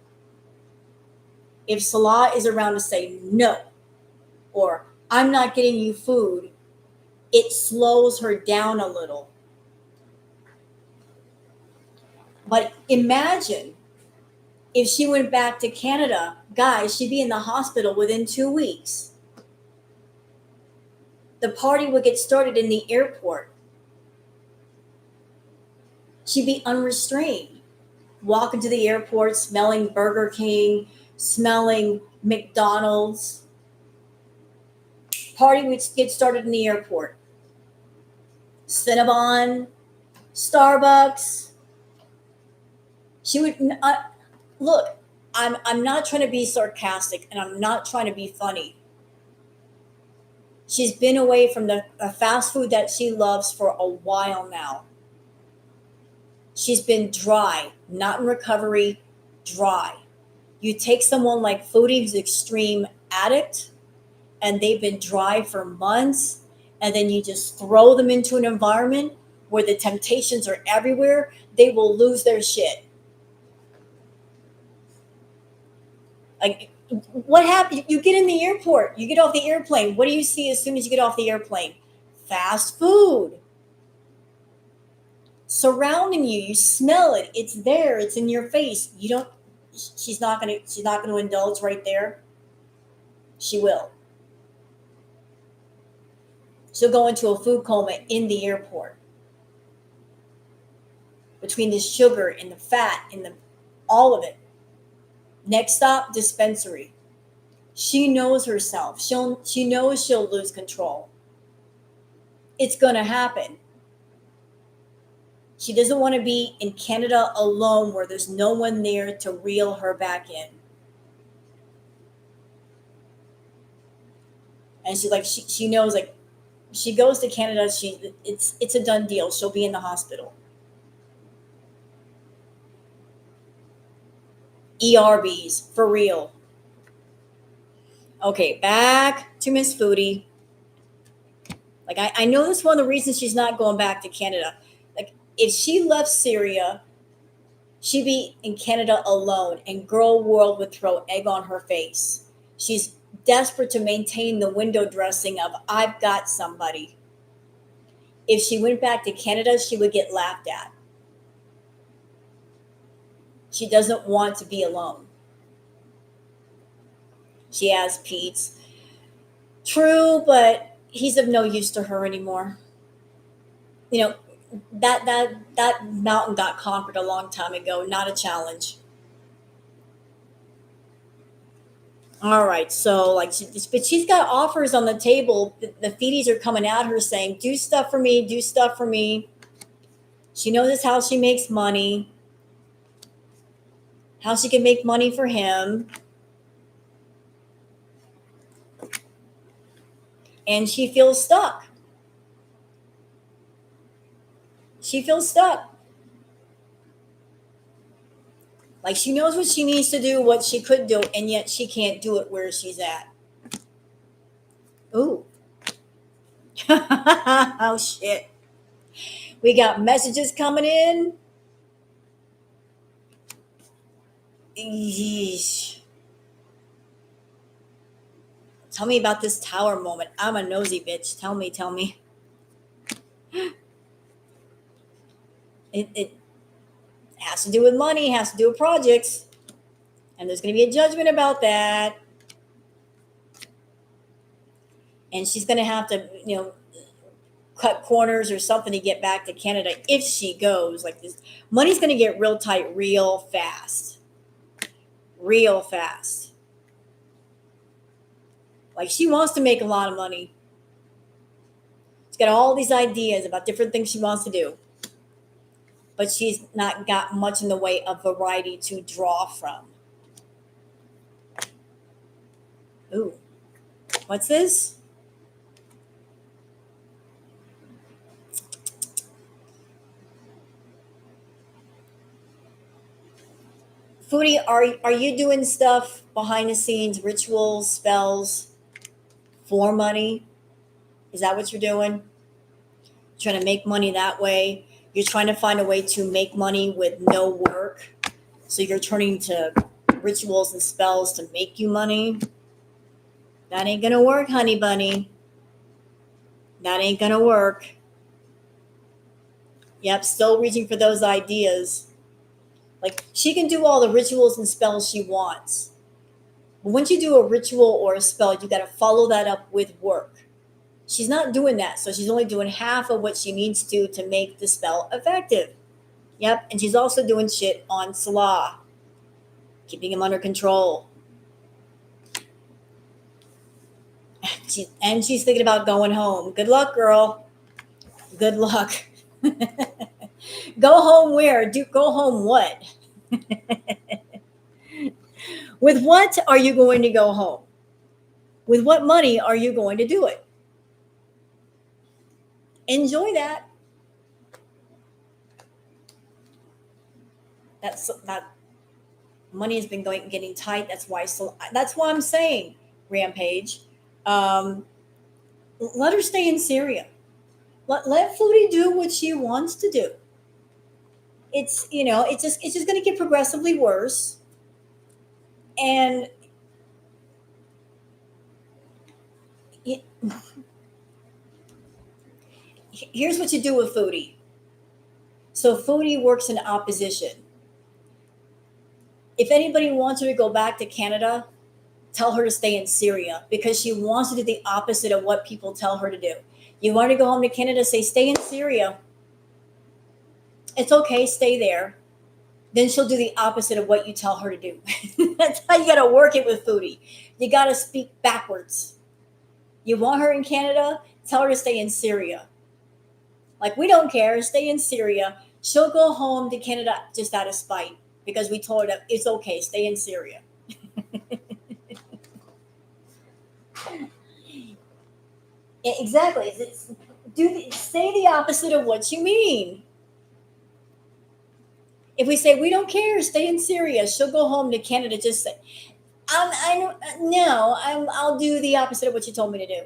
If Salah is around to say no, or I'm not getting you food, it slows her down a little. But imagine if she went back to Canada, guys, she'd be in the hospital within 2 weeks. The party would get started in the airport. She'd be unrestrained. Walk into the airport smelling Burger King, smelling McDonald's. Party would get started in the airport. Cinnabon, Starbucks. She would look. I'm not trying to be sarcastic, and I'm not trying to be funny. She's been away from the fast food that she loves for a while now. She's been dry, not in recovery, dry. You take someone like Foodie, who's extreme addict, and they've been dry for months, and then you just throw them into an environment where the temptations are everywhere, they will lose their shit. Like, what happened? You get in the airport, you get off the airplane. What do you see as soon as you get off the airplane? Fast food. Surrounding you, you smell it. It's there. It's in your face. She's not gonna indulge right there. She will. She'll go into a food coma in the airport. Between the sugar and the fat and all of it. Next stop, dispensary. She knows herself. She knows she'll lose control. It's going to happen. She doesn't want to be in Canada alone where there's no one there to reel her back in. And she knows, like, she goes to Canada, it's a done deal. She'll be in the hospital. ERBs for real. Okay, back to Miss Foodie. Like, I know that's one of the reasons she's not going back to Canada. Like, if she left Syria, she'd be in Canada alone, and girl world would throw egg on her face. She's desperate to maintain the window dressing of I've got somebody. If she went back to Canada, she would get laughed at. She doesn't want to be alone. She has Pete's. True, but he's of no use to her anymore. You know, that mountain got conquered a long time ago, not a challenge. All right, so but she's got offers on the table. The feedies are coming at her saying, "Do stuff for me, do stuff for me." She knows this how she makes money, how she can make money for him, and she feels stuck. She feels stuck. Like, she knows what she needs to do, what she could do, and yet she can't do it where she's at. Ooh. Oh, shit. We got messages coming in. Yeesh. Tell me about this tower moment. I'm a nosy bitch. Tell me. It has to do with money, has to do with projects. And there's going to be a judgment about that. And she's going to have to, cut corners or something to get back to Canada if she goes. Like, this money's going to get real tight real fast. Real fast. Like, she wants to make a lot of money. She's got all these ideas about different things she wants to do. But she's not got much in the way of variety to draw from. Ooh. What's this? Foodie, are you doing stuff behind the scenes, rituals, spells, for money? Is that what you're doing? Trying to make money that way? You're trying to find a way to make money with no work. So you're turning to rituals and spells to make you money? That ain't gonna work, honey bunny. That ain't gonna work. Yep, still reaching for those ideas. Like, she can do all the rituals and spells she wants. But once you do a ritual or a spell, you got to follow that up with work. She's not doing that, so she's only doing half of what she needs to make the spell effective. Yep, and she's also doing shit on Salah, keeping him under control. And she's thinking about going home. Good luck, girl. Good luck. Go home where? Go home what? With what are you going to go home? With what money are you going to do it? Enjoy that. That money has been getting tight. That's why I'm saying, Rampage. Let her stay in Syria. Let Foodie do what she wants to do. It's just going to get progressively worse. And here's what you do with Foodie. So Foodie works in opposition. If anybody wants her to go back to Canada, tell her to stay in Syria, because she wants to do the opposite of what people tell her to do. You want to go home to Canada, say stay in Syria. It's okay, stay there. then she'll do the opposite of what you tell her to do. That's how you got to work it with Foodie. You got to speak backwards. You want her in Canada? Tell her to stay in Syria. Like, we don't care. Stay in Syria. She'll go home to Canada just out of spite because we told her that it's okay. Stay in Syria. Yeah, exactly. Say the opposite of what you mean. If we say we don't care, stay in Syria, she'll go home to Canada. Just say, I don't, no, I'll do the opposite of what you told me to do.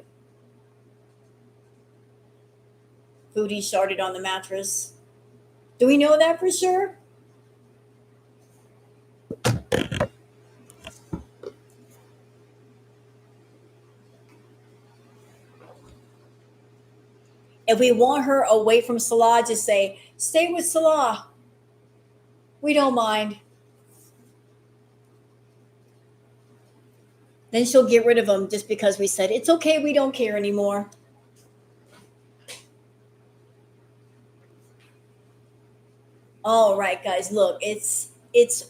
Foodie started on the mattress. Do we know that for sure? If we want her away from Salah, just say, stay with Salah. We don't mind. Then she'll get rid of him just because we said, it's okay, we don't care anymore. All right, guys, look, it's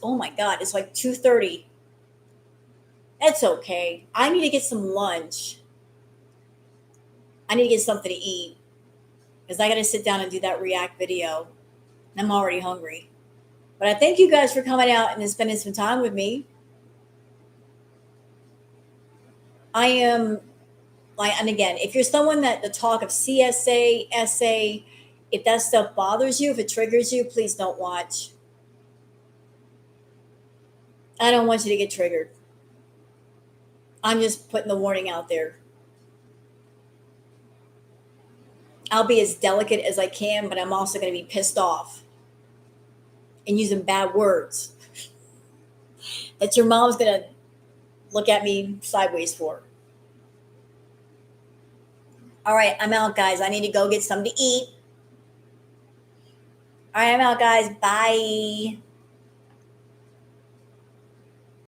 oh my god, it's like 2:30. That's okay. I need to get some lunch. I need to get something to eat because I got to sit down and do that React video. I'm already hungry. But I thank you guys for coming out and spending some time with me. I am like, and again, if you're someone that the talk of CSA, SA, if that stuff bothers you, if it triggers you, please don't watch. I don't want you to get triggered. I'm just putting the warning out there. I'll be as delicate as I can, but I'm also going to be pissed off and using bad words that your mom's going to look at me sideways for. All right, I'm out, guys. I need to go get something to eat. All right, I'm out, guys. Bye.